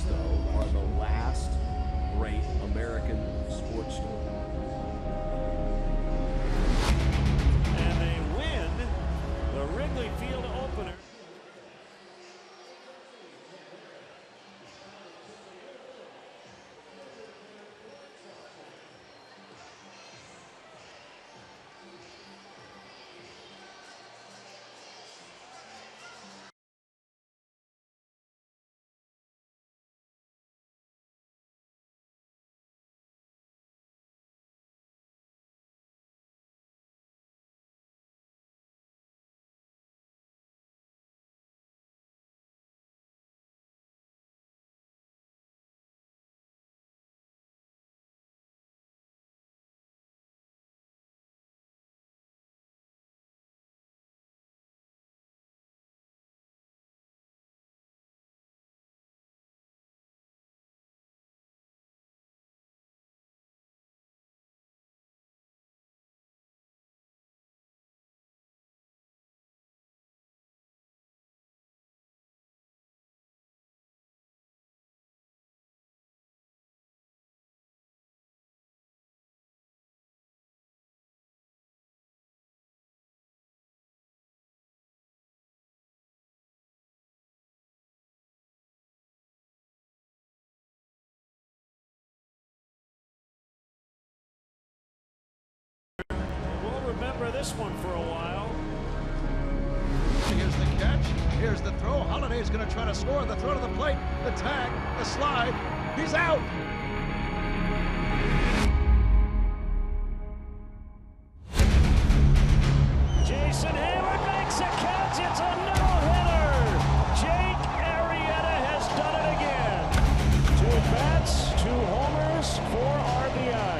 Rockies, though, are the last great American sports story. And they win the Wrigley Field opener. Remember this one for a while. Here's the catch. Here's the throw. Holliday's going to try to score. The throw to the plate. The tag. The slide. He's out. Jason Hayward makes a catch. It's a no-hitter. Jake Arrieta has done it again. 2 at-bats, 2 homers, 4 RBI.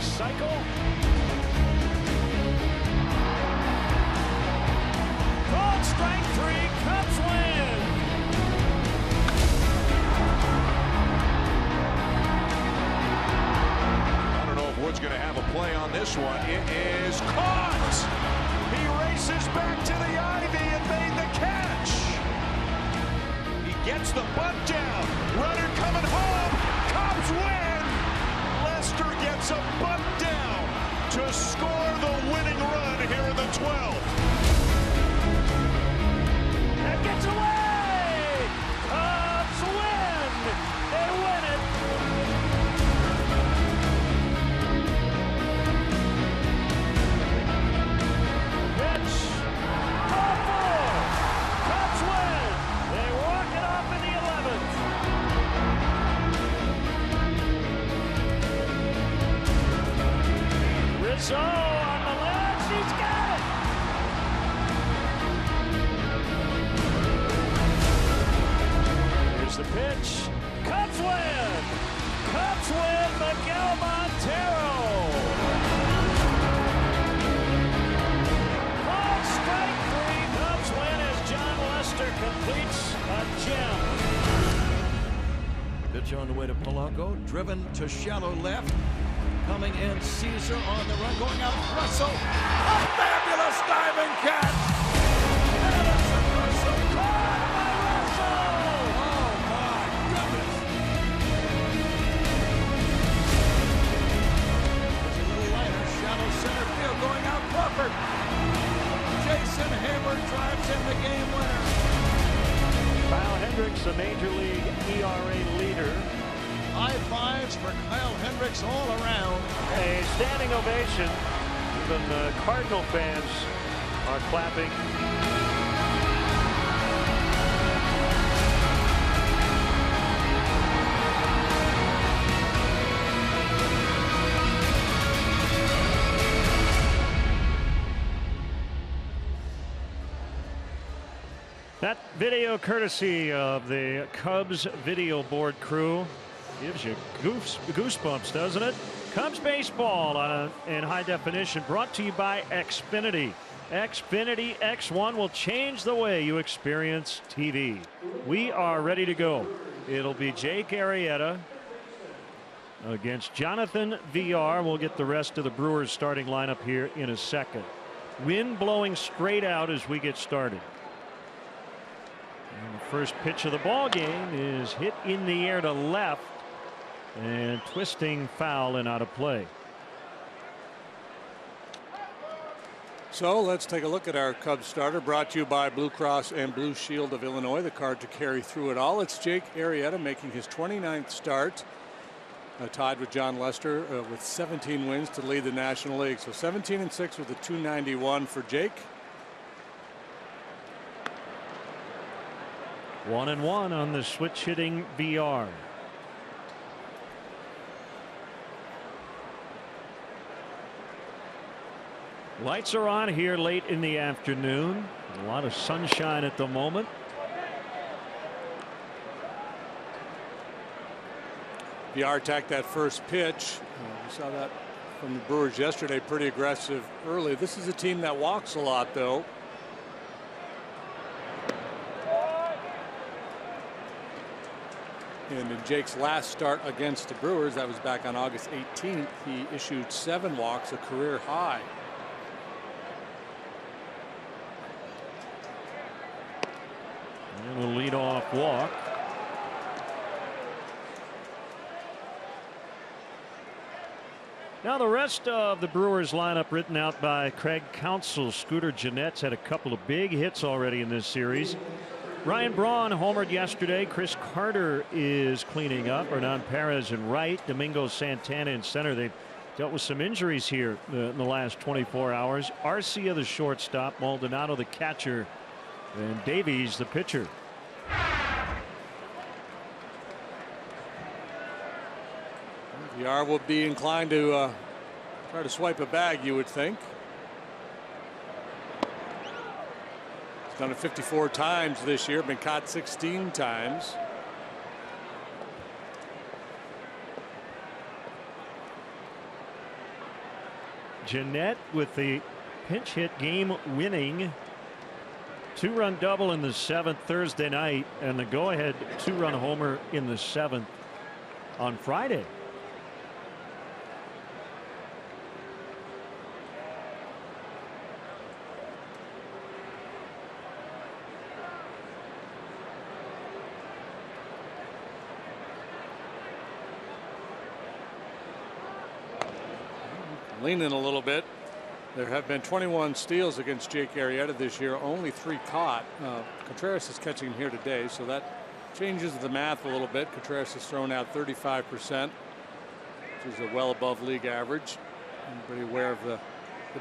Cycle. Called strike 3. Cubs win. I don't know if Wood's going to have a play on this one. It is caught. He races back to the ivy and made the catch. He gets the bunt down. Runner coming home. Cubs win. Lester gets a bunt down to score the winning run here in the 12th. That gets away! Cubs win! They win it! Pitch! Ball 4! Cubs win! They walk it off in the 11th. Rizzo on the left, he's got it! Here's the pitch. Cubs win! Cubs win, Miguel Montero! Called strike 3, Cubs win as John Lester completes a gem. Pitch on the way to Polanco. Driven to shallow left. Coming in, Caesar on the run, going out, Russell, a fabulous diving catch! Edison Russell, caught by Russell! Oh my goodness! There's a little lighter, shallow center field, going out, Crawford! Jason Hayward drives in the game winner. Kyle Hendricks, a Major League ERA leader. High fives for Kyle Hendricks all around. A standing ovation. Even the Cardinal fans are clapping. That video courtesy of the Cubs video board crew. Gives you goosebumps, doesn't it? Cubs baseball in high definition, brought to you by Xfinity. Xfinity X1 will change the way you experience TV. We are ready to go. It'll be Jake Arrieta against Jonathan VR. We'll get the rest of the Brewers starting lineup here in a second. Wind blowing straight out as we get started. And the first pitch of the ball game is hit in the air to left and twisting foul and out of play. So let's take a look at our Cubs starter, brought to you by Blue Cross and Blue Shield of Illinois, the card to carry through it all. It's Jake Arrieta making his 29th start, tied with John Lester with 17 wins to lead the National League. So 17-6 with a .291 for Jake. 1-1 on the switch hitting VR. Lights are on here late in the afternoon. A lot of sunshine at the moment. VR attacked that first pitch. We saw that from the Brewers yesterday, pretty aggressive early. This is a team that walks a lot, though. And in Jake's last start against the Brewers, that was back on August 18th, he issued 7 walks, a career high. And a leadoff walk. Now the rest of the Brewers lineup written out by Craig Counsell. Scooter Gennett's had a couple of big hits already in this series. Ryan Braun homered yesterday. Chris Carter is cleaning up. Hernan Perez in right. Domingo Santana in center. They've dealt with some injuries here in the last 24 hours. Arcia the shortstop, Maldonado the catcher, and Davies the pitcher. VR will be inclined to try to swipe a bag, you would think. He's done it 54 times this year, been caught 16 times. Gennett with the pinch hit game winning 2-run double in the 7th Thursday night, and the go ahead 2-run homer in the 7th on Friday. Leaning a little bit. There have been 21 steals against Jake Arrieta this year, only 3 caught. Contreras is catching here today, so that changes the math a little bit. Contreras has thrown out 35%, which is well above league average. Everybody aware of the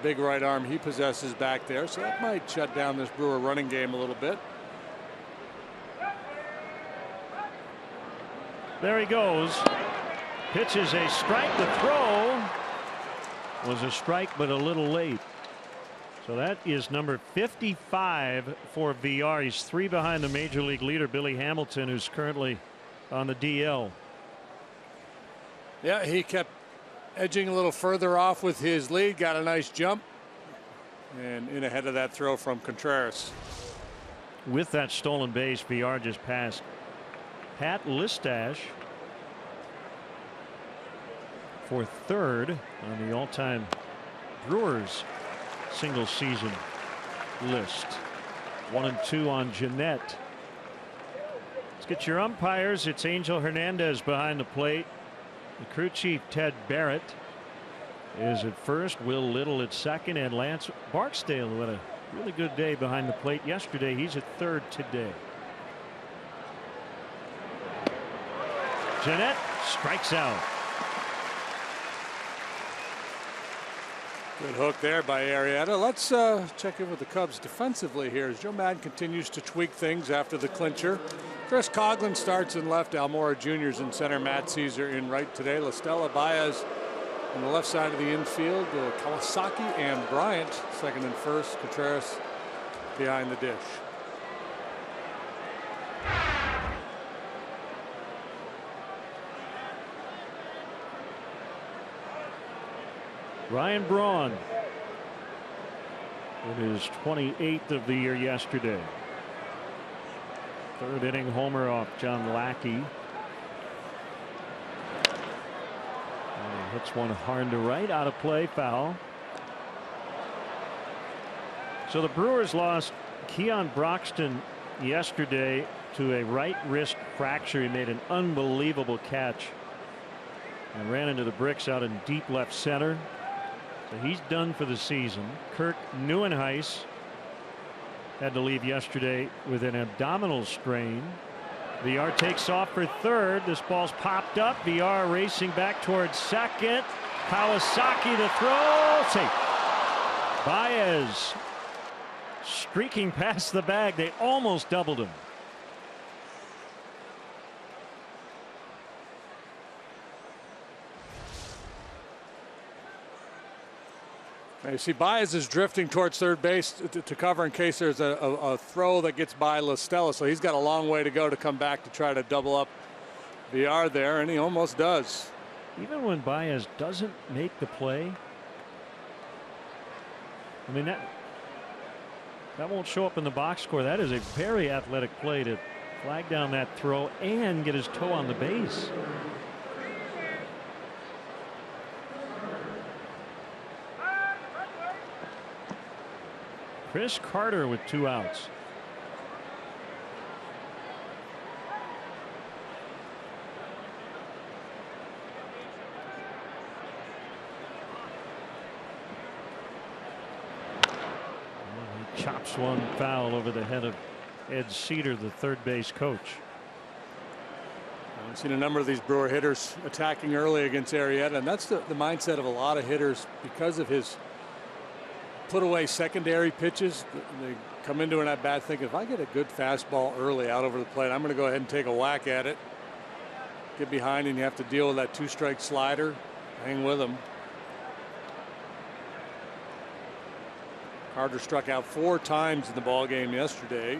big right arm he possesses back there, so that might shut down this Brewer running game a little bit. There he goes. Pitches a strike. The throw was a strike, but a little late. So that is number 55 for VR. He's 3 behind the major league leader, Billy Hamilton, who's currently on the DL. Yeah, he kept edging a little further off with his lead, got a nice jump, and in ahead of that throw from Contreras. With that stolen base, VR just passed Pat Listash for 3rd on the all-time Brewers single season list. 1 and 2 on Gennett. Let's get your umpires. It's Angel Hernandez behind the plate. The crew chief Ted Barrett is at first, Will Little at second, and Lance Barksdale, who had a really good day behind the plate yesterday. He's at 3rd today. Gennett strikes out. Good hook there by Arrieta. Let's check in with the Cubs defensively here as Joe Maddon continues to tweak things after the clincher. Chris Coughlin starts in left. Almora Jr.'s in center. Matt Caesar in right today. Listella Baez on the left side of the infield. Kawasaki and Bryant second and first. Contreras behind the dish. Ryan Braun with his 28th of the year yesterday. Third inning homer off John Lackey. And he hits one hard to right, out of play, foul. So the Brewers lost Keon Broxton yesterday to a right wrist fracture. He made an unbelievable catch and ran into the bricks out in deep left center. So he's done for the season. Kirk Neuenhuis had to leave yesterday with an abdominal strain. VR takes off for third. This ball's popped up. VR racing back towards second. Kawasaki the throw. Safe. Baez streaking past the bag. They almost doubled him. You see Baez is drifting towards third base to cover in case there's a throw that gets by La Stella. So he's got a long way to go to come back to try to double up VR there, and he almost does. Even when Baez doesn't make the play, I mean, that won't show up in the box score. That is a very athletic play to flag down that throw and get his toe on the base. Chris Carter with 2 outs. He chops one foul over the head of Ed Cedar, the third base coach. I've seen a number of these Brewer hitters attacking early against Arrieta, and that's the mindset of a lot of hitters because of his put away secondary pitches. They come into an at bat thinking, if I get a good fastball early out over the plate, I'm going to go ahead and take a whack at it. Get behind and you have to deal with that 2-strike slider. Hang with him. Carter struck out 4 times in the ball game yesterday.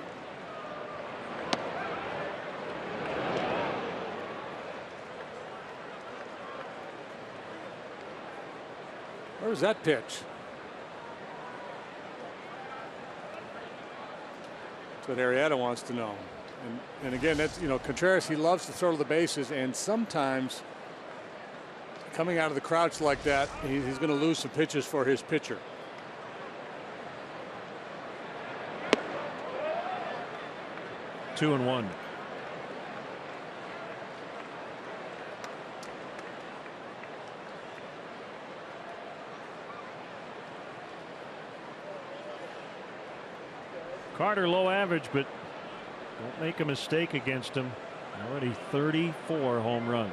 Where was that pitch? What Arrieta wants to know. And again, that's, Contreras, he loves to throw to the bases, and sometimes coming out of the crouch like that, he's going to lose some pitches for his pitcher. Two and one. Carter low average, but don't make a mistake against him. Already 34 home runs.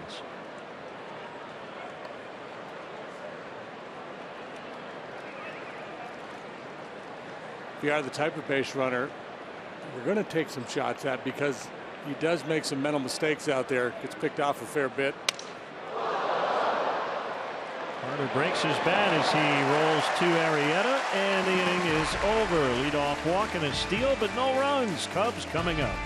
If you are the type of base runner we're going to take some shots at, because he does make some mental mistakes out there. Gets picked off a fair bit. Carter breaks his bat as he rolls to Arrieta, and the inning is over. Leadoff walk and a steal, but no runs. Cubs coming up.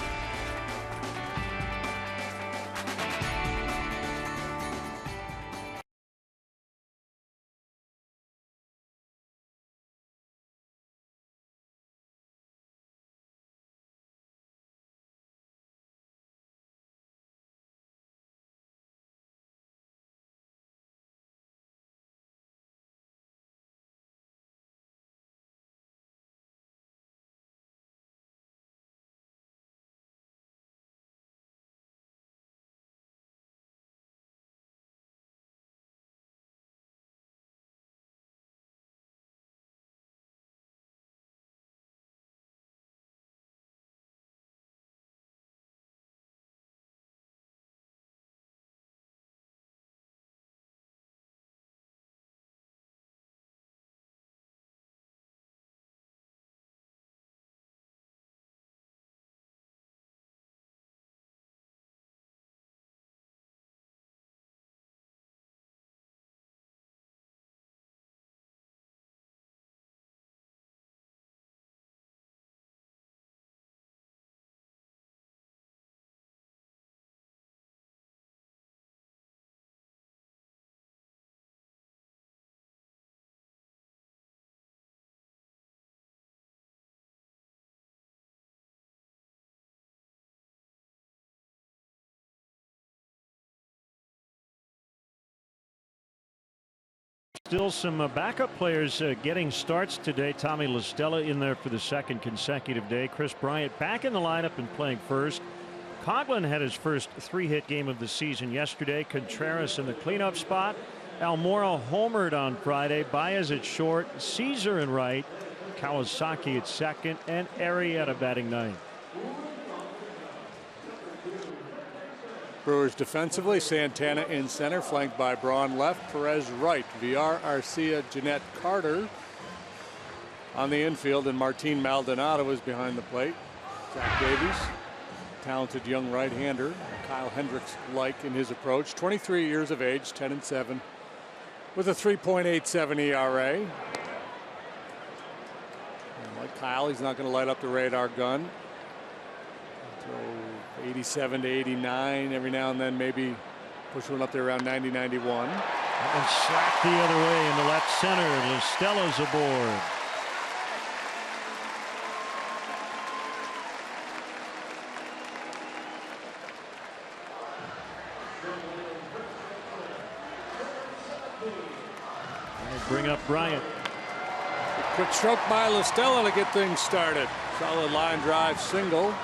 Still some backup players getting starts today. Tommy La Stella in there for the second consecutive day. Chris Bryant back in the lineup and playing first. Coghlan had his first 3-hit game of the season yesterday. Contreras in the cleanup spot. Almora homered on Friday. Baez at short. Caesar in right. Kawasaki at second. And Arrieta batting ninth. Brewers defensively, Santana in center, flanked by Braun left, Perez right, Villar, Arcia, Jeanette, Carter on the infield, and Martin Maldonado is behind the plate. Zach Davies, talented young right-hander, Kyle Hendricks-like in his approach. 23 years of age, 10-7, with a 3.87 ERA. And like Kyle, he's not going to light up the radar gun. So 87 to 89 every now and then, maybe push one up there around 90, 91. That one slapped the other way in the left center. La Stella's aboard. Bring up Bryant. A quick stroke by La Stella to get things started. Solid line drive single.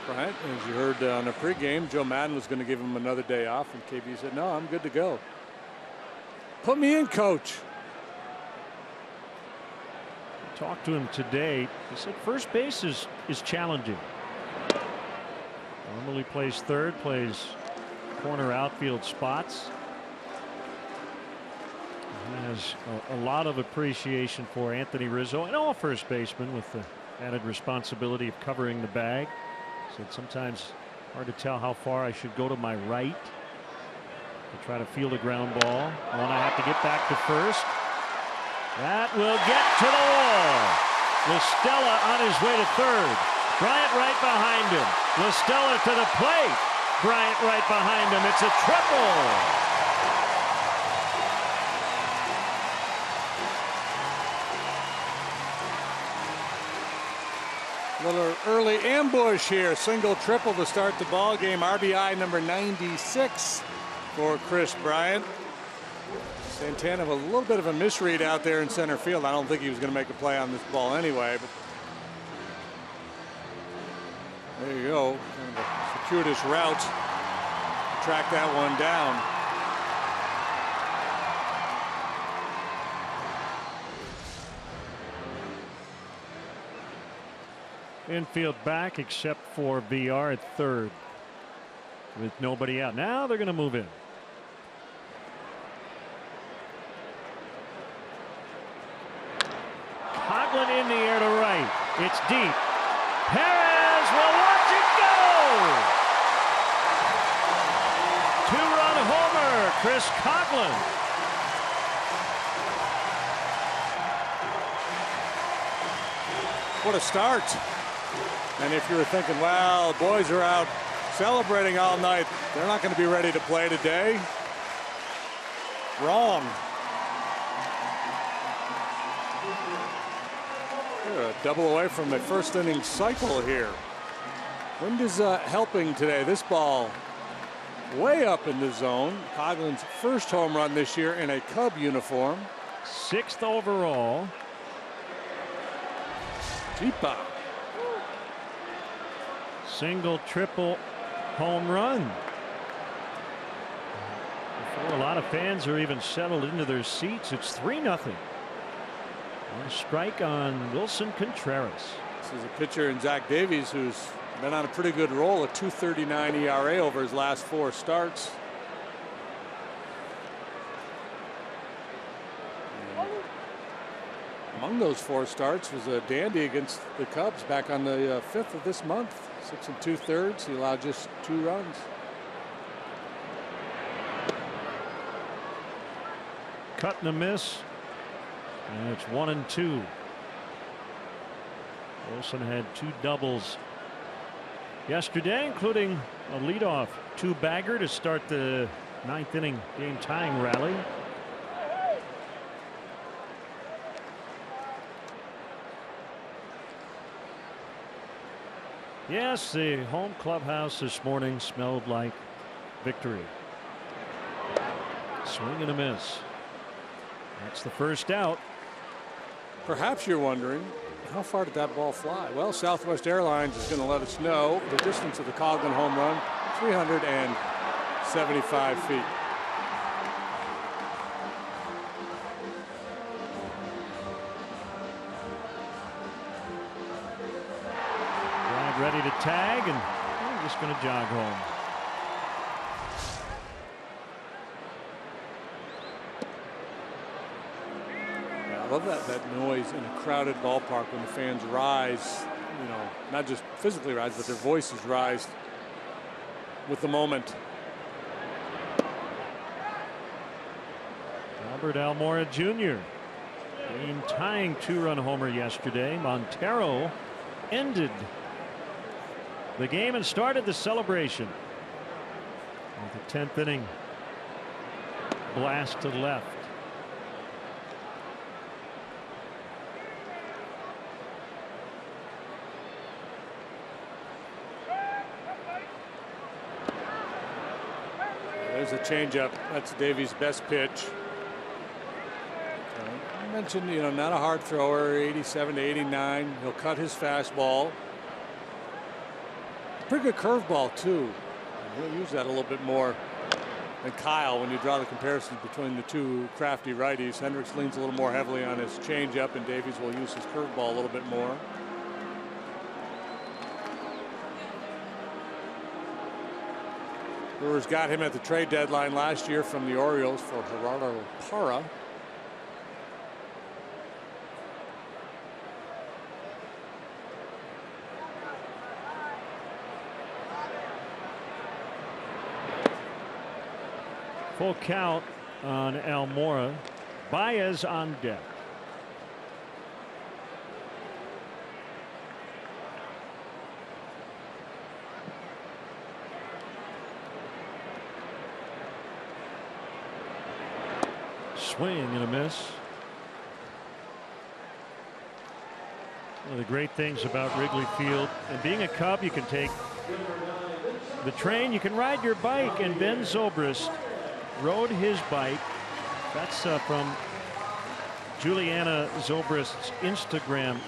Bryant, as you heard on the pregame, Joe Madden was going to give him another day off, and KB said, no, I'm good to go. Put me in, coach. Talked to him today. He said first base is challenging. Normally plays third, plays corner outfield spots. He has a lot of appreciation for Anthony Rizzo and all first basemen with the added responsibility of covering the bag. Said sometimes hard to tell how far I should go to my right to try to field a ground ball. And I have to get back to first. That will get to the wall. La Stella on his way to third. Bryant right behind him. La Stella to the plate. Bryant right behind him. It's a triple. Little early ambush here. Single, triple to start the ball game. RBI number 96 for Chris Bryant. Santana with a little bit of a misread out there in center field. I don't think he was going to make a play on this ball anyway. But there you go. Kind of a circuitous route to track that one down. Infield back except for Villar at third with nobody out. Now they're going to move in. Coghlan in the air to right. It's deep. Perez will watch it go. Two-run homer. Chris Coghlan. What a start. And if you were thinking, well, the boys are out celebrating all night, they're not going to be ready to play today. Wrong. A double away from the first inning cycle here. Wind is helping today. This ball way up in the zone. Coghlan's first home run this year in a Cub uniform. 6th overall. Deep out. Single, triple, home run. Before a lot of fans are even settled into their seats, it's 3-0. One strike on Wilson Contreras. This is a pitcher in Zach Davies who's been on a pretty good roll, a 2.39 ERA over his last 4 starts. Among those 4 starts was a dandy against the Cubs back on the 5th of this month. 6 2/3. He allowed just 2 runs. Cut and a miss. And it's 1-2. Wilson had 2 doubles yesterday, including a leadoff 2-bagger to start the 9th inning game tying rally. Yes, the home clubhouse this morning smelled like victory. Swing and a miss. That's the first out. Perhaps you're wondering, how far did that ball fly? Well, Southwest Airlines is going to let us know the distance of the Coghlan home run, 375 feet. Brad ready to tag, and we're just going to jog home. I love that noise in a crowded ballpark when the fans rise, you know, not just physically rise, but their voices rise with the moment. Albert Almora Jr. game tying 2-run homer yesterday. Montero ended the game and started the celebration with the 10th inning blast to left. There's a changeup. That's Davies' best pitch. I mentioned, you know, not a hard thrower, 87 to 89. He'll cut his fastball. Pretty good curveball too. He'll use that a little bit more than Kyle when you draw the comparisons between the two crafty righties. Hendricks leans a little more heavily on his changeup, and Davies will use his curveball a little bit more. Brewers got him at the trade deadline last year from the Orioles for Gerardo Parra. Full count on Almora. Baez on deck. Swing and a miss. One of the great things about Wrigley Field, and being a Cub, you can take the train, you can ride your bike, and Ben Zobrist rode his bike. That's from Juliana Zobrist's Instagram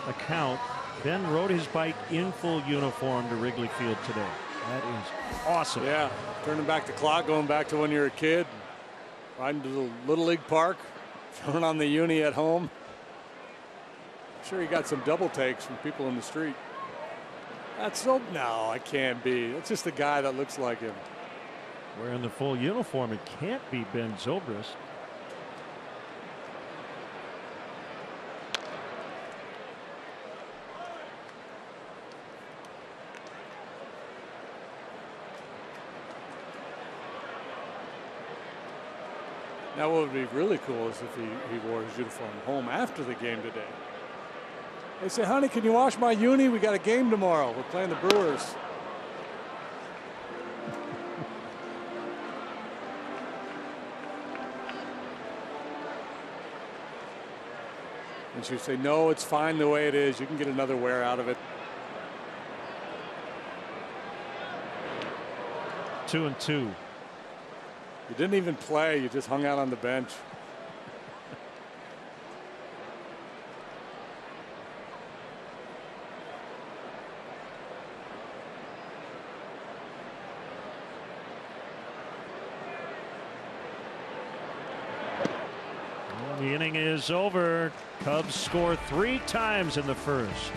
account. Ben rode his bike in full uniform to Wrigley Field today. That is awesome. Yeah, turning back the clock, going back to when you were a kid. Riding to the Little League Park, throwing on the uni at home. I'm sure he got some double takes from people in the street. That's so, no, I can't be. It's just a guy that looks like him. Wearing the full uniform, it can't be Ben Zobrist. Now what would be really cool is if he wore his uniform home after the game today. They say, honey, can you wash my uni? We got a game tomorrow. We're playing the Brewers. And she would say, no, it's fine the way it is. You can get another wear out of it. 2-2. You didn't even play. You just hung out on the bench. Well, the inning is over. Cubs score 3 times in the first.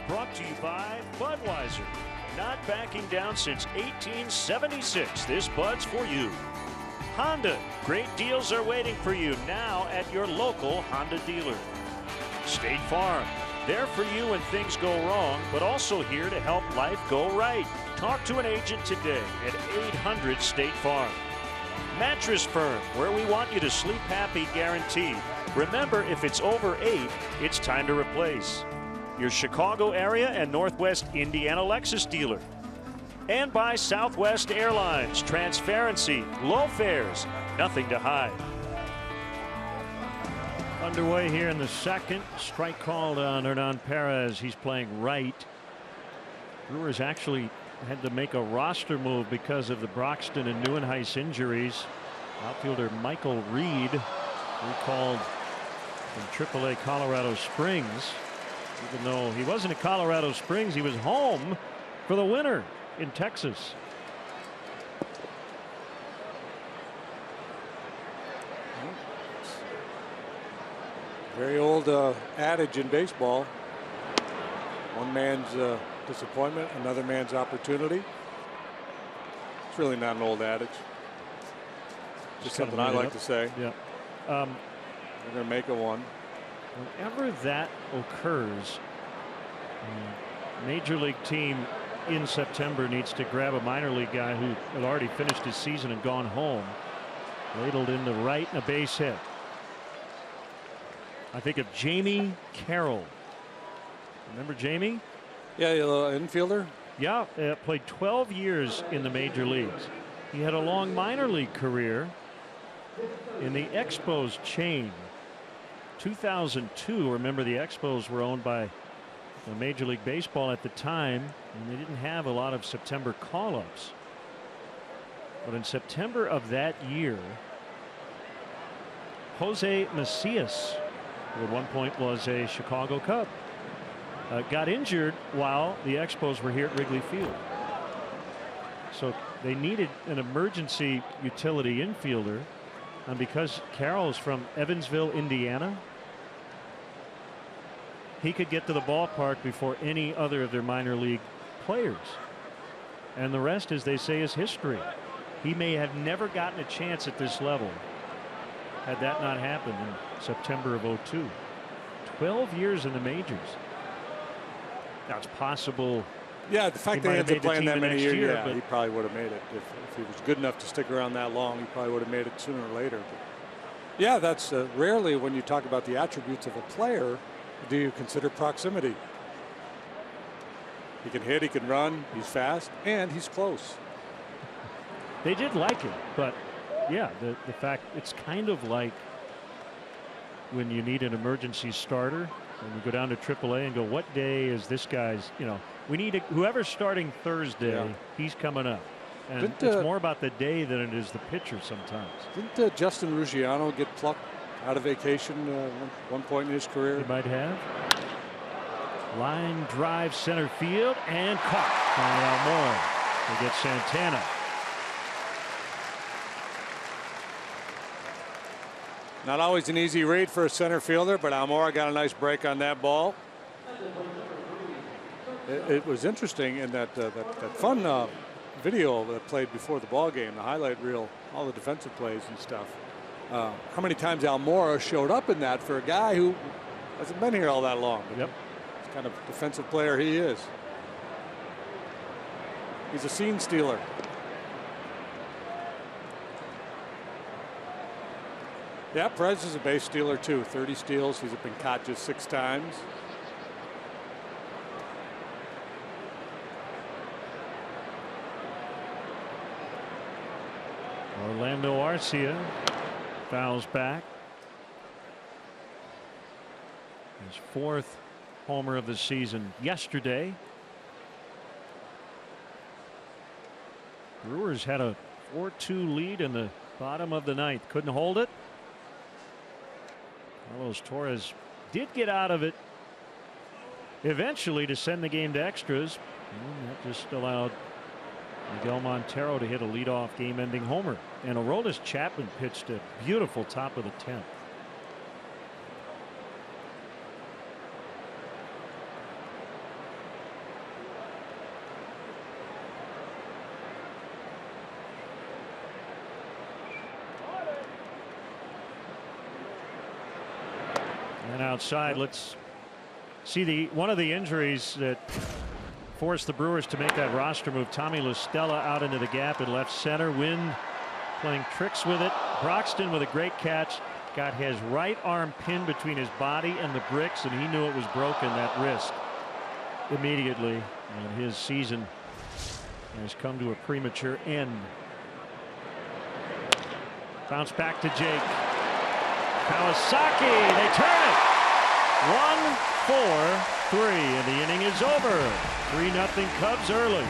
brought to you by Budweiser. Not backing down since 1876. This Bud's for you. Honda. Great deals are waiting for you now at your local Honda dealer. State Farm. There for you when things go wrong, but also here to help life go right. Talk to an agent today at 800 State Farm. Mattress Firm, where we want you to sleep happy guaranteed. Remember, if it's over 8, it's time to replace. Your Chicago area and Northwest Indiana Lexus dealer. And by Southwest Airlines. Transparency, low fares, nothing to hide. Underway here in the second. Strike called on Hernan Perez. He's playing right. Brewers actually had to make a roster move because of the Broxton and Neuenhuis injuries. Outfielder Michael Reed, recalled from AAA Colorado Springs. Even though he wasn't at Colorado Springs, he was home for the winter in Texas. Very old adage in baseball. One man's disappointment, another man's opportunity. It's really not an old adage. Just something I like to say. Yeah. We're going to make it one. Whenever that occurs, major league team in September needs to grab a minor league guy who had already finished his season and gone home. Ladled into right and a base hit. I think of Jamie Carroll. Remember Jamie? Yeah, infielder. Yeah, played 12 years in the major leagues. He had a long minor league career in the Expos chain. 2002, remember the Expos were owned by Major League Baseball at the time, and they didn't have a lot of September call-ups. But in September of that year, Jose Macias, who at one point was a Chicago Cub, got injured while the Expos were here at Wrigley Field. So they needed an emergency utility infielder. And because Carroll's from Evansville, Indiana, he could get to the ballpark before any other of their minor league players. And the rest, as they say, is history. He may have never gotten a chance at this level had that not happened in September of '02. 12 years in the majors. Now it's possible. Yeah, the fact that he ended up playing that many years, yeah, but he probably would have made it. If he was good enough to stick around that long, he probably would have made it sooner or later. But yeah, that's rarely when you talk about the attributes of a player, do you consider proximity. He can hit, he can run, he's fast, and he's close. They did like him, but yeah, the fact it's kind of like when you need an emergency starter and you go down to AAA and go, what day is this guy's, we need whoever's starting Thursday, yeah, he's coming up. And it's more about the day than it is the pitcher sometimes. Didn't Justin Ruggiano get plucked out of vacation one point in his career? He might have. Line drive center field and caught by Almora to get Santana. Not always an easy read for a center fielder, but Almora got a nice break on that ball. It was interesting in that fun video that played before the ball game, the highlight reel, all the defensive plays and stuff. How many times Almora showed up in that for a guy who hasn't been here all that long. Yep. It's kind of defensive player he is. He's a scene stealer. Yeah, Perez is a base stealer too. 30 steals. He's been caught just 6 times. Orlando Arcia fouls back. His 4th homer of the season yesterday. Brewers had a 4-2 lead in the bottom of the 9th. Couldn't hold it. Carlos Torres did get out of it eventually to send the game to extras. And that just allowed Miguel Montero to hit a leadoff game-ending homer. And Aroldis Chapman pitched a beautiful top of the 10th. outside. Let's see one of the injuries that forced the Brewers to make that roster move. Tommy La Stella out into the gap in left center. Wind playing tricks with it. Broxton with a great catch. Got his right arm pinned between his body and the bricks, and he knew it was broken, that wrist, immediately. And his season has come to a premature end. Bounce back to Jake. Kawasaki, they turn it. 1-4-3, and the inning is over. 3-0 Cubs early.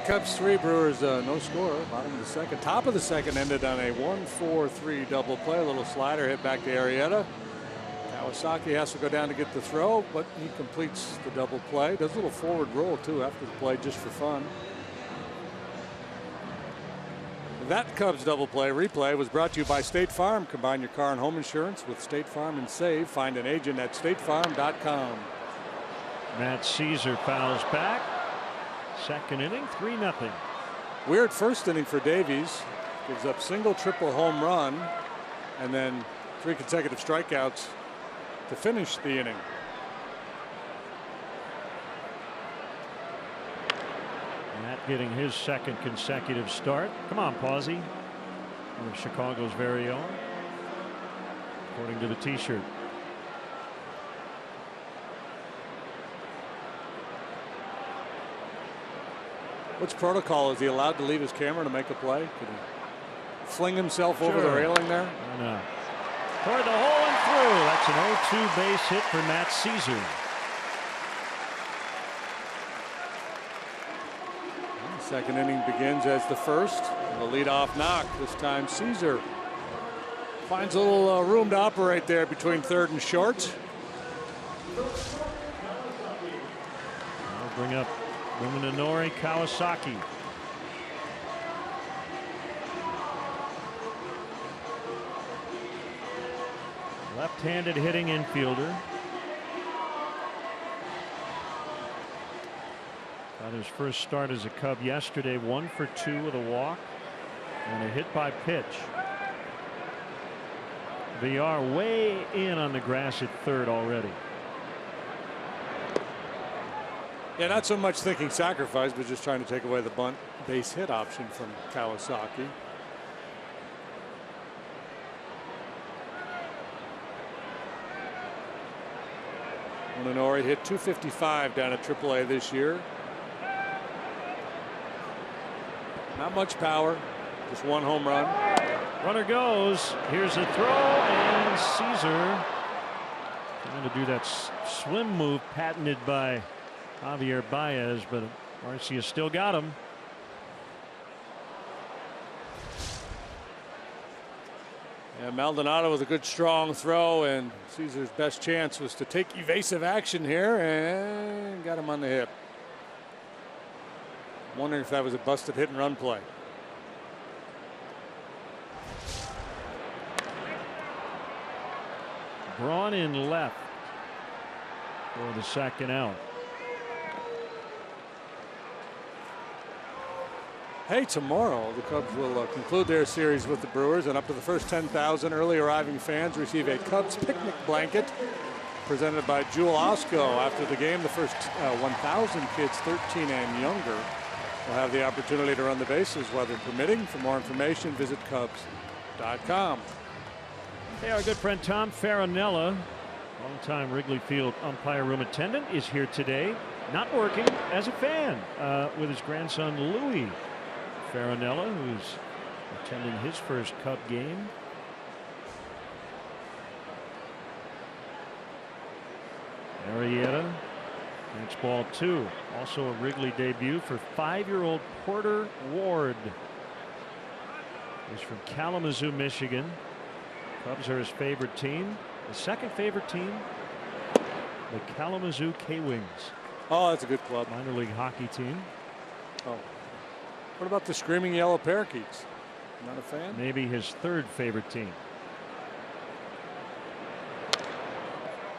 Cubs 3, Brewers no score. Bottom of the second. Top of the second ended on a 1-4-3 double play. A little slider hit back to Arrieta. Kawasaki has to go down to get the throw, but he completes the double play. Does a little forward roll too after the play just for fun. That Cubs double play replay was brought to you by State Farm. Combine your car and home insurance with State Farm and save. Find an agent at statefarm.com. Matt Caesar fouls back. Second inning, 3-0. Weird first inning for Davies. Gives up single, triple home run, and then 3 consecutive strikeouts to finish the inning. Matt getting his second consecutive start. Come on, Pawsey. One of Chicago's very own, according to the T-shirt. What's protocol? Is he allowed to leave his camera to make a play? Could he fling himself over the railing there? I know. Toward the hole and through. That's an 0-2 base hit for Matt Caesar. The second inning begins as the first. The leadoff knock. This time Caesar finds a little room to operate there between third and short. I'll bring up Ruminanori Kawasaki. Left-handed hitting infielder. Got his first start as a Cub yesterday. 1 for 2 with a walk and a hit by pitch. VR way in on the grass at third already. Yeah, not so much thinking sacrifice, but just trying to take away the bunt base hit option from Kawasaki. Ruminanori hit .255 down at AAA this year. Not much power, just 1 home run. Runner goes. Here's a throw, and Caesar trying to do that swim move patented by Javier Baez, but Garcia still got him. And Maldonado with a good strong throw, and Caesar's best chance was to take evasive action here and got him on the hip. I'm wondering if that was a busted hit and run play. Braun in left for the second out. Hey, tomorrow the Cubs will conclude their series with the Brewers, and up to the first 10,000 early arriving fans receive a Cubs picnic blanket presented by Jewel Osco. After the game, the first 1,000 kids 13 and younger will have the opportunity to run the bases, weather permitting. For more information, visit Cubs.com. Hey, our good friend Tom Farinella, longtime Wrigley Field umpire room attendant, is here today, not working, as a fan with his grandson Louis Farinella, who's attending his first Cub game. Arrieta, next ball 2. Also a Wrigley debut for 5-year-old Porter Ward. He's from Kalamazoo, Michigan. Cubs are his favorite team. The second favorite team, the Kalamazoo K-Wings. Oh, that's a good club. Minor league hockey team. Oh. What about the Screaming Yellow Parakeets? Not a fan? Maybe his third favorite team.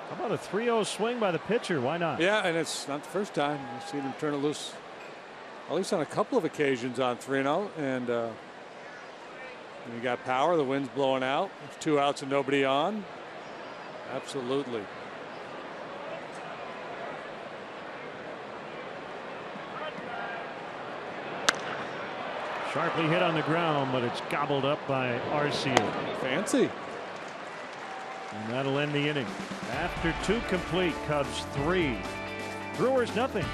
How about a 3-0 swing by the pitcher? Why not? Yeah, and it's not the first time. We've seen him turn it loose, at least on a couple of occasions on 3-0. And you got power. The wind's blowing out. There's 2 outs and nobody on. Absolutely. Sharply hit on the ground, but it's gobbled up by Arcia. Fancy. And that'll end the inning. After 2 complete, Cubs 3, Brewers nothing.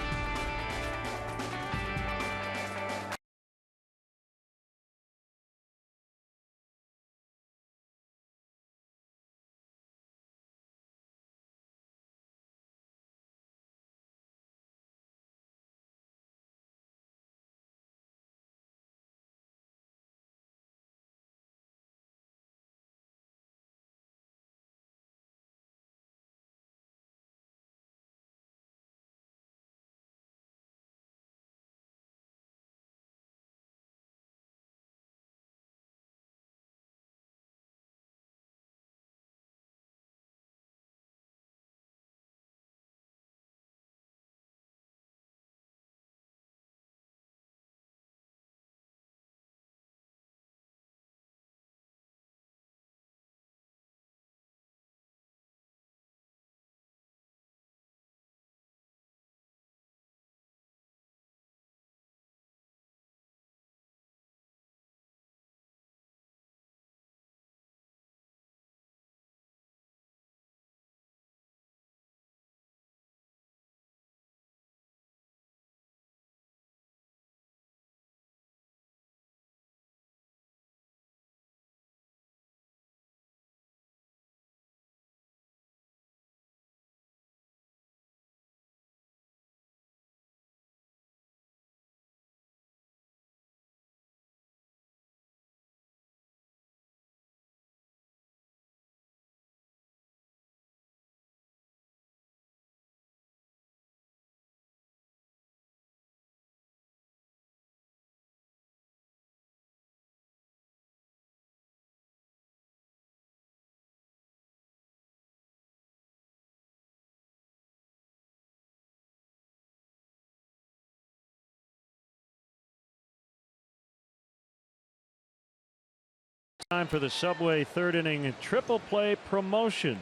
Time for the Subway third inning triple play promotion.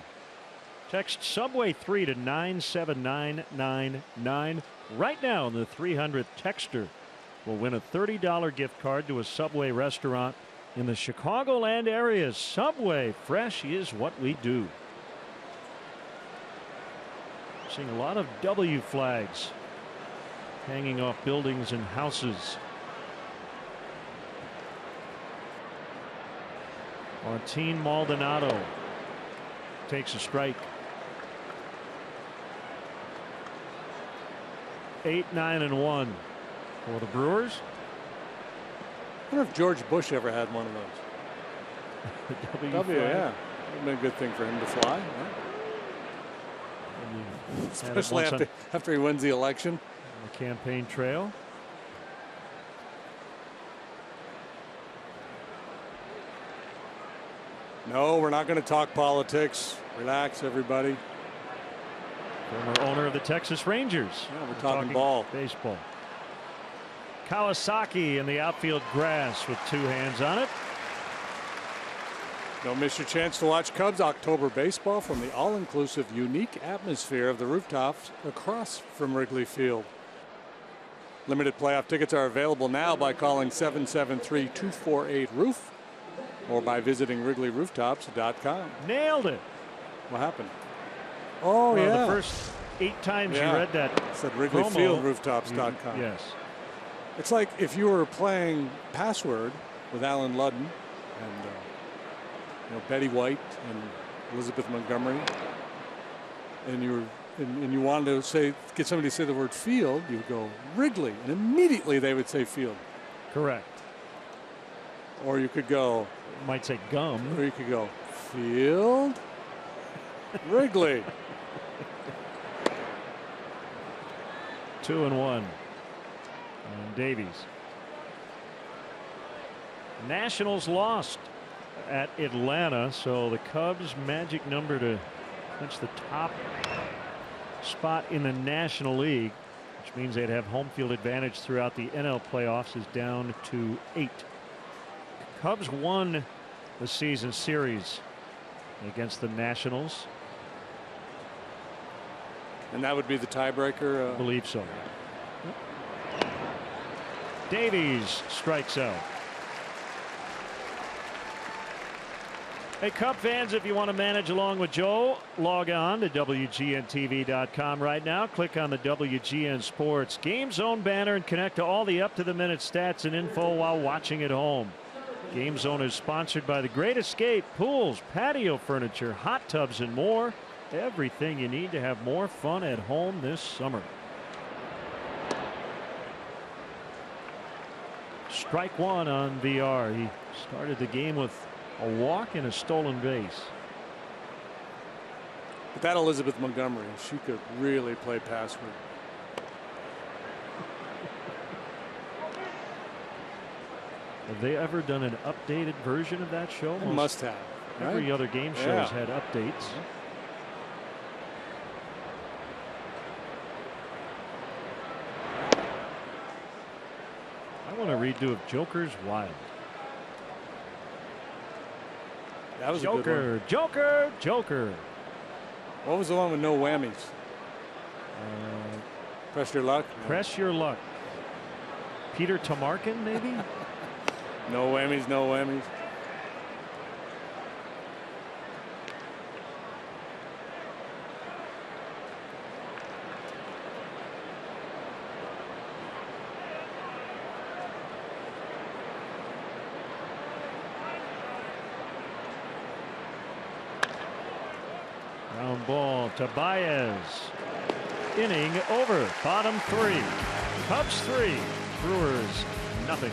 Text Subway 3 to 97999 right now, and the 300th texter will win a $30 gift card to a Subway restaurant in the Chicagoland area. Subway, fresh is what we do. Seeing a lot of W flags hanging off buildings and houses. Martin Maldonado takes a strike. 8-9-1 for the Brewers. I wonder if George Bush ever had one of those. The W, flag. yeah. Would been a good thing for him to fly. And Especially after he wins the election. on the campaign trail. No, we're not going to talk politics. Relax, everybody. Former owner of the Texas Rangers. Yeah, we're talking ball. Baseball. Kawasaki in the outfield grass with 2 hands on it. Don't miss your chance to watch Cubs October baseball from the all-inclusive, unique atmosphere of the rooftops across from Wrigley Field. Limited playoff tickets are available now by calling 773-248-ROOF or by visiting WrigleyRooftops.com. Nailed it. What happened? Oh, well, yeah. The first 8 times you read that. It said WrigleyFieldRooftops.com. Yes. It's like if you were playing Password with Alan Ludden and Betty White and Elizabeth Montgomery, and you wanted to get somebody to say the word field, you would go Wrigley, and immediately they would say field. Correct. Or you could go. You might say gum. Or you could go field Wrigley. 2-1. And Davies. Nationals lost at Atlanta, so the Cubs' magic number to clinch the top spot in the National League, which means they'd have home field advantage throughout the NL playoffs, is down to 8. Cubs won the season series against the Nationals. And that would be the tiebreaker? I believe so. Davies strikes out. Hey, Cub fans, if you want to manage along with Joe, log on to WGNTV.com right now. Click on the WGN Sports Game Zone banner and connect to all the up-to-the-minute stats and info while watching at home. Game Zone is sponsored by The Great Escape, pools, patio furniture, hot tubs, and more. Everything you need to have more fun at home this summer. Strike 1 on VR. He started the game with a walk and a stolen base. But that Elizabeth Montgomery, she could really play Password. Have they ever done an updated version of that show? They must have. Every right? other game shows had updates. I want to redo of Joker's Wild. That was a good one. Joker, Joker. What was the one with no whammies? Press your luck. Press your luck. Peter Tomarkin, maybe? No whammies, no whammies. Ground ball to Baez. Inning over. Bottom 3. Cubs 3. Brewers nothing.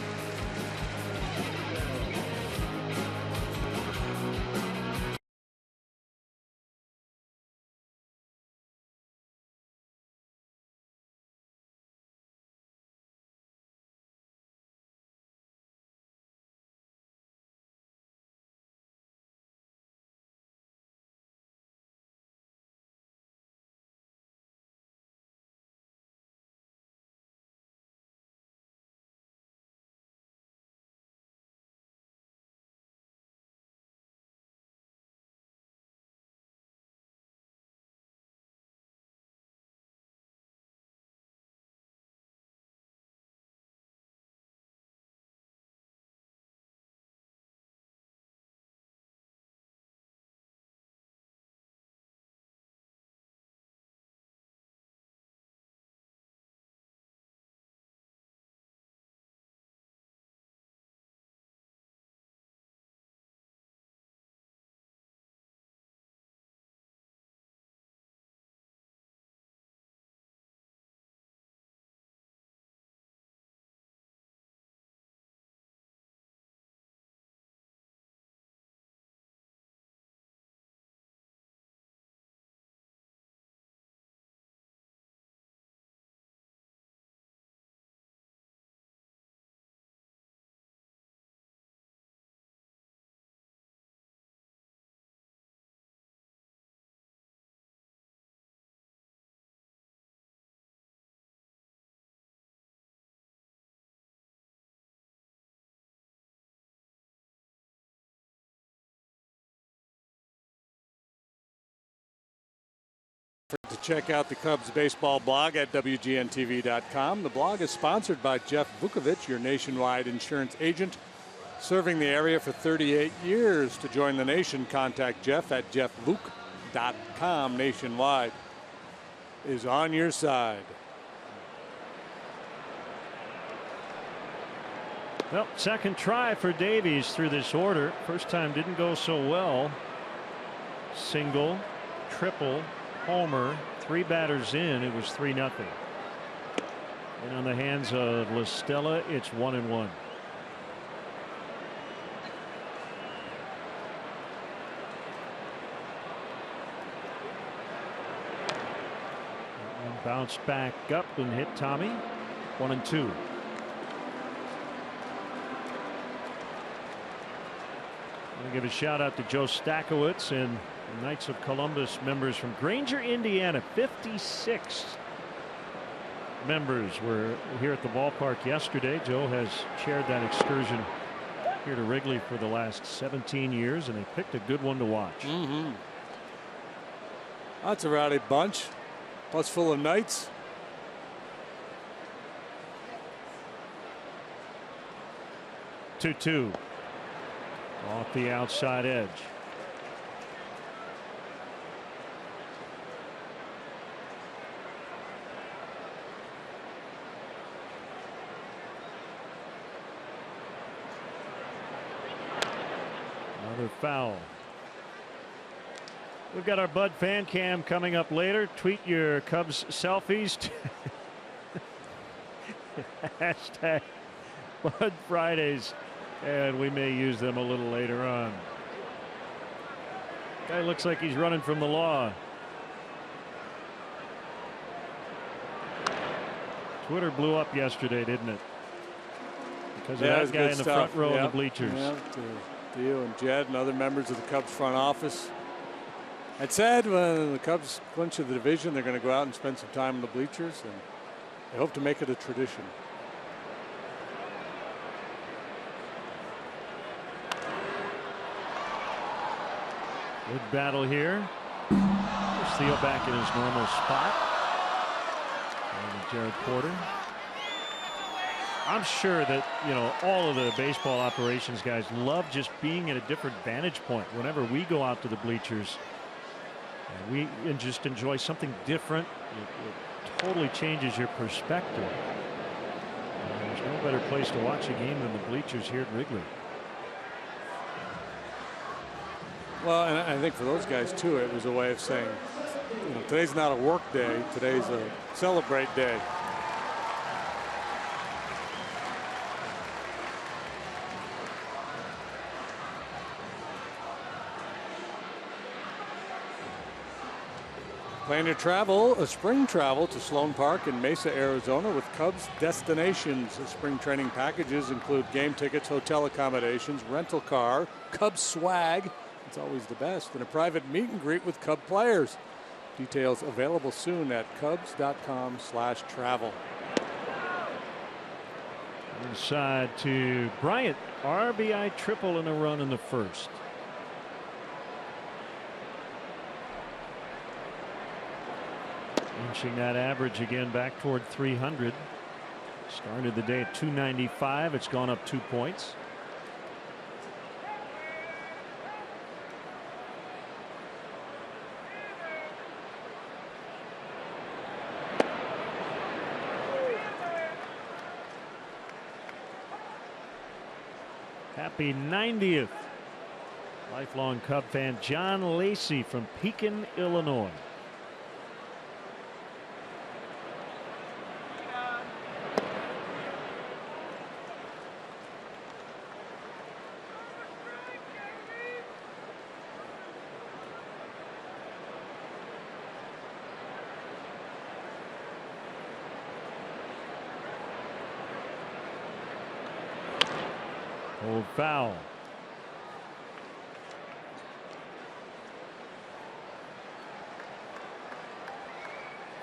to check out the Cubs baseball blog at WGNTV.com. The blog is sponsored by Jeff Vukovich, your nationwide insurance agent, serving the area for 38 years. To join the nation, contact Jeff at jeffvuk.com. Nationwide is on your side. Well, second try for Davies through this order. First time didn't go so well. Single, triple, homer, 3 batters in. It was 3-0. And on the hands of La Stella, it's 1-1. And bounced back up and hit Tommy. 1-2. I'll give a shout out to Joe Stakowitz and the Knights of Columbus members from Granger, Indiana. 56 members were here at the ballpark yesterday. Joe has chaired that excursion here to Wrigley for the last 17 years, and they picked a good one to watch. That's a rowdy bunch. Bus full of Knights. Two off the outside edge. Another foul. We've got our Bud fan cam coming up later. Tweet your Cubs selfies. Hashtag Bud Fridays. And we may use them a little later on. Guy looks like he's running from the law. Twitter blew up yesterday, didn't it? Because of that guy in the front row of the bleachers. Yeah, to you and Jed and other members of the Cubs front office. I'd said when the Cubs clinch the division, they're going to go out and spend some time in the bleachers, and they hope to make it a tradition. Good battle here. Theo back in his normal spot. And Jared Porter. I'm sure that, you know, all of the baseball operations guys love just being at a different vantage point. Whenever we go out to the bleachers, we just enjoy something different. It totally changes your perspective. There's no better place to watch a game than the bleachers here at Wrigley. Well, and I think for those guys too, it was a way of saying, you know, today's not a work day, today's a celebrate day. Plan your travel, a spring travel to Sloan Park in Mesa, Arizona with Cubs Destinations. Spring training packages include game tickets, hotel accommodations, rental car, Cubs swag. It's always the best, and a private meet and greet with Cub players. Details available soon at cubs.com/travel. Inside to Bryant. RBI triple and a run in the first. Inching that average again back toward 300. Started the day at 295. It's gone up 2 points. Happy 90th. Lifelong Cub fan John Lacey from Pekin, Illinois. Old foul.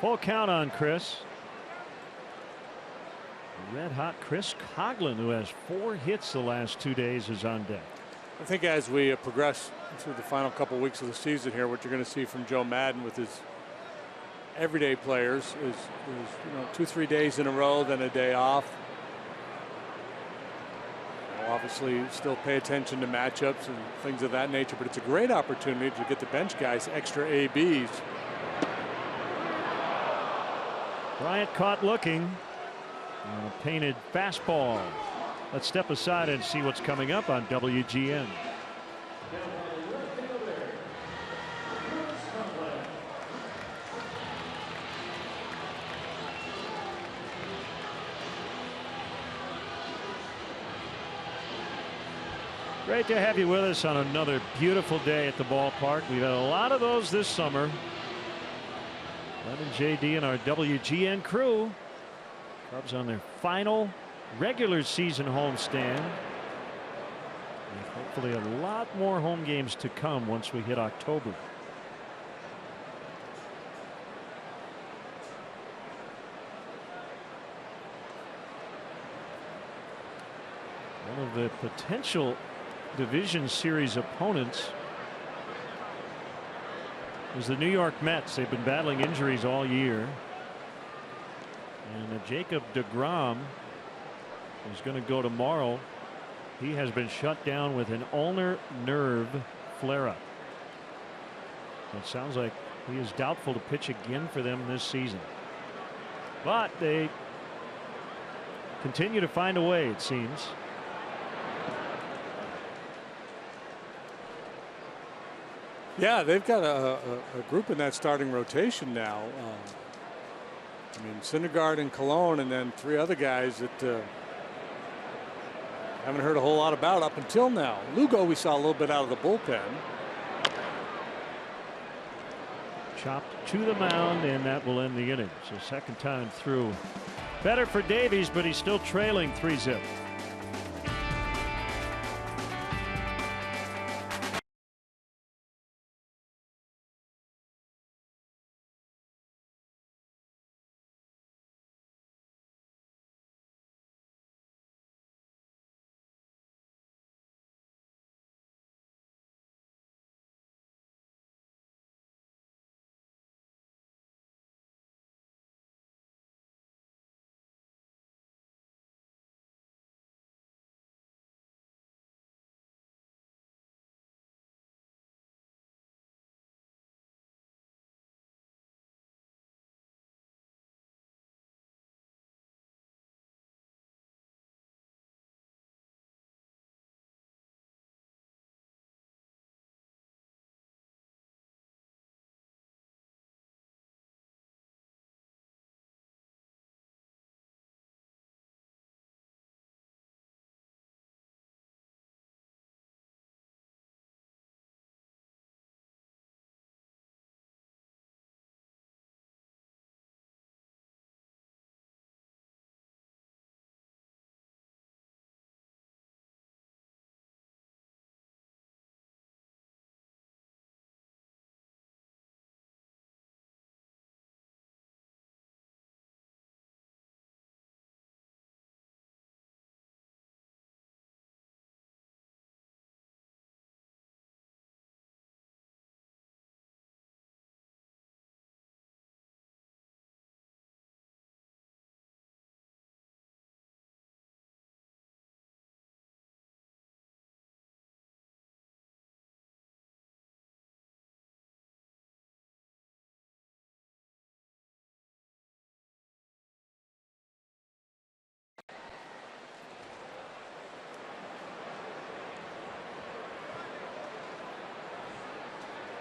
Full count on Chris. Red hot Chris Coughlin, who has 4 hits the last 2 days, is on deck. I think as we progress through the final couple weeks of the season here, what you're going to see from Joe Madden with his everyday players is 2-3 days in a row, then a day off. Obviously, still pay attention to matchups and things of that nature, but it's a great opportunity to get the bench guys extra ABs. Bryant caught looking on a painted fastball. Let's step aside and see what's coming up on WGN. Great to have you with us on another beautiful day at the ballpark. We've had a lot of those this summer. Len and JD and our WGN crew. Cubs on their final regular season homestand. With hopefully a lot more home games to come once we hit October. One of the potential division series opponents is the New York Mets. They've been battling injuries all year, and Jacob deGrom is going to go tomorrow. He has been shut down with an ulnar nerve flare-up. So it sounds like he is doubtful to pitch again for them this season, but they continue to find a way, it seems. Yeah, they've got a group in that starting rotation now. I mean, Syndergaard and Cologne, and then 3 other guys that haven't heard a whole lot about up until now. Lugo, we saw a little bit out of the bullpen. Chopped to the mound, and that will end the inning. So second time through. Better for Davies, but he's still trailing 3-0.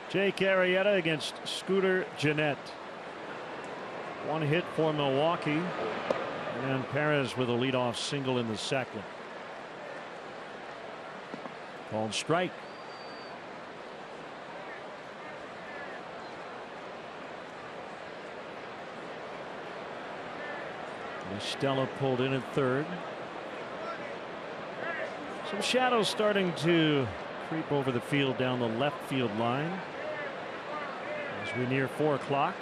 Jake Arrieta against Scooter Gennett. 1 hit for Milwaukee, and Perez with a leadoff single in the second. Called strike. Stella pulled in at third. Some shadows starting to creep over the field down the left field line as we near 4 o'clock.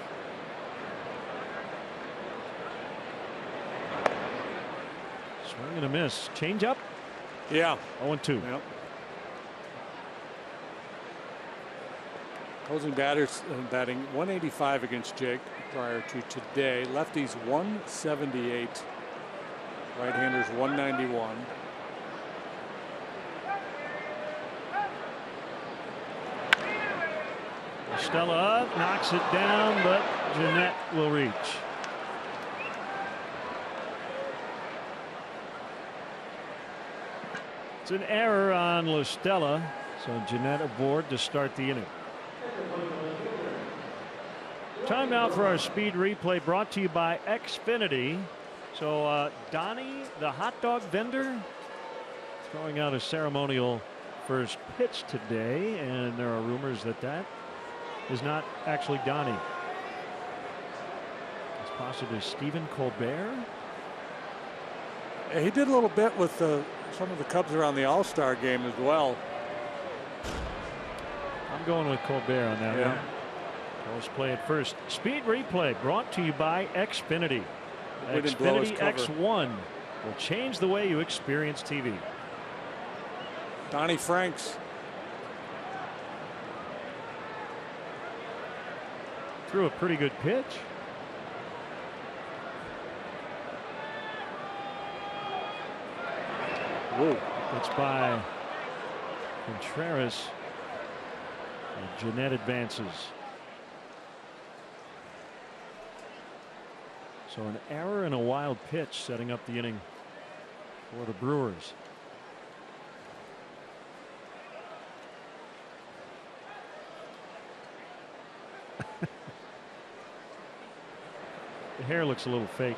Swing and a miss. Change up. Yeah. 0-2. Yep. Opposing batters batting 185 against Jake prior to today. Lefties 178. Right-handers 191. Stella up, knocks it down, but Jeanette will reach. It's an error on La Stella, so Jeanette aboard to start the inning. Timeout for our speed replay brought to you by Xfinity. So Donnie, the hot dog vendor, throwing out a ceremonial first pitch today, and there are rumors that that is not actually Donnie. It's possibly Stephen Colbert. He did a little bit with some of the Cubs around the All-Star game as well. I'm going with Colbert on that one. Let's play it first. Speed replay brought to you by Xfinity. Xfinity X1 will change the way you experience TV. Donnie Franks. Threw a pretty good pitch. Whoa. It's by Contreras. And Jeanette advances. So an error and a wild pitch setting up the inning for the Brewers. The hair looks a little fake.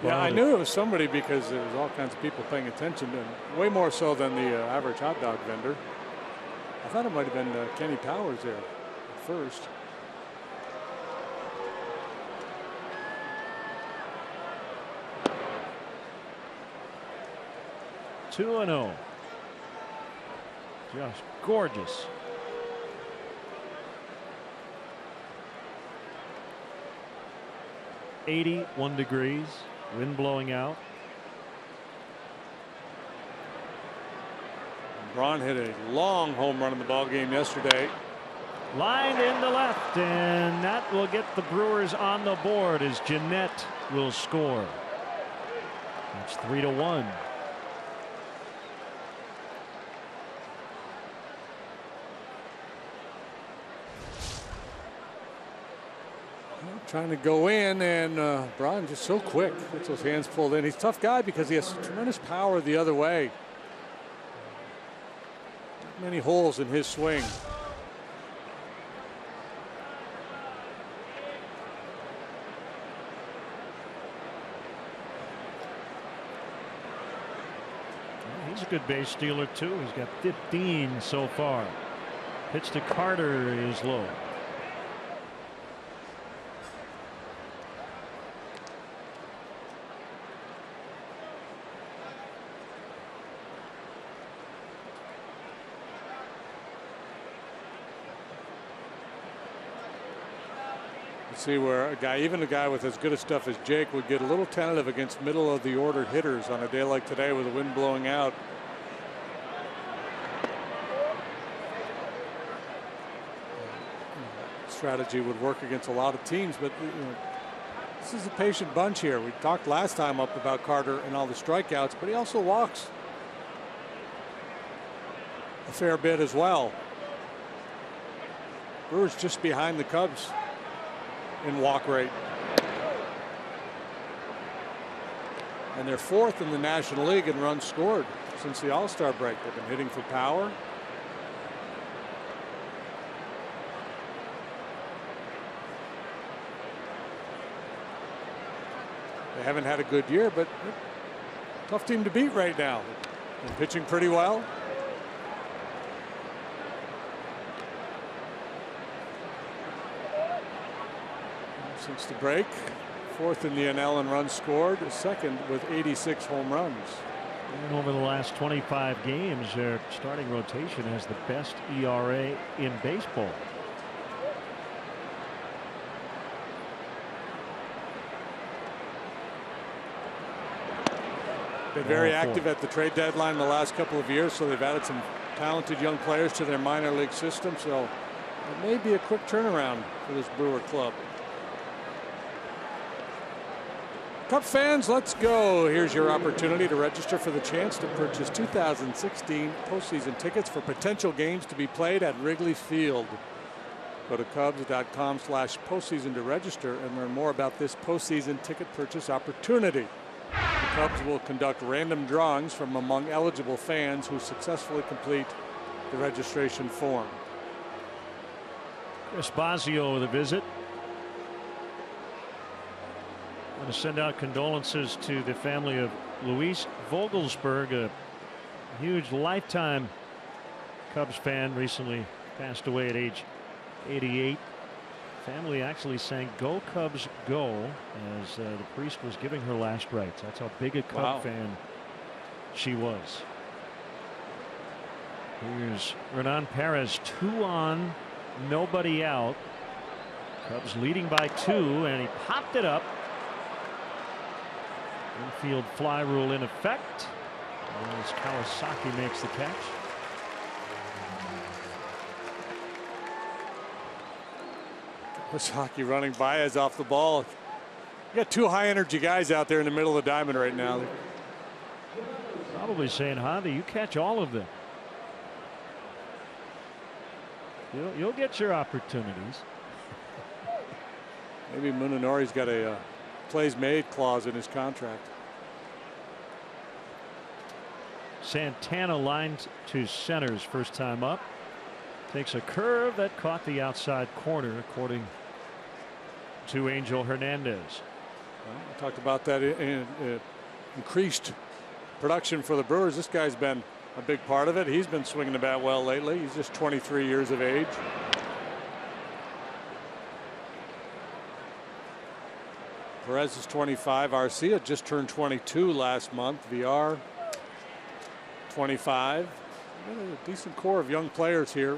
Yeah, I knew it was somebody because there was all kinds of people paying attention, and way more so than the average hot dog vendor. I thought it might have been Kenny Powers there at first. Two and 0. Just gorgeous. .81 degrees, wind blowing out. Braun hit a long home run in the ball game yesterday. Lined into left, and that will get the Brewers on the board as Jeanette will score. It's 3-1. Trying to go in, and Braun just so quick. Gets those hands pulled in. He's a tough guy because he has tremendous power the other way. Not many holes in his swing. He's a good base stealer too. He's got 15 so far. Pitch to Carter is low. See where even a guy with as good a stuff as Jake would get a little tentative against middle of the order hitters on a day like today with the wind blowing out. Strategy would work against a lot of teams, but this is a patient bunch here. We talked last time up about Carter and all the strikeouts, but he also walks a fair bit as well. Brewers just behind the Cubs in walk rate, and they're fourth in the National League in runs scored since the All-Star break. They've been hitting for power. They haven't had a good year, but tough team to beat right now. They're pitching pretty well. Since the break, fourth in the NL in runs scored, second with 86 home runs. And over the last 25 games, their starting rotation has the best ERA in baseball. Been very active at the trade deadline the last couple of years, so they've added some talented young players to their minor league system. So it may be a quick turnaround for this Brewer club. Cub fans, let's go. Here's your opportunity to register for the chance to purchase 2016 postseason tickets for potential games to be played at Wrigley Field. Go to Cubs.com/postseason to register and learn more about this postseason ticket purchase opportunity. The Cubs will conduct random drawings from among eligible fans who successfully complete the registration form. Chris Bosio with a visit. I want to send out condolences to the family of Luis Vogelsberg, a huge lifetime Cubs fan, recently passed away at age 88. Family actually sang "Go Cubs Go" as the priest was giving her last rites. That's how big a Cub fan she was. Here's Hernan Perez, 2 on, nobody out. Cubs leading by 2, and he popped it up. Infield fly rule in effect as Kawasaki makes the catch. Kawasaki running Baez off the ball. You got 2 high energy guys out there in the middle of the diamond right now. Probably saying, Javi, you catch all of them. You'll get your opportunities. Maybe Munenori's got a plays made clause in his contract. Santana lined to center's first time up. Takes a curve that caught the outside corner, according to Angel Hernandez. Well, I talked about that increased production for the Brewers. This guy's been a big part of it. He's been swinging the bat well lately. He's just 23 years of age. Perez is 25. Arcia just turned 22 last month. VR 25. A decent core of young players here.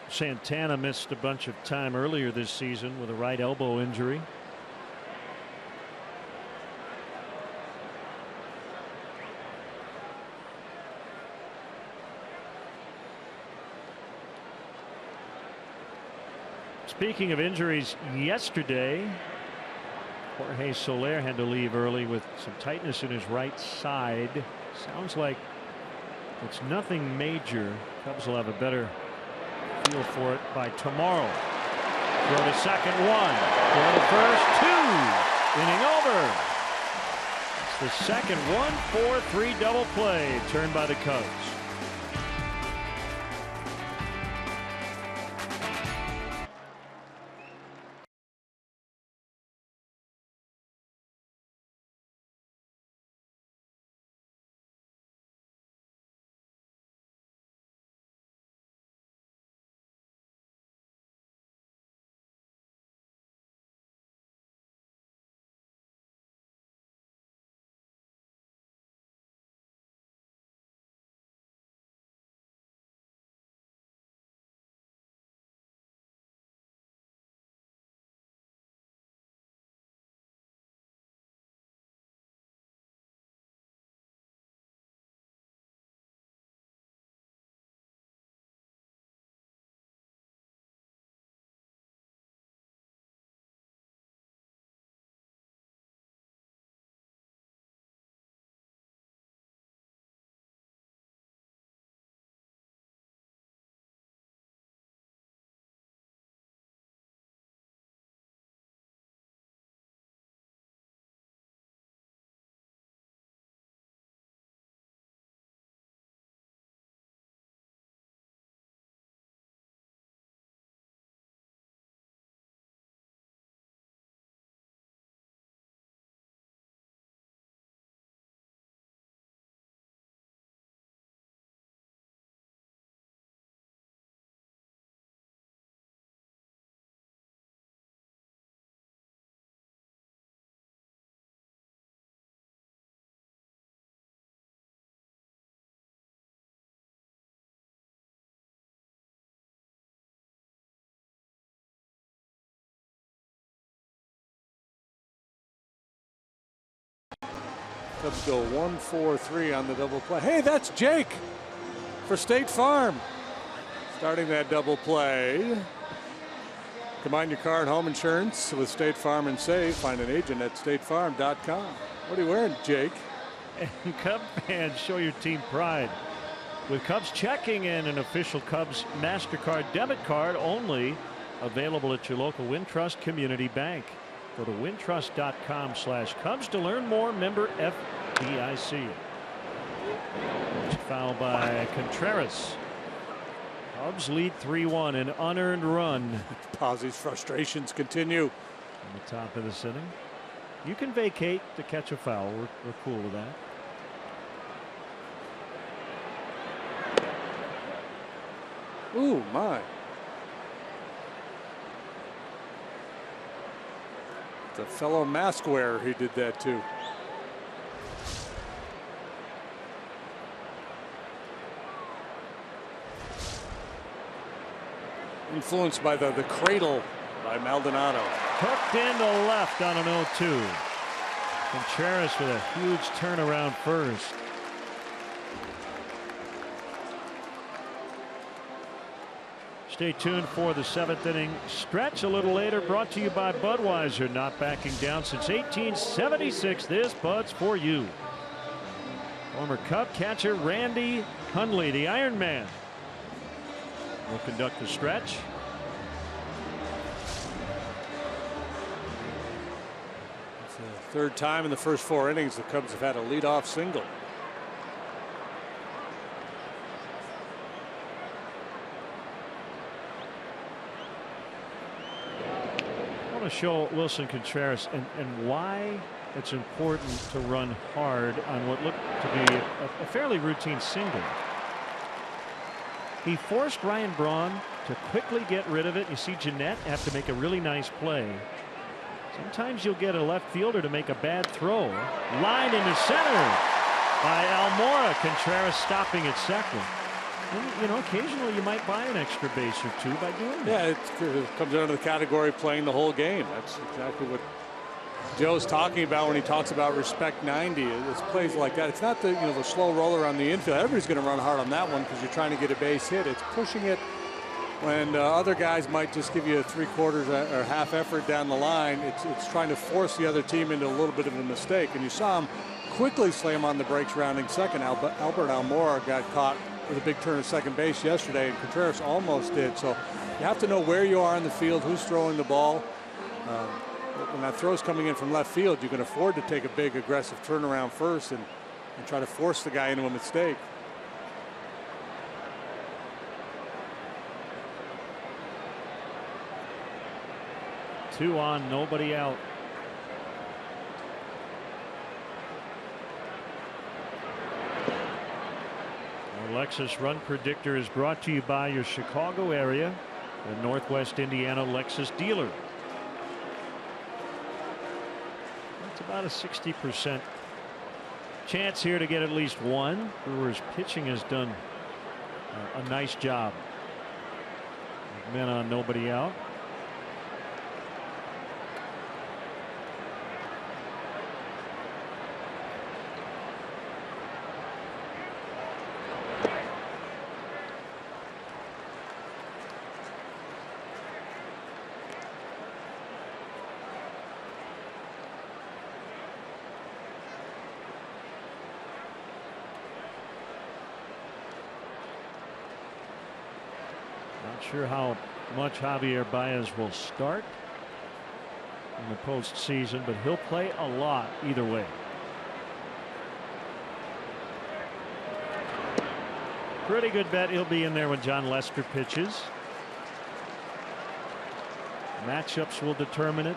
Santana missed a bunch of time earlier this season with a right elbow injury. Speaking of injuries, yesterday Jorge Soler had to leave early with some tightness in his right side. Sounds like it's nothing major. Cubs will have a better feel for it by tomorrow. Throw to second, 1. Throw to first, 2. Inning over. It's the second 1-4-3 double play turned by the Cubs. Cubs go 1-4-3 on the double play. Hey, that's Jake for State Farm. Starting that double play. Combine your car and home insurance with State Farm and save. Find an agent at statefarm.com. What are you wearing, Jake? And Cub fans, show your team pride with Cubs checking in an official Cubs MasterCard debit card, only available at your local Wintrust Community Bank. Go to wintrust.com/Cubs to learn more. Member FDIC. Foul by Contreras. Cubs lead 3-1, an unearned run. Posse's frustrations continue. On the top of this inning. You can vacate to catch a foul. We're cool with that. Ooh, my. The fellow mask wearer, he did that too. Influenced by the cradle by Maldonado. Hooked into left on an 0-2. Contreras with a huge turnaround first. Stay tuned for the 7th inning stretch a little later, brought to you by Budweiser. Not backing down since 1876. This Bud's for you. Former Cub catcher Randy Hundley, the Iron Man, will conduct the stretch. It's the third time in the first 4 innings the Cubs have had a leadoff single. I want to show Wilson Contreras and why it's important to run hard on what looked to be a fairly routine single. He forced Ryan Braun to quickly get rid of it. You see Jeanette have to make a really nice play. Sometimes you'll get a left fielder to make a bad throw. Line into center by Almora. Contreras stopping at second. And, you know, occasionally you might buy an extra base or two by doing that. Yeah, it comes under the category of playing the whole game. That's exactly what Joe's talking about when he talks about respect 90. It's plays like that. It's not the slow roller on the infield. Everybody's going to run hard on that one because you're trying to get a base hit. It's pushing it when other guys might just give you a 3/4 or half effort down the line. It's trying to force the other team into a little bit of a mistake. And you saw him quickly slam on the brakes rounding second. Albert Almora got caught with a big turn at second base yesterday, and Contreras almost did. So you have to know where you are in the field, who's throwing the ball. When that throw's coming in from left field, you can afford to take a big aggressive turnaround first and try to force the guy into a mistake. Two on, nobody out. Our Lexus Run Predictor is brought to you by your Chicago area and Northwest Indiana Lexus dealer. That's about a 60% chance here to get at least one. Brewers pitching has done a nice job. Men on, nobody out. Not sure how much Javier Baez will start in the postseason, but he'll play a lot either way. Pretty good bet he'll be in there when John Lester pitches. Matchups will determine it.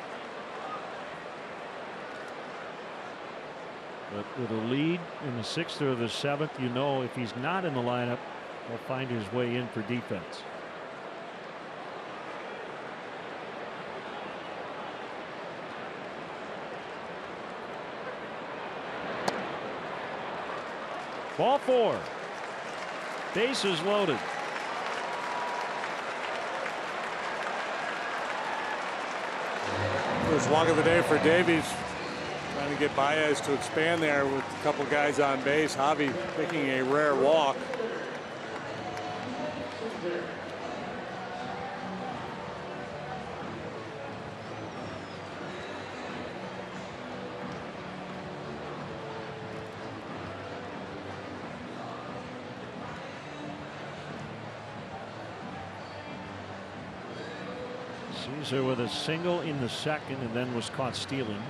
But with a lead in the 6th or the 7th, you know if he's not in the lineup, he'll find his way in for defense. Ball 4. Bases loaded. First walk of the day for Davies. Trying to get Baez to expand there with a couple guys on base. Javi taking a rare walk. Caesar with a single in the second and then was caught stealing.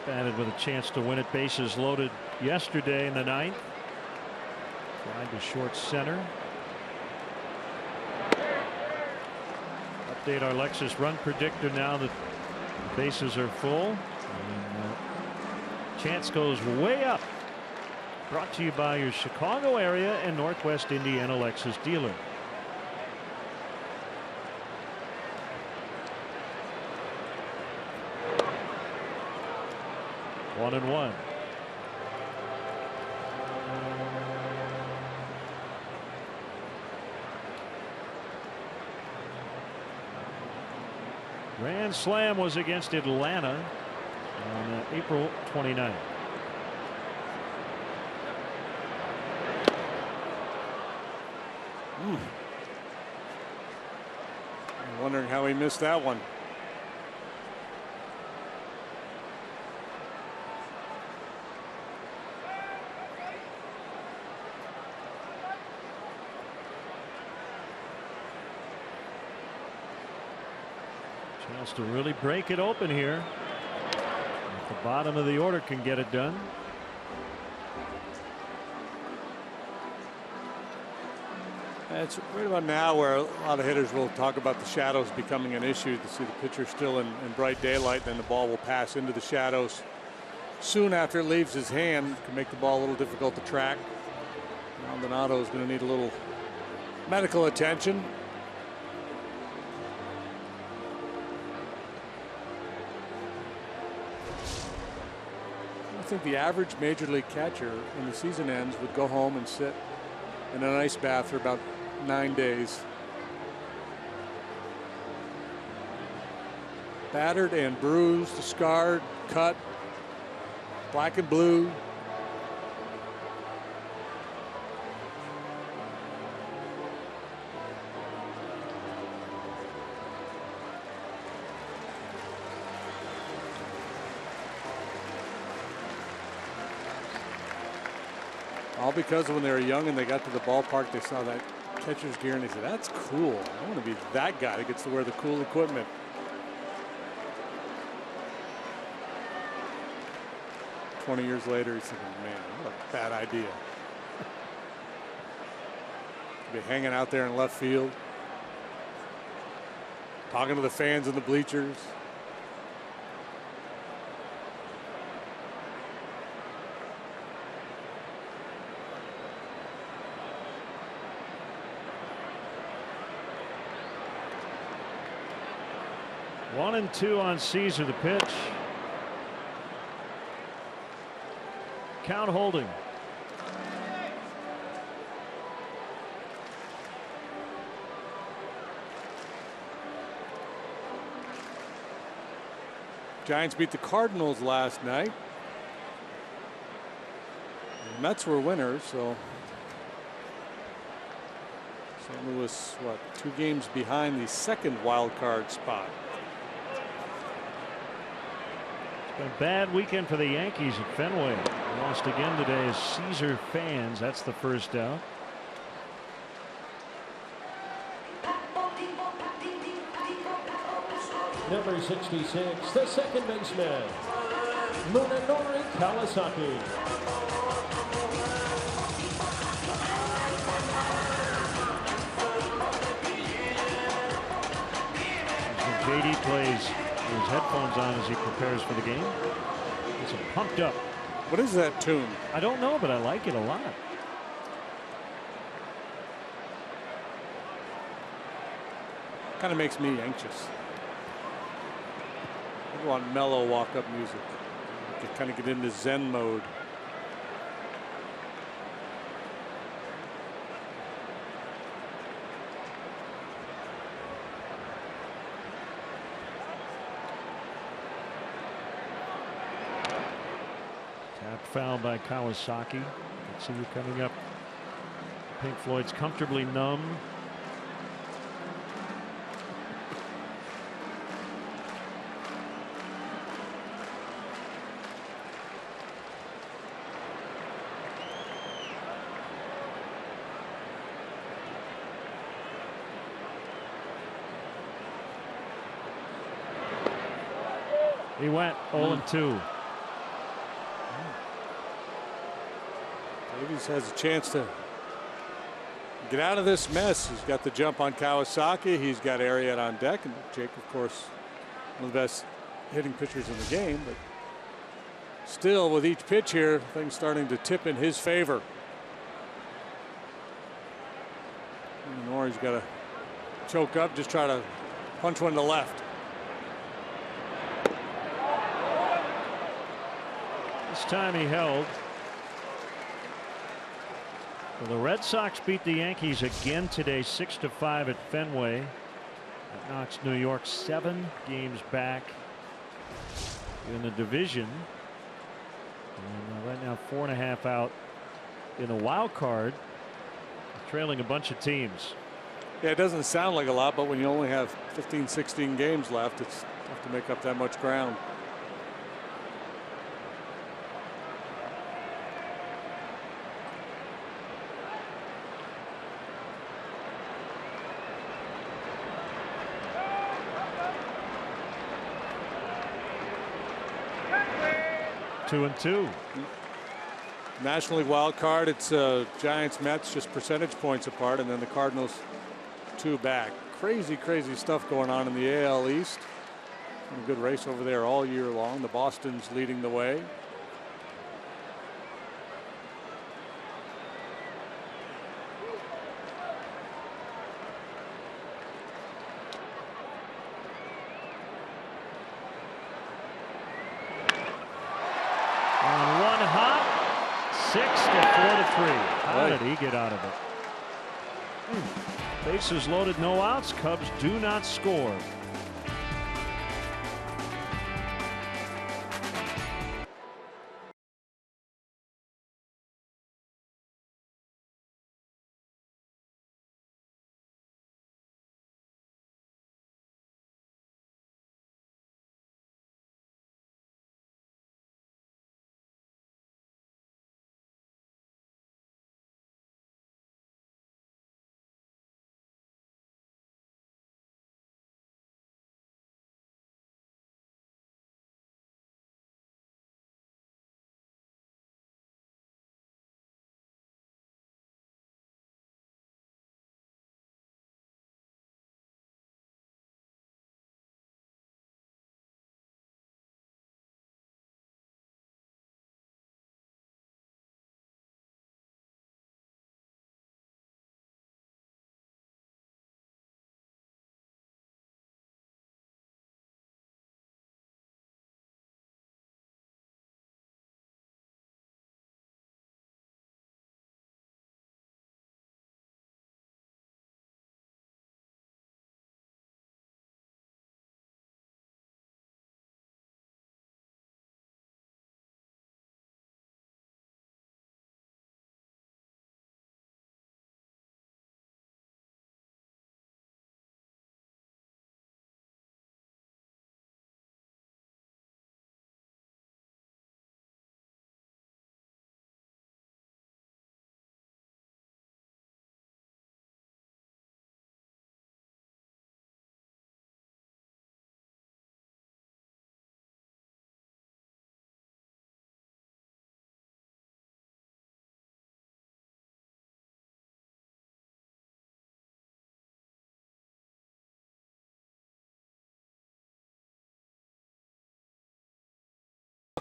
Batted with a chance to win it, bases loaded yesterday in the ninth. Tried to short center. Update our Lexus run predictor now that the bases are full. And, chance goes way up. Brought to you by your Chicago area and Northwest Indiana Lexus dealer. One and one. Grand slam was against Atlanta on April 29th. I'm wondering how he missed that one. Chance to really break it open here. At the bottom of the order can get it done. It's right about now where a lot of hitters will talk about the shadows becoming an issue. To see the pitcher still in bright daylight, then the ball will pass into the shadows soon after it leaves his hand. Can make the ball a little difficult to track. Maldonado is going to need a little medical attention. I think the average major league catcher when the season ends would go home and sit in an ice bath for about 9 days. Battered and bruised, scarred, cut, black and blue. All because when they were young and they got to the ballpark, they saw that catcher's gear and they said, "That's cool. I want to be that guy that gets to wear the cool equipment." "20 years later, he's thinking, man, what a bad idea." Be hanging out there in left field, talking to the fans in the bleachers. One and two on Caesar, the pitch. Count holding. Giants beat the Cardinals last night. The Mets were winners, so St. Louis, what, 2 games behind the second wild card spot. It's been a bad weekend for the Yankees at Fenway. They lost again today as Caesar fans. That's the first out. Number 66, the second baseman, Munenori Kawasaki. JD plays his headphones on as he prepares for the game. He's pumped up. What is that tune? I don't know, but I like it a lot. Kind of makes me anxious. I want mellow walk-up music. You can kind of get into Zen mode. foul by Kawasaki. Let's see you coming up. Pink Floyd's Comfortably Numb. He went 0-2. Davies has a chance to get out of this mess. He's got the jump on Kawasaki. He's got Arrieta on deck. And Jake, of course, one of the best hitting pitchers in the game. But still, with each pitch here, things starting to tip in his favor. And Norrie's got to choke up, just try to punch one to left. This time he held. Well, the Red Sox beat the Yankees again today, 6-5 at Fenway. That knocks New York 7 games back in the division. And right now 4.5 out in the wild card, trailing a bunch of teams. Yeah, it doesn't sound like a lot, but when you only have 15, 16 games left, it's tough to make up that much ground. Two and two. National League wild card. It's Giants Mets just percentage points apart, and then the Cardinals 2 back. Crazy stuff going on in the AL East. A good race over there all year long. The Boston's leading the way. On one hot 6-4-3. How did he get out of it? Bases loaded, no outs. Cubs do not score.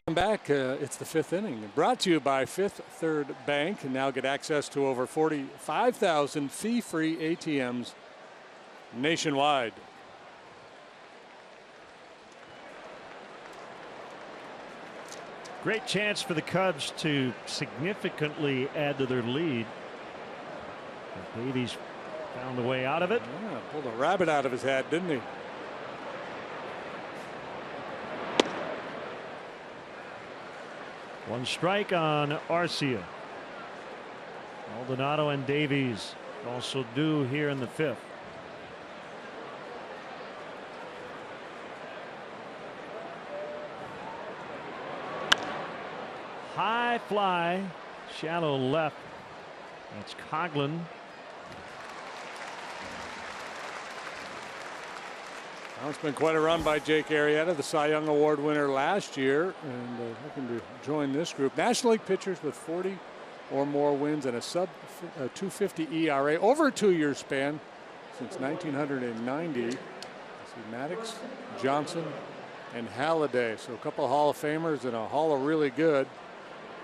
Welcome back. It's the 5th inning. Brought to you by Fifth Third Bank. And now get access to over 45,000 fee-free ATMs nationwide. Great chance for the Cubs to significantly add to their lead. Davies found a way out of it. Yeah, pulled a rabbit out of his hat, didn't he? One strike on Arcia. Maldonado and Davies also due here in the 5th. High fly, shallow left. That's Coughlin. Well, it's been quite a run by Jake Arrieta, the Cy Young Award winner last year, and looking to join this group. National League pitchers with 40 or more wins and a sub 250 ERA over a 2-year span since 1990. See Maddox, Johnson, and Halladay. So a couple of Hall of Famers and a Hall of really good.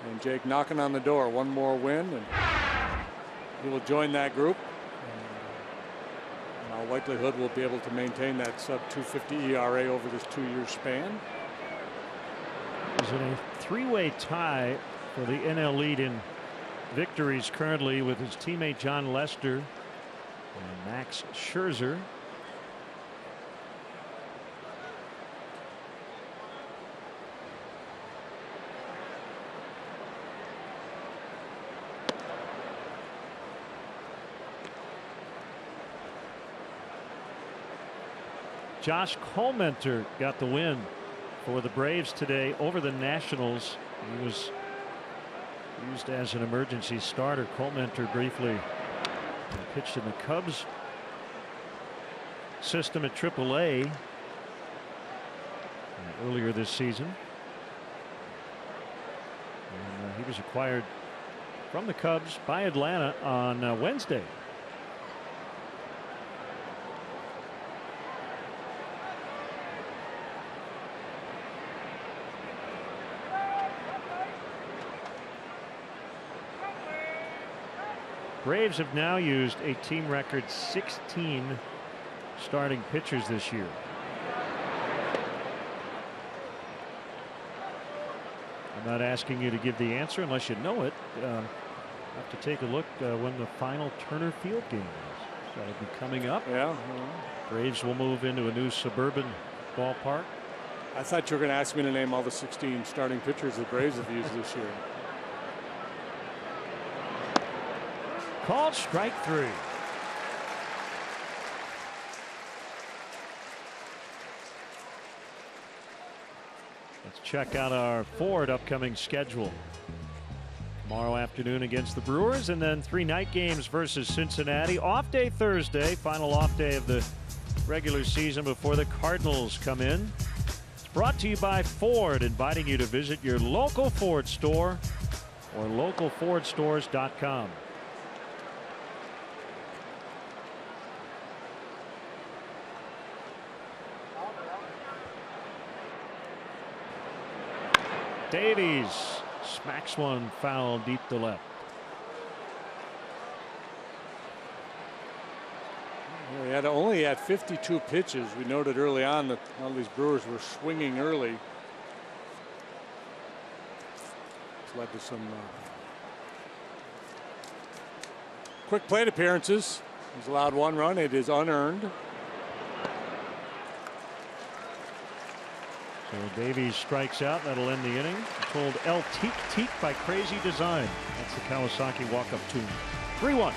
And Jake knocking on the door. One more win, and he will join that group. In all likelihood, we'll be able to maintain that sub 250 ERA over this 2-year span. He's in a 3-way tie for the NL lead in victories currently with his teammate John Lester and Max Scherzer. Josh Colmenter got the win for the Braves today over the Nationals. He was used as an emergency starter. Colmenter briefly pitched in the Cubs system at AAA earlier this season. And he was acquired from the Cubs by Atlanta on Wednesday. Braves have now used a team record 16 starting pitchers this year. I'm not asking you to give the answer unless you know it. Have to take a look when the final Turner Field game is. So it'll be coming up. Yeah. Braves will move into a new suburban ballpark. I thought you were going to ask me to name all the 16 starting pitchers the Braves have used this year. Called strike 3. Let's check out our Ford upcoming schedule. Tomorrow afternoon against the Brewers, and then 3 night games versus Cincinnati. Off day Thursday, final off day of the regular season before the Cardinals come in. It's brought to you by Ford, inviting you to visit your local Ford store or localfordstores.com. Davies smacks one foul deep to left. He had only had 52 pitches. We noted early on that all these Brewers were swinging early. It's led to some quick plate appearances. He's allowed 1 run. It is unearned. So Davies strikes out. That'll end the inning. Told El Teak Teak by Crazy Design. That's the Kawasaki walk-up tune. 3-1.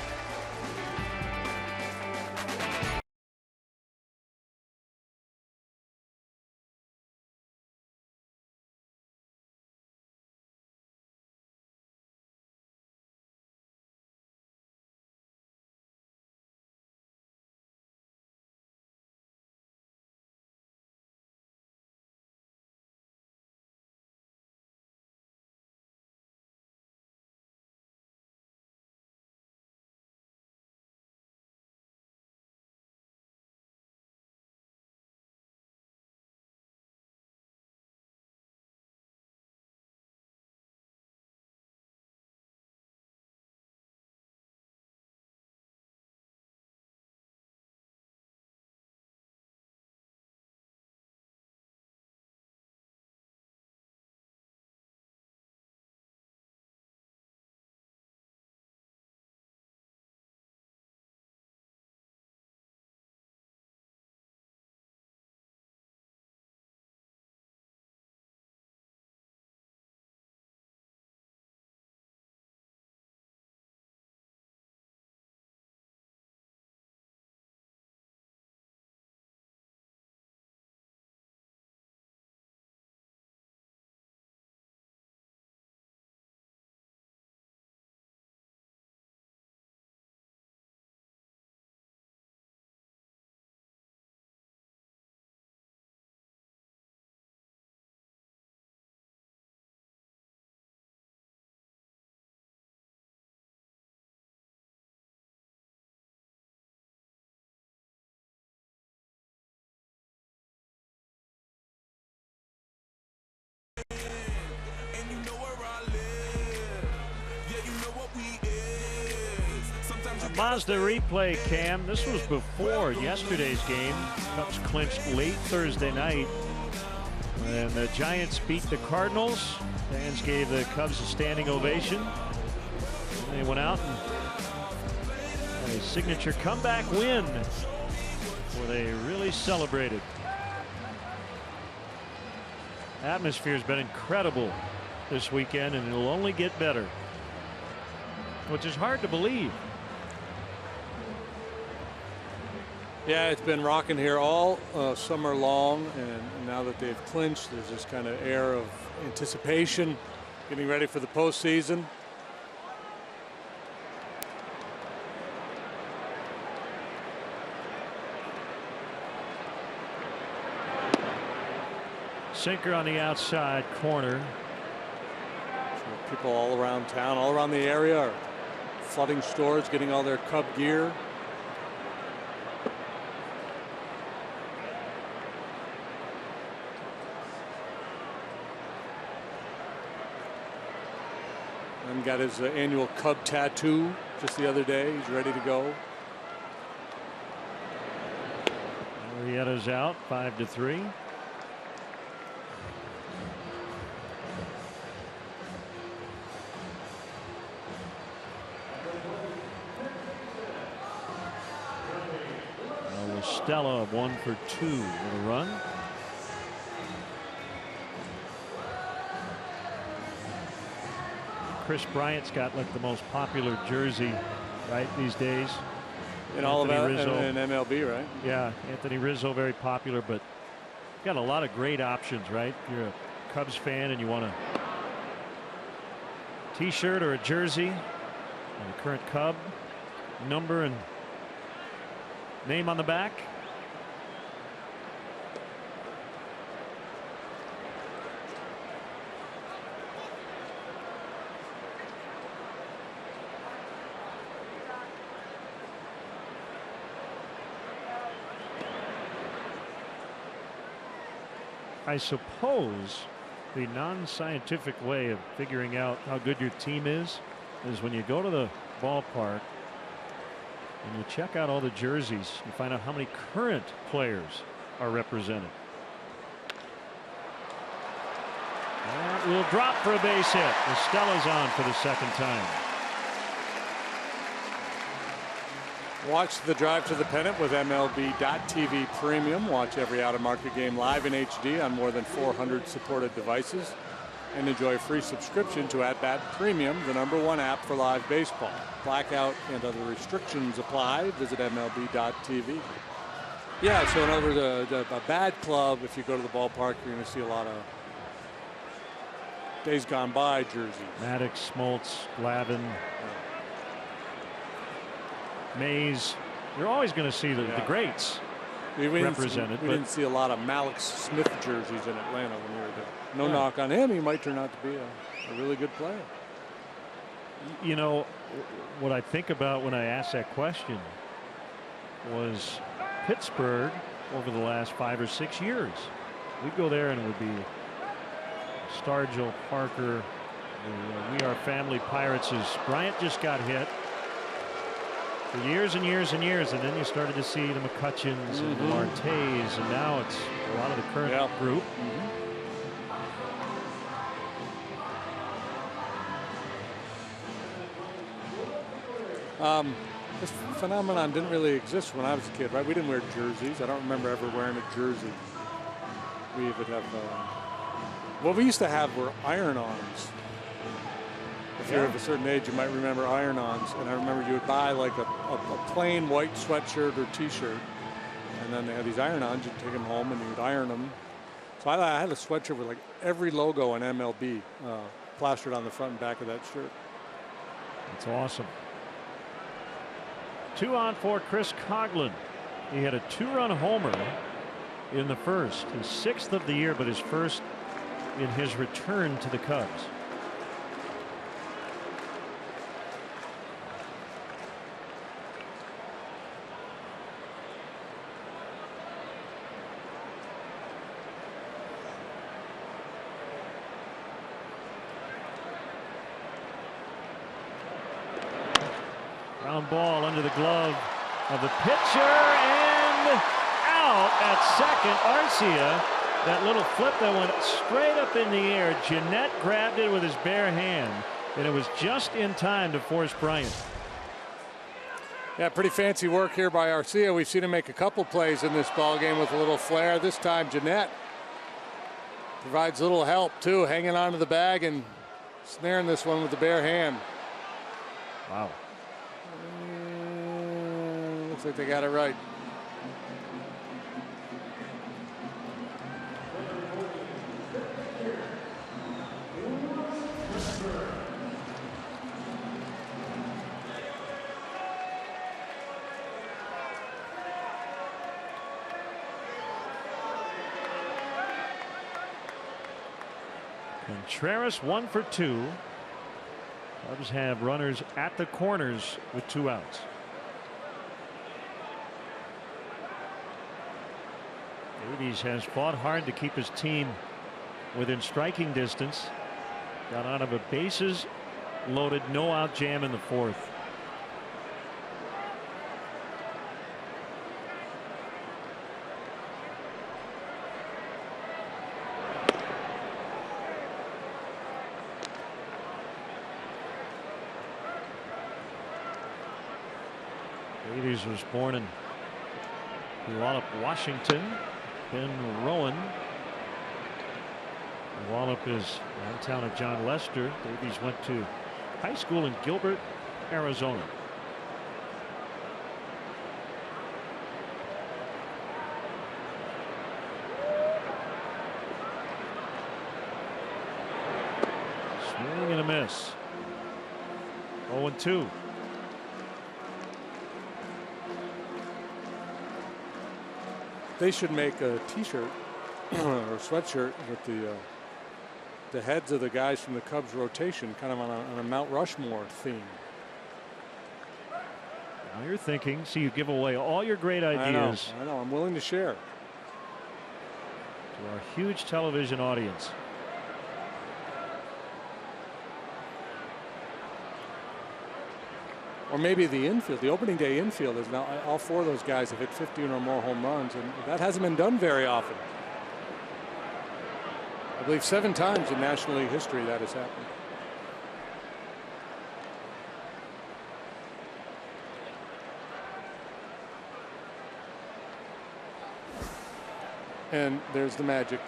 Mazda replay cam. This was before yesterday's game. Cubs clinched late Thursday night. And the Giants beat the Cardinals. Fans gave the Cubs a standing ovation. And they went out and had a signature comeback win where they really celebrated. Atmosphere's been incredible this weekend, and it'll only get better, which is hard to believe. Yeah, it's been rocking here all summer long, and now that they've clinched, there's this kind of air of anticipation, getting ready for the postseason. Sinker on the outside corner. So people all around town, all around the area, are flooding stores, getting all their Cub gear. And got his annual Cub tattoo just the other day. He's ready to go. Arrieta's out, 5-3. Stella 1 for 2 with a run. Chris Bryant's got like the most popular jersey right these days. In all of in MLB, right? Yeah, Anthony Rizzo, very popular, but got a lot of great options, right? If you're a Cubs fan and you want a t-shirt or a jersey and a current Cub number and name on the back. I suppose the non-scientific way of figuring out how good your team is when you go to the ballpark and you check out all the jerseys, you find out how many current players are represented. That will drop for a base hit. Estella's on for the second time. Watch the drive to the pennant with MLB.TV Premium. Watch every out-of-market game live in HD on more than 400 supported devices. And enjoy a free subscription to At Bat Premium, the #1 app for live baseball. Blackout and other restrictions apply. Visit MLB.TV. Yeah, so in other words, a bad club, if you go to the ballpark, you're going to see a lot of days gone by jerseys. Maddox, Smoltz, Glavine, Mays. You're always going to see the greats represented. We didn't see a lot of Malik Smith jerseys in Atlanta when we were there. No knock on him. He might turn out to be a really good player. You know, what I think about when I asked that question was Pittsburgh over the last 5 or 6 years. We'd go there and it would be Stargell, Parker, We Are Family Pirates as Bryant just got hit for years and years and years, and then you started to see the McCutcheons and the Martes, and now it's a lot of the current group. This phenomenon didn't really exist when I was a kid, right? We didn't wear jerseys. I don't remember ever wearing a jersey. We would have what we used to have were iron-ons. If you're of a certain age, you might remember iron-ons. And I remember you would buy like a plain white sweatshirt or t-shirt, and then they had these iron-ons. You'd take them home and you'd iron them. So I had a sweatshirt with like every logo in MLB plastered on the front and back of that shirt. That's awesome. 2 on for Chris Coghlan. He had a 2-run homer in the first, his 6th of the year, but his first in his return to the Cubs. Ground ball under the glove of the pitcher and out at second. Arcia, that little flip that went straight up in the air. Jeanette grabbed it with his bare hand, and it was just in time to force Bryant. Yeah, pretty fancy work here by Arcia. We've seen him make a couple plays in this ball game with a little flair. This time Jeanette provides a little help too, hanging onto the bag and snaring this one with the bare hand. Wow. Looks like they got it right. Contreras 1 for 2. Cubs have runners at the corners with 2 outs. Davies has fought hard to keep his team within striking distance. Got out of a bases loaded no out jam in the 4th. Davies was born in Puyallup, Washington. Ben Rowan. Puyallup is hometown of John Lester. Davies went to high school in Gilbert, Arizona. Swing and a miss. 0-2. They should make a T-shirt or sweatshirt with the heads of the guys from the Cubs rotation, kind of on a Mount Rushmore theme. Now you're thinking, so you give away all your great ideas. I know. I'm willing to share. To our huge television audience. Or maybe the infield, the opening day infield is now all 4 of those guys have hit 15 or more home runs, and that hasn't been done very often. I believe 7 times in National League history that has happened. And there's the magic.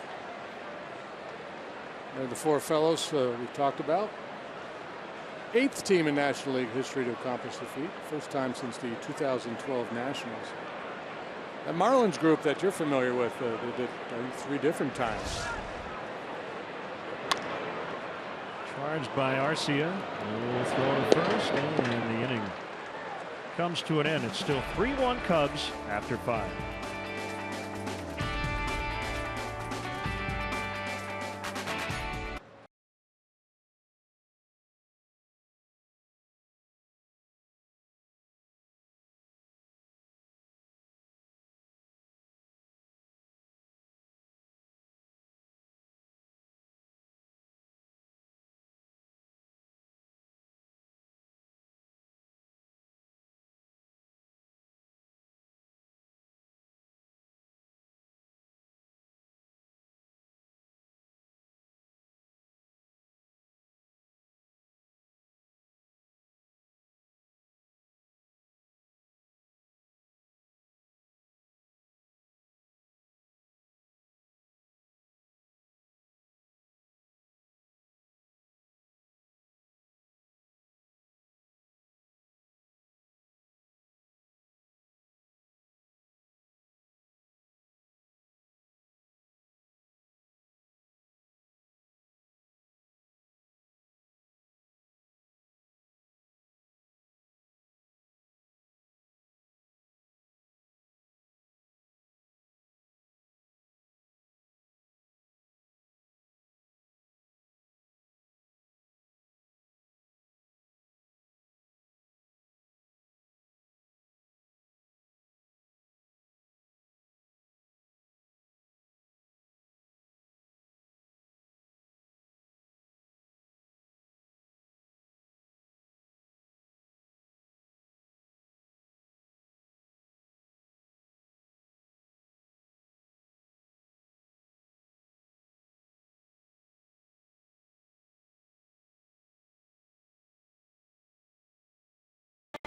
There are the 4 fellows we talked about. 8th team in National League history to accomplish the feat. First time since the 2012 Nationals. That Marlins group that you're familiar with, they did 3 different times. Charged by Arcia. Will throw to first, and the inning comes to an end. It's still 3-1 Cubs after 5.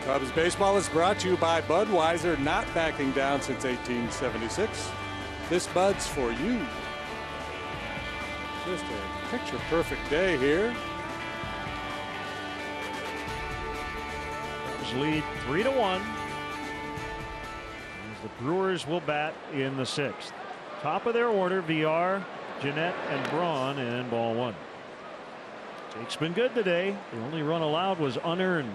Cubs baseball is brought to you by Budweiser, not backing down since 1876. This Bud's for you. Just a picture-perfect day here. Cubs lead 3-1. As the Brewers will bat in the 6th. Top of their order, VR, Jeanette, and Braun, and ball 1. Jake's been good today. The only run allowed was unearned.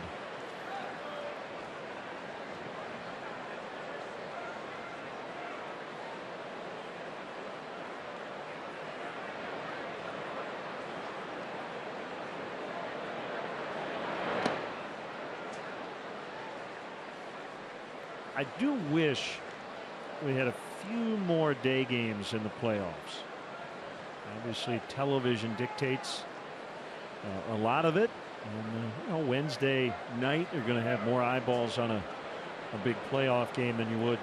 I do wish we had a few more day games in the playoffs. Obviously, television dictates a lot of it. And, Wednesday night, you're going to have more eyeballs on a big playoff game than you would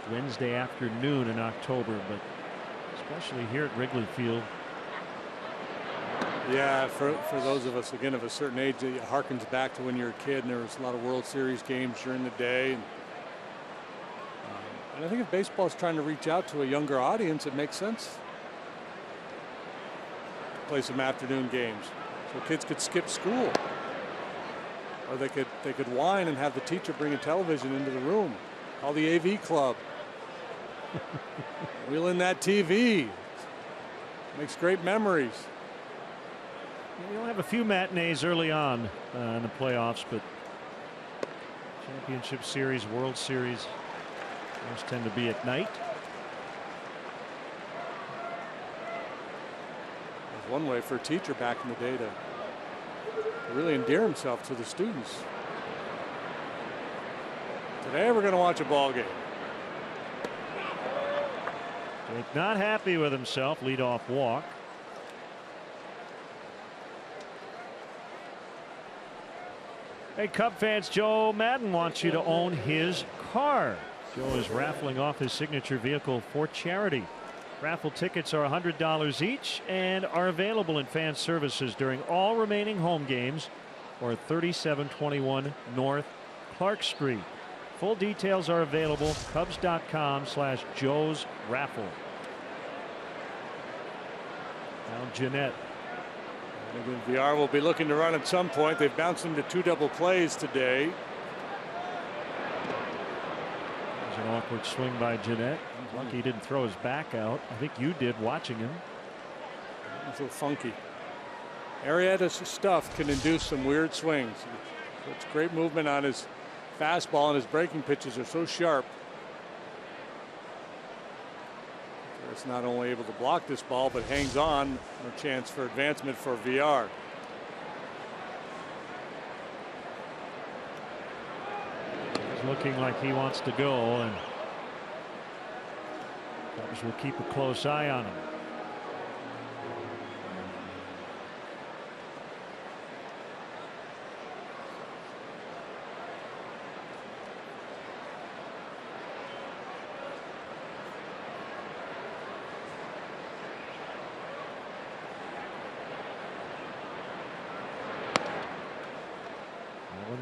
Wednesday afternoon in October, but especially here at Wrigley Field. Yeah, for those of us, again, of a certain age, it harkens back to when you were a kid and there was a lot of World Series games during the day. And I think if baseball is trying to reach out to a younger audience, it makes sense to play some afternoon games so kids could skip school, or they could whine and have the teacher bring a television into the room. Call the AV club. Wheel in that TV. Makes great memories. You'll have a few matinees early on in the playoffs, but Championship Series, World Series, those tend to be at night. There's one way for a teacher back in the day to really endear himself to the students. Today we're going to watch a ball game. Jake not happy with himself. Leadoff walk. Hey, Cub fans, Joe Madden wants you to own his car. Joe is raffling off his signature vehicle for charity. Raffle tickets are $100 each and are available in fan services during all remaining home games or 3721 North Clark Street. Full details are available Cubs.com/Joe's Raffle. Now Jeanette. VR will be looking to run at some point. They've bounced him to 2 double plays today. There's an awkward swing by Jeanette. Lucky he didn't throw his back out. I think you did watching him. It's a little funky. Arrieta's stuff can induce some weird swings. It's great movement on his fastball, and his breaking pitches are so sharp. It's not only able to block this ball, but hangs on. A chance for advancement for VR. He's looking like he wants to go, and Cubs will keep a close eye on him.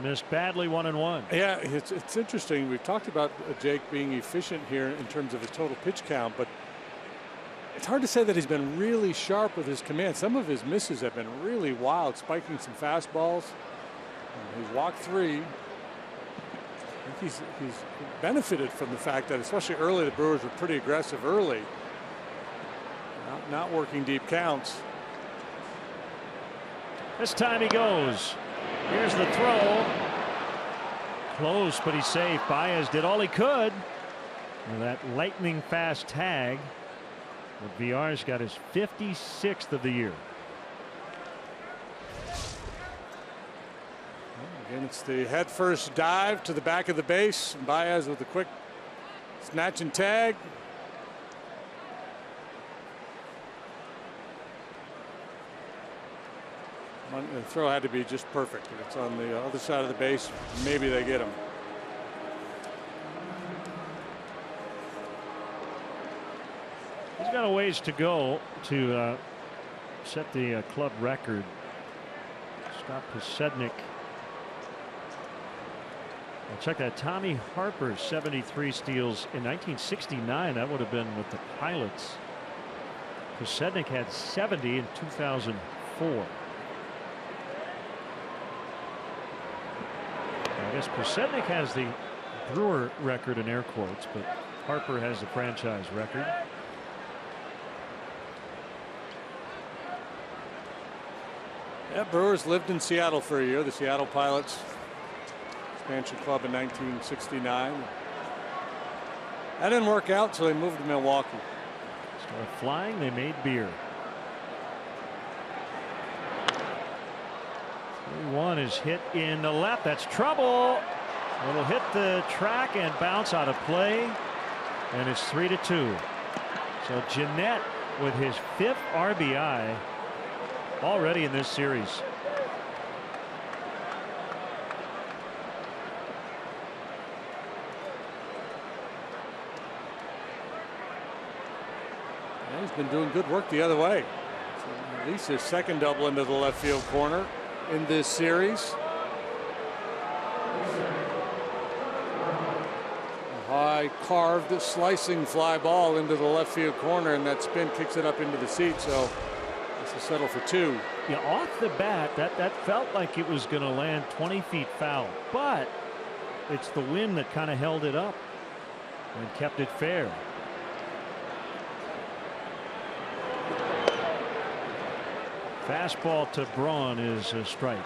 Missed badly, 1-1. Yeah, it's interesting. We've talked about Jake being efficient here in terms of his total pitch count, but it's hard to say that he's been really sharp with his command. Some of his misses have been really wild, spiking some fastballs. He's walked 3. I think he's benefited from the fact that, especially early, the Brewers were pretty aggressive early, not working deep counts. This time he goes. Here's the throw. Close, but he's safe. Baez did all he could with that lightning fast tag. But VR's got his 56th of the year. Again, it's the head first dive to the back of the base. Baez with a quick snatch and tag. The throw had to be just perfect. If it's on the other side of the base, maybe they get him. He's got a ways to go to set the club record. Scott Posednik Check that. Tommy Harper, 73 steals in 1969. That would have been with the Pilots. Posednik had 70 in 2004. I guess Posednik has the Brewer record in air quotes, but Harper has the franchise record. Yeah, Brewers lived in Seattle for a year. The Seattle Pilots expansion club in 1969. That didn't work out, so they moved to Milwaukee. Started flying, they made beer. 3-1 is hit in the left. That's trouble. It'll hit the track and bounce out of play. And it's 3-2. So Jeanette with his 5th RBI already in this series. He's been doing good work the other way. So at least his 2nd double into the left field corner in this series. A high carved slicing fly ball into the left field corner, and that spin kicks it up into the seat. So this will settle for 2. Yeah, off the bat, that felt like it was going to land 20 feet foul, but it's the wind that kind of held it up and kept it fair. Fastball to Braun is a strike.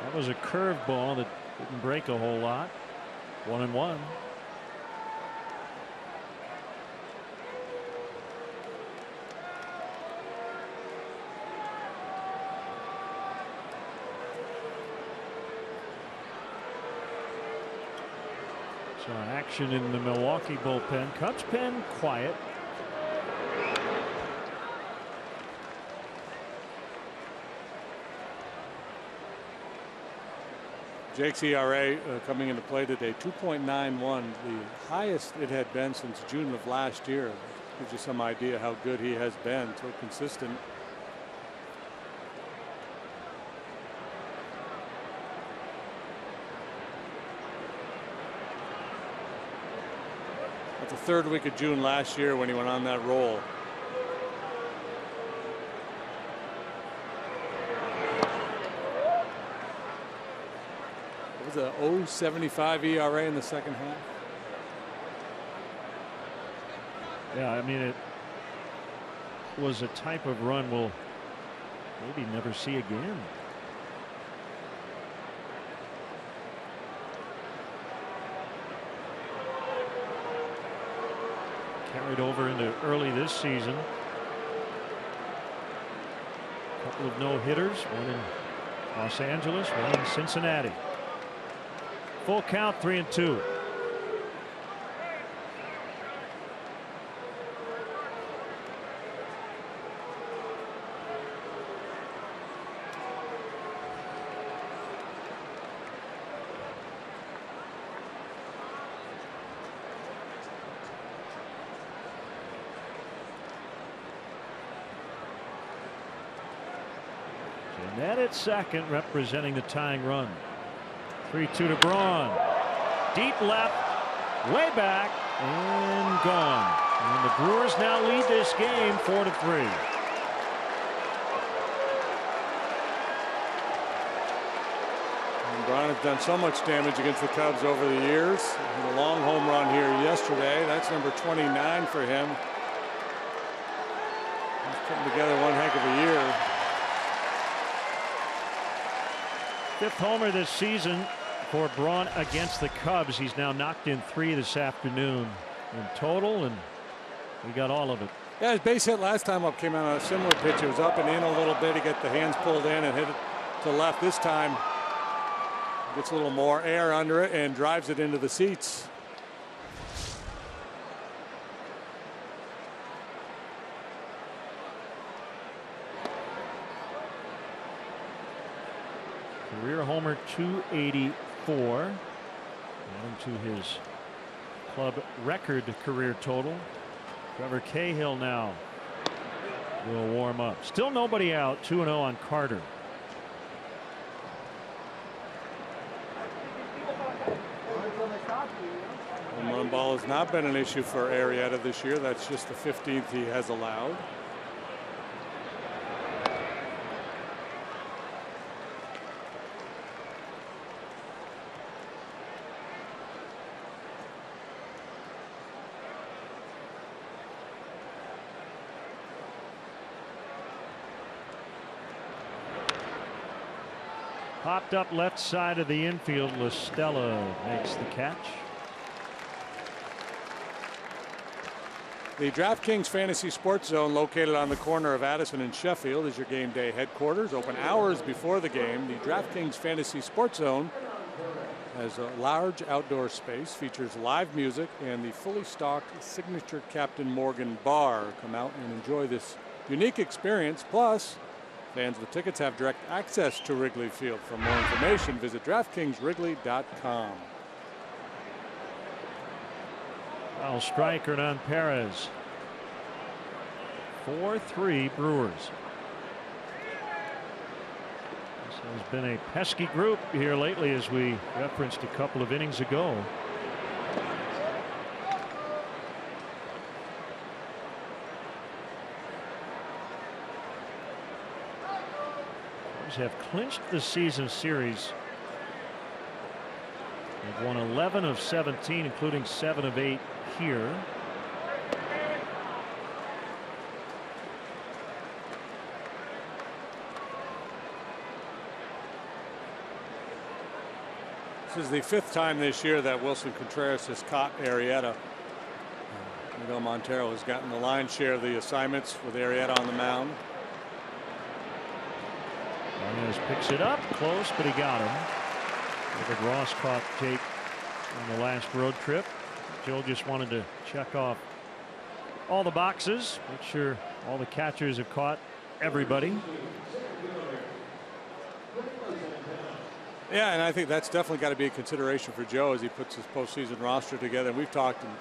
That was a curveball that didn't break a whole lot. 1-1. So action in the Milwaukee bullpen. Cubs pen quiet. Jake's ERA coming into play today, 2.91, the highest it had been since June of last year. Gives you some idea how good he has been, so consistent. At the 3rd week of June last year when he went on that roll. It was a 0.75 ERA in the 2nd half. Yeah, I mean, it was a type of run we'll maybe never see again. Carried over into early this season. A couple of no-hitters, one in Los Angeles, one in Cincinnati. Full count, 3-2. Net at second, representing the tying run. 3-2 to Braun. Deep left, way back, and gone. And the Brewers now lead this game 4-3. And Braun has done so much damage against the Cubs over the years. He had a long home run here yesterday. That's number 29 for him. He's putting together one heck of a year. 5th homer this season for Braun against the Cubs. He's now knocked in 3 this afternoon in total, and we got all of it. Yeah, his base hit last time up came out on a similar pitch. It was up and in a little bit. He got the hands pulled in and hit it to left. This time gets a little more air under it and drives it into the seats. Career homer 284. Adding to his club record career total. Trevor Cahill now will warm up. Still nobody out. 2-0 on Carter. Home run ball has not been an issue for Arrieta this year. That's just the 15th he has allowed. Popped up left side of the infield. LaStella makes the catch. The DraftKings Fantasy Sports Zone, located on the corner of Addison and Sheffield, is your game day headquarters. Open hours before the game. The DraftKings Fantasy Sports Zone has a large outdoor space, features live music, and the fully stocked signature Captain Morgan bar. Come out and enjoy this unique experience. Plus, fans with tickets have direct access to Wrigley Field. For more information, visit DraftKingsWrigley.com. Foul strike on Perez. 4-3 Brewers. This has been a pesky group here lately, as we referenced a couple of innings ago. Brewers have clinched the season series. They've won 11 of 17, including 7 of 8 here. This is the 5th time this year that Wilson Contreras has caught Arrieta. Miguel Montero has gotten the lion's share of the assignments with Arrieta on the mound. Martinez picks it up close, but he got him. David Ross caught Jake on the last road trip. Joe just wanted to check off all the boxes, make sure all the catchers have caught everybody. Yeah, and I think that's definitely got to be a consideration for Joe as he puts his postseason roster together. We've talked, and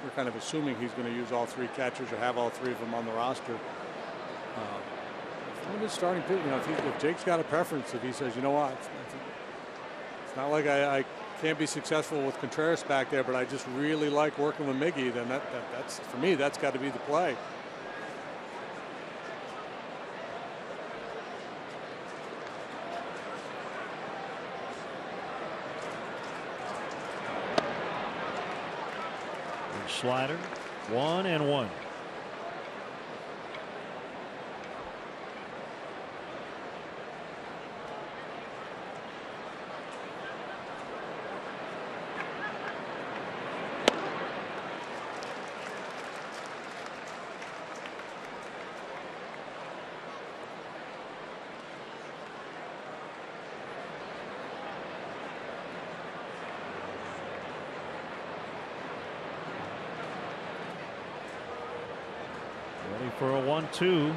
we're kind of assuming he's going to use all 3 catchers or have all 3 of them on the roster. Starting, if Jake's got a preference, if he says, you know what, it's not like I can't be successful with Contreras back there, but I just really like working with Miggy, then that's for me, that's got to be the play. Slider, 1-1. For a 1-2.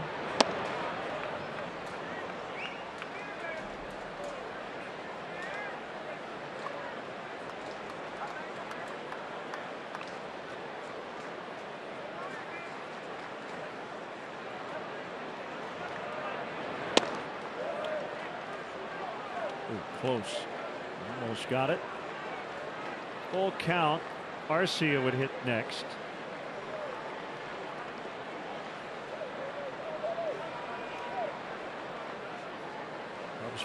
Close. Almost got it. Full count. Arcia would hit next.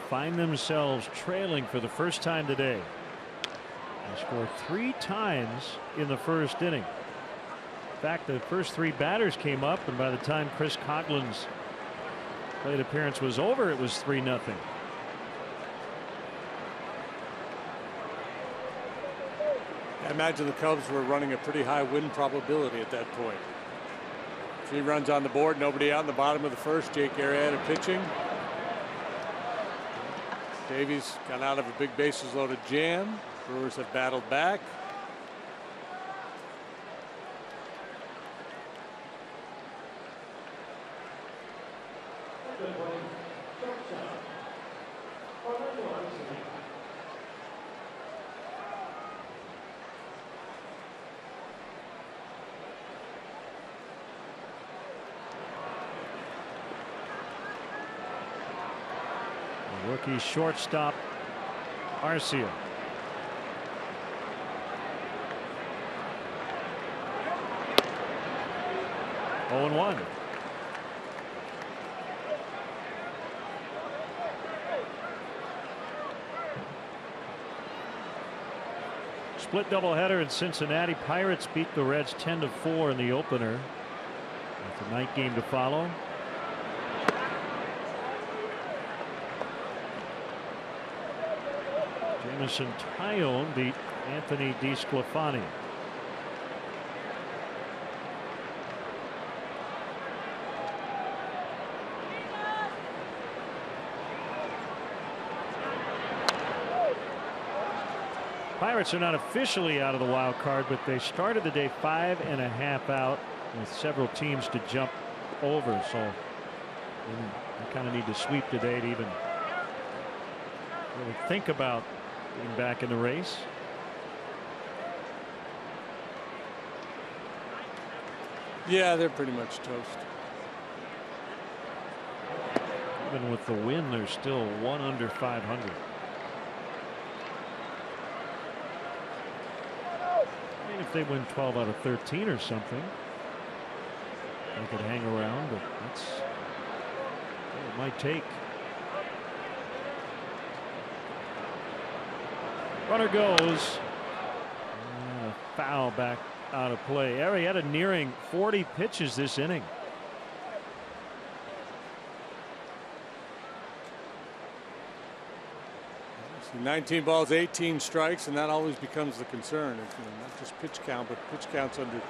Find themselves trailing for the first time today. They scored 3 times in the first inning. In fact, the first 3 batters came up, and by the time Chris Coughlin's plate appearance was over, it was 3-0. I imagine the Cubs were running a pretty high win probability at that point. 3 runs on the board, nobody out in the bottom of the first. Jake Arrieta pitching. Davies got out of a big bases loaded jam. Brewers have battled back. rookie shortstop Arcia. Oh and 1. Split doubleheader in Cincinnati. Pirates beat the Reds 10-4 in the opener. With a night game to follow. Jameson Taillon beat Anthony DeSclafani. Pirates are not officially out of the wild card, but they started the day 5.5 out with several teams to jump over. So they kind of need to sweep today to even really think about getting back in the race. Yeah, they're pretty much toast. Even with the win, they're still 1 under 500. If they win 12 out of 13 or something, they could hang around, but that's what it might take. Runner goes. And a foul back out of play. Arrieta nearing 40 pitches this inning. So 19 balls, 18 strikes, and that always becomes the concern. It's, not just pitch count, but pitch counts under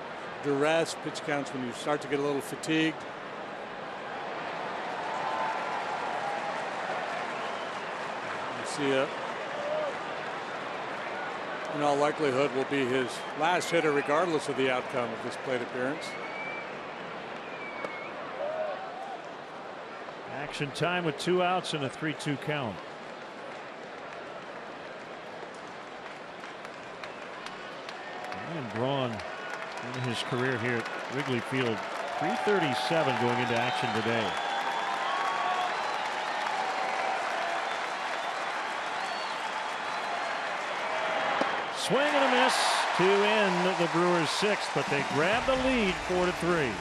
duress, pitch counts when you start to get a little fatigued. Garcia, in all likelihood, will be his last hitter regardless of the outcome of this plate appearance. Action time with 2 outs and a 3-2 count. Ryan Braun in his career here at Wrigley Field, 337 going into action today. Swing and a miss to end the Brewers' 6th, but they grab the lead 4-3.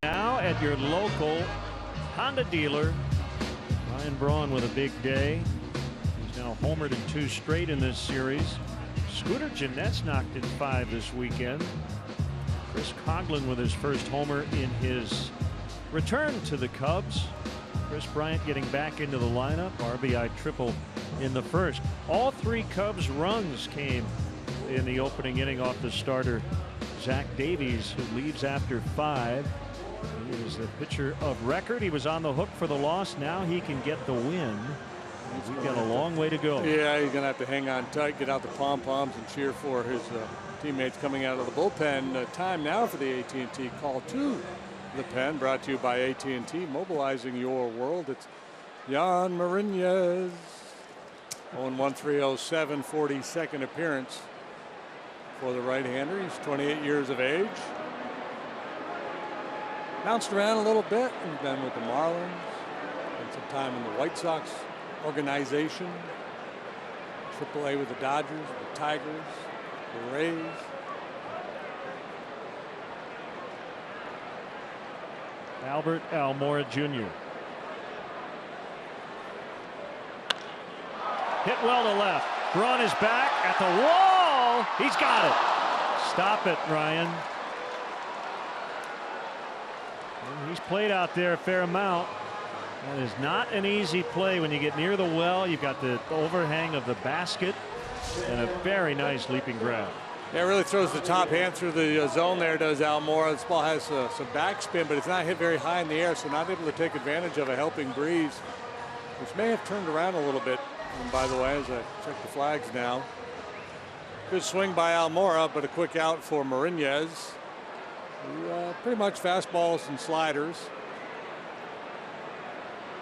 Now at your local Honda dealer. Ryan Braun with a big day. He's now homered in 2 straight in this series. Scooter Jeanette's knocked in 5 this weekend. Chris Coughlin with his first homer in his return to the Cubs. Chris Bryant getting back into the lineup. RBI triple in the first. All 3 Cubs runs came in the opening inning off the starter Zach Davies, who leaves after 5. He is the pitcher of record. He was on the hook for the loss. Now he can get the win. We've got a long way to go. Yeah, he's going to have to hang on tight, get out the pom-poms, and cheer for his teammates coming out of the bullpen. Time now for the AT&T call to the pen, brought to you by AT&T, mobilizing your world. It's Jan Marinez. 0-1-3-0-7, 42nd appearance for the right-hander. He's 28 years of age. Bounced around a little bit. He's been with the Marlins, spent some time in the White Sox organization, AAA with the Dodgers, the Tigers, the Rays. Albert Almora Jr. Hit well to left. Braun is back at the wall. He's got it. Stop it, Ryan. And he's played out there a fair amount. That is not an easy play when you get near the well. You've got the overhang of the basket and a very nice leaping grab. Yeah, it really throws the top hand through the zone there, does Almora. This ball has some backspin, but it's not hit very high in the air, so not able to take advantage of a helping breeze, which may have turned around a little bit. And by the way, as I check the flags now, good swing by Almora, but a quick out for Marinez. Pretty much fastballs and sliders.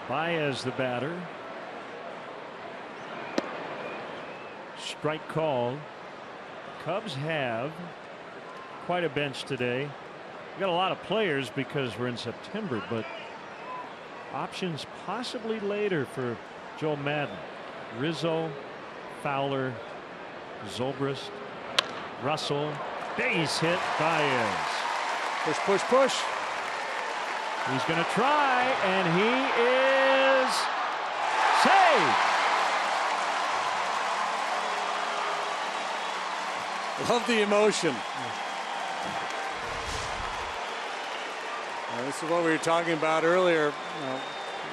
Baez the batter. Strike called. Cubs have quite a bench today. We got a lot of players because we're in September, but options possibly later for Joe Madden. Rizzo, Fowler, Zobrist, Russell, base hit, Baez. Push, push, push. He's going to try, and he is saved. Love the emotion. This is what we were talking about earlier.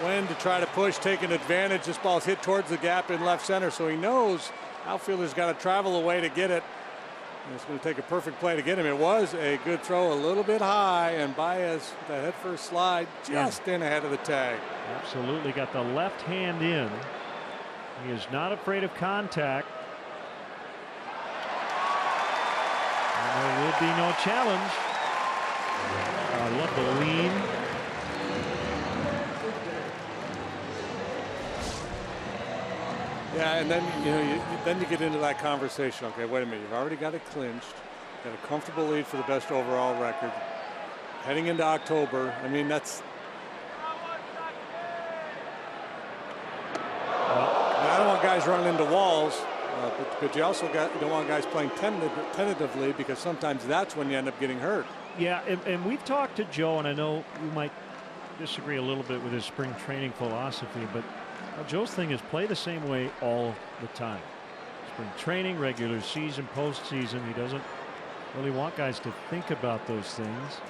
When to try to push, taking advantage. This ball's hit towards the gap in left center, so he knows outfielder's got to travel away to get it. And it's going to take a perfect play to get him. It was a good throw, a little bit high, and Baez, the head first slide, just in ahead of the tag. Absolutely got the left hand in. He is not afraid of contact. And there would be no challenge. I love the lean. Yeah, and then you get into that conversation. Okay, wait a minute. You've already got it clinched. Got a comfortable lead for the best overall record. Heading into October, I mean, that's. I don't want guys running into walls, but you also don't want guys playing tentatively, because sometimes that's when you end up getting hurt. Yeah, and we've talked to Joe, and I know you might disagree a little bit with his spring training philosophy, but Joe's thing is play the same way all the time. Spring training, regular season, postseason. He doesn't really want guys to think about those things.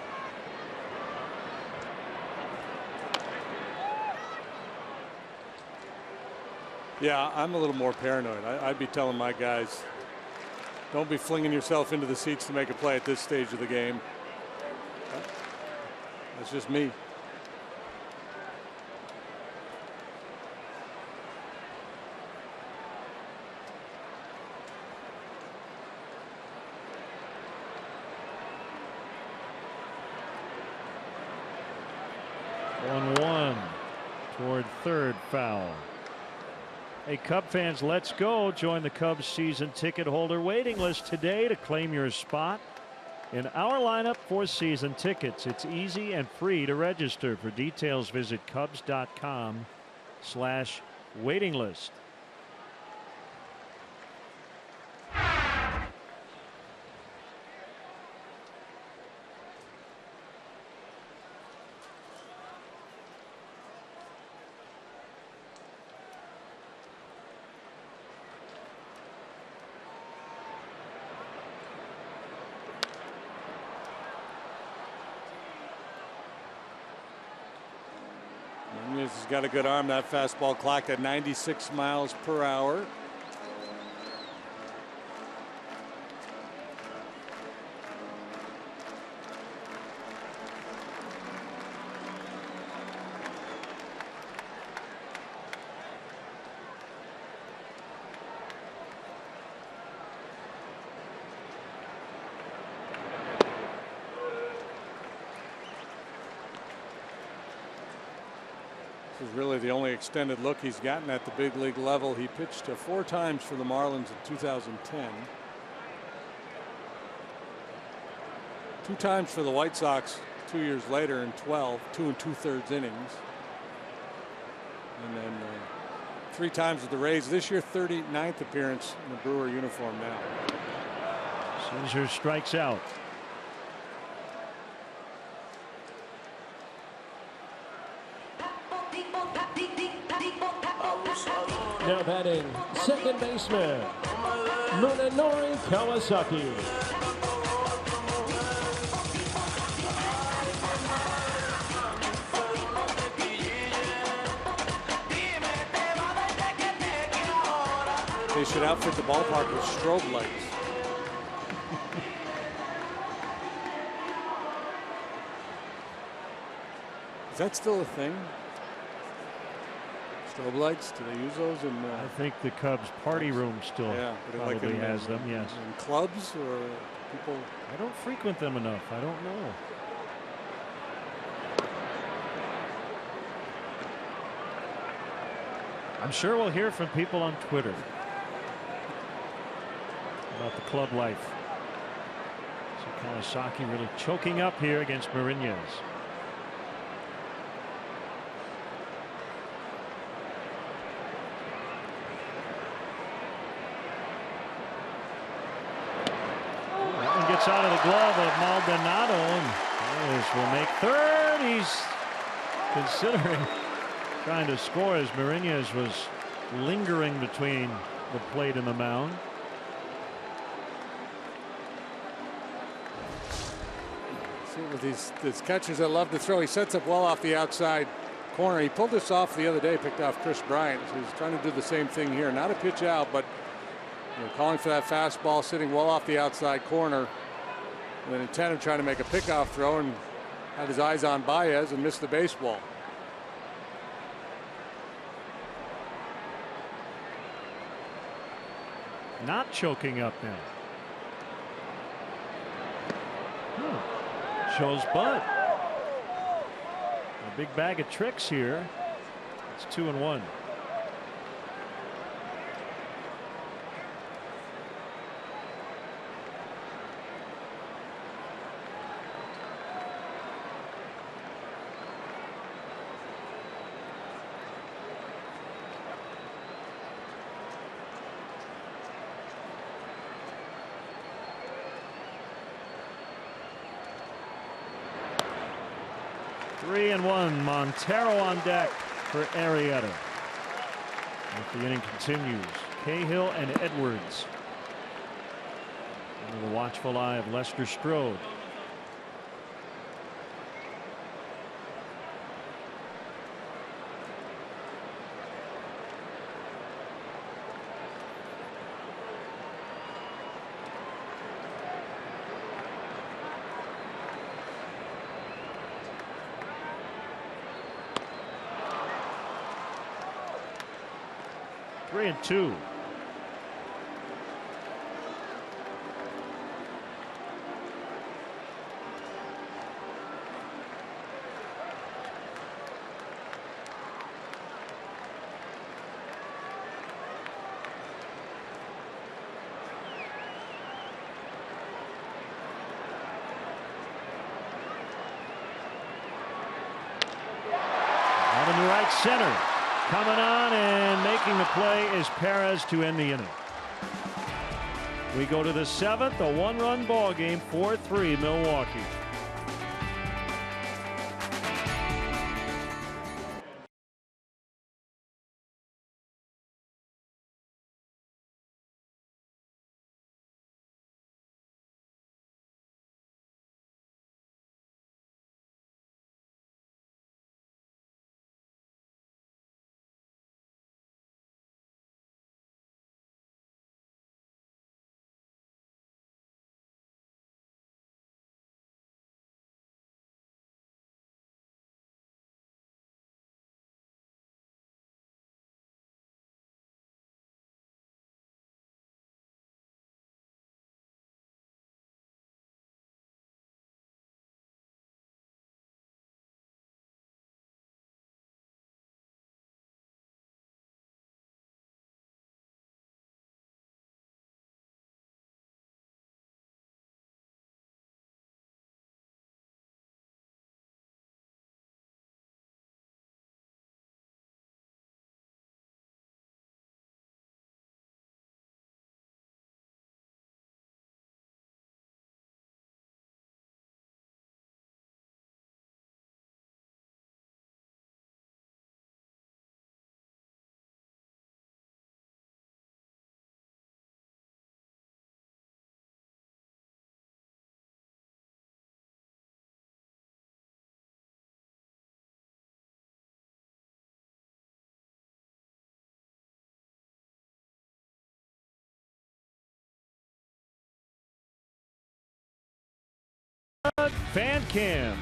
Yeah, I'm a little more paranoid. I'd be telling my guys, don't be flinging yourself into the seats to make a play at this stage of the game. That's just me. Toward third, foul. Hey, Cub fans, let's go. Join the Cubs season ticket holder waiting list today to claim your spot in our lineup for season tickets. It's easy and free to register. For details, visit Cubs.com/waiting list. has got a good arm. That fastball clocked at 96 miles per hour. This is really the only extended look he's gotten at the big league level. He pitched 4 times for the Marlins in 2010. 2 times for the White Sox 2 years later in 12, 2 2/3 innings. And then 3 times with the Rays. This year, 39th appearance in a Brewer uniform now. Caesar strikes out. Now batting, second baseman, Munenori Kawasaki. They should outfit the ballpark with strobe lights. Is that still a thing? Strobe lights? Do they use those in? I think the Cubs party room still probably has them. Yes. In clubs or people? I don't frequent them enough. I don't know. I'm sure we'll hear from people on Twitter about the club life. So Kawasaki really choking up here against Marinas. Gets out of the glove of Maldonado, and this will make third. He's considering trying to score as Marinas was lingering between the plate and the mound. See, with these catchers that love to throw, he sets up well off the outside corner. He pulled this off the other day, picked off Chris Bryant. So he's trying to do the same thing here. Not a pitch out, but calling for that fastball, sitting well off the outside corner. With an intent of trying to make a pickoff throw, and had his eyes on Baez and missed the baseball. Not choking up now. Shows Bud. A big bag of tricks here. It's 2-1. Three and one. Montero on deck for Arrieta. If the inning continues, Cahill and Edwards. Under the watchful eye of Lester Strode. Three and two. Out in the right center. Coming on and making the play is Perez to end the inning. We go to the 7th, a 1-run ball game, 4-3 Milwaukee. Fan cam.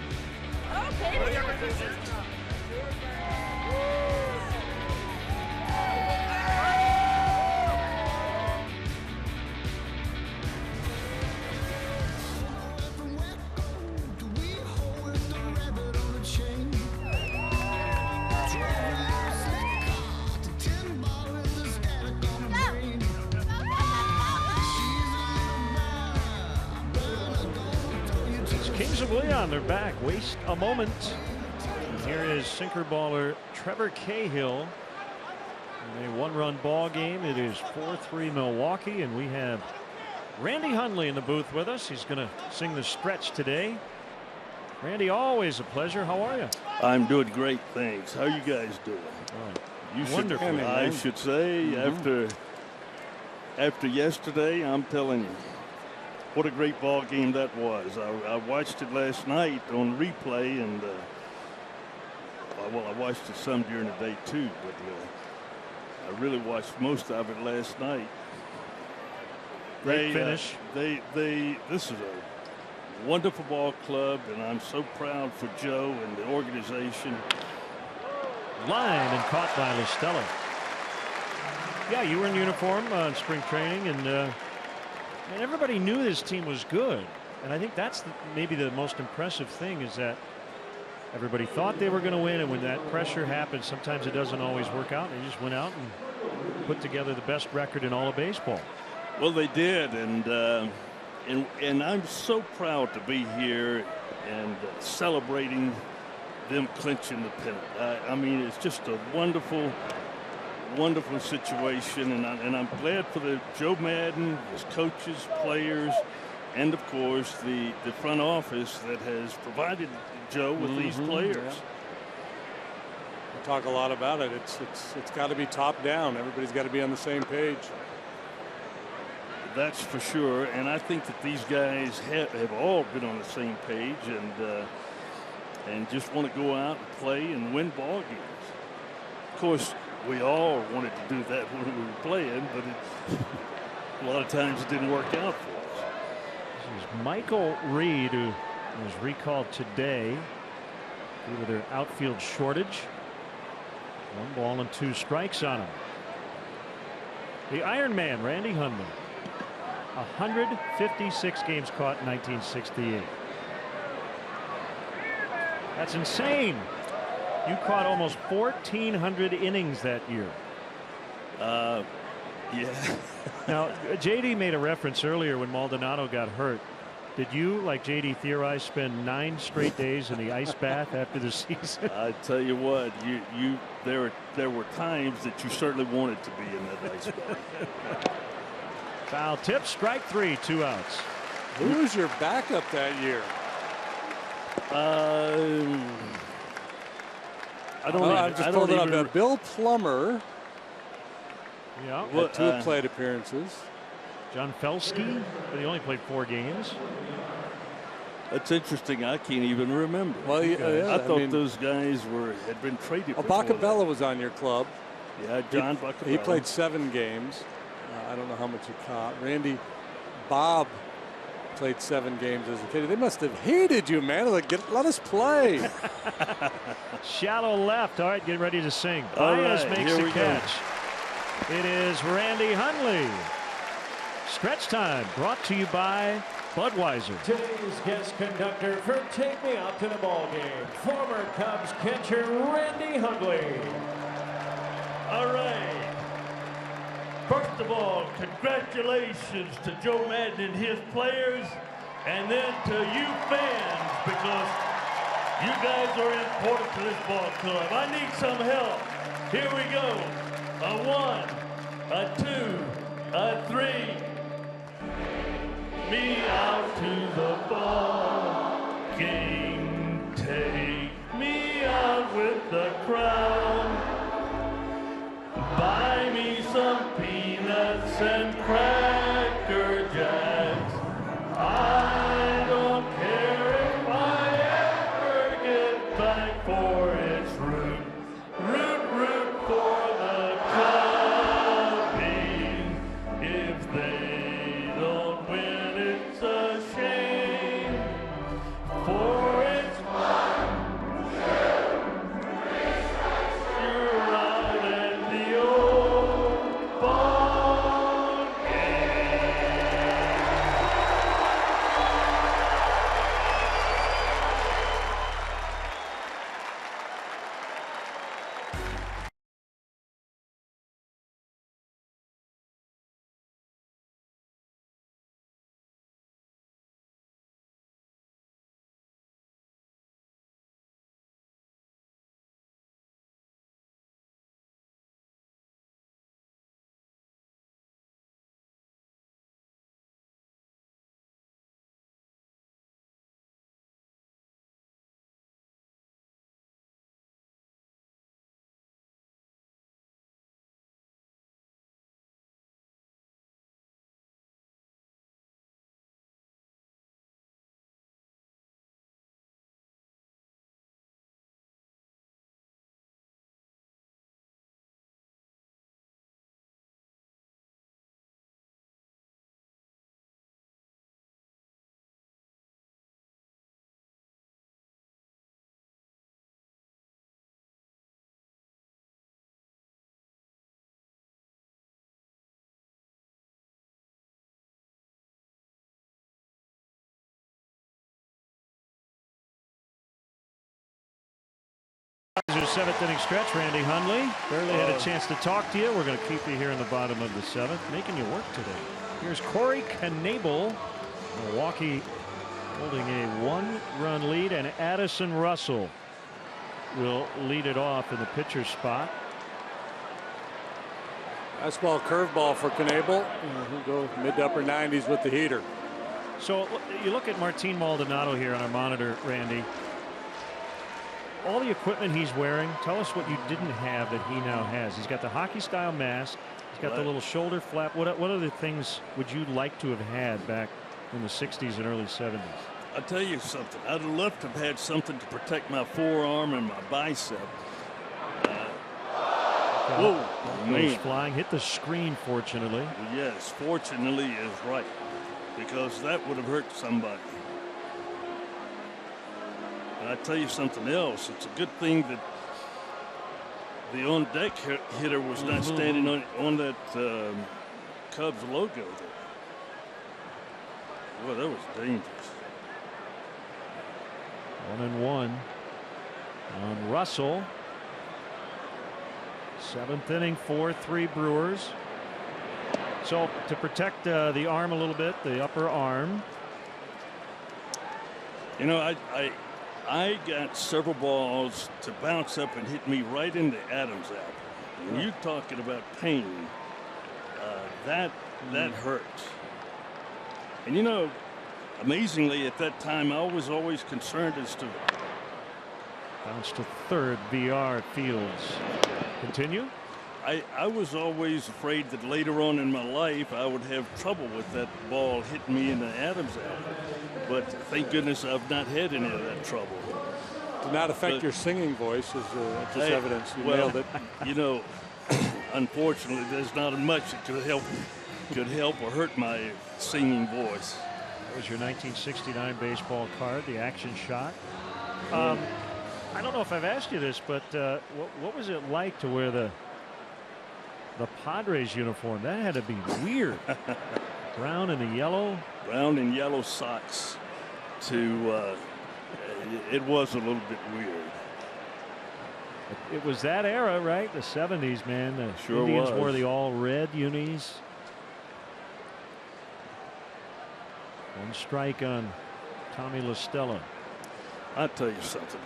Kings of Leon, they're back. Waste a moment. And here is sinker baller Trevor Cahill in a one-run ball game. It is 4-3 Milwaukee, and we have Randy Hundley in the booth with us. He's going to sing the stretch today. Randy, always a pleasure. How are you? I'm doing great, thanks. How you guys doing? You should, I should say, after yesterday, I'm telling you, what a great ball game that was. I watched it last night on replay, and well, I watched it some during the day too, but I really watched most of it last night. Great finish. This is a wonderful ball club, and I'm so proud for Joe and the organization. Line and caught by LaStella. Yeah, you were in uniform in spring training, and everybody knew this team was good. And I think that's maybe the most impressive thing, is that everybody thought they were going to win, and when that pressure happens, sometimes it doesn't always work out. They just went out and put together the best record in all of baseball. Well, they did, and I'm so proud to be here and celebrating them clinching the pennant. I mean, it's just a wonderful situation, and I'm glad for Joe Madden, his coaches, players, and of course the front office that has provided Joe with these players. Yeah. We talk a lot about it. It's got to be top down. Everybody's got to be on the same page. That's for sure, and I think that these guys have all been on the same page, and just want to go out and play and win ball games. Of course, we all wanted to do that when we were playing, but a lot of times it didn't work out for us. This is Michael Reed, who was recalled today due to their outfield shortage. 1 ball and 2 strikes on him. The Iron Man, Randy Hundley. 156 games caught in 1968. That's insane. You caught almost 1,400 innings that year. Yeah. Now, JD made a reference earlier when Maldonado got hurt. Did you, like JD theorized, spend 9 straight days in the ice bath after the season? I tell you what, there were times that you certainly wanted to be in that ice bath. Foul tip, strike 3, 2 outs. Who was your backup that year? I just pulled it up. Bill Plummer. Yeah. Had 2 plate appearances. John Felsky, but he only played 4 games. That's interesting. I can't even remember. Well, yeah, I thought those guys had been traded. Bacabella was on your club. Yeah, John Bacabella. He played 7 games. I don't know how much he caught. Bob played 7 games as a kid. They must have hated you, man. Like, let us play. Shallow left. All right, get ready to sing. All Baez right, makes here the we catch. Go. It is Randy Hundley. Stretch time brought to you by Budweiser. Today's guest conductor for Take Me Out to the Ball Game, former Cubs catcher Randy Hundley. All right. First of all, congratulations to Joe Madden and his players, and then to you fans, because you guys are important to this ball club. I need some help. Here we go. A 1, a 2, a 3. Me out to the ball game. Take me out with the crowd. Buy me some peanuts and Cracker Jacks. I don't care if I ever get back for its root. Root for the Cubbies. If they don't win, it's a shame. seventh inning stretch, Randy Hundley. Barely had a chance to talk to you. We're going to keep you here in the bottom of the seventh, making you work today. Here's Corey Knebel. Milwaukee holding a 1-run lead, and Addison Russell will lead it off in the pitcher's spot. Fastball curveball for Knebel. He'll go mid to upper 90s with the heater. So you look at Martin Maldonado here on our monitor, Randy. All the equipment he's wearing, tell us what you didn't have that he now has. He's got the hockey style mask. He's got the little shoulder flap. What other things would you like to have had back in the 60s and early 70s? I'll tell you something. I'd have loved to have had something to protect my forearm and my bicep. Whoa, man. Flying, hit the screen, fortunately. Yes, fortunately is right, because that would have hurt somebody. And I tell you something else. It's a good thing that the on-deck hitter was not standing on that Cubs logo there. Boy, that was dangerous. 1-1 on Russell. Seventh inning, 4-3 Brewers. So to protect the arm a little bit, the upper arm. You know, I got several balls to bounce up and hit me right into Adam's apple. When you're talking about pain, that hurts. And you know, amazingly at that time I was always concerned as to bounce to third. VR Fields. Continue. I was always afraid that later on in my life I would have trouble with that ball hitting me in the Adam's apple. But thank goodness I've not had any of that trouble. Did not affect your singing voice, as just evidence. You nailed it. You know, unfortunately, there's not much that could help or hurt my singing voice. That was your 1969 baseball card, the action shot. I don't know if I've asked you this, but what was it like to wear the Padres uniform? That had to be weird. Brown and the yellow. Brown and yellow socks. It was a little bit weird. It was that era, right? The 70s, man. The sure Indians was. wore the all red unis. One strike on Tommy La Stella. I'll tell you something.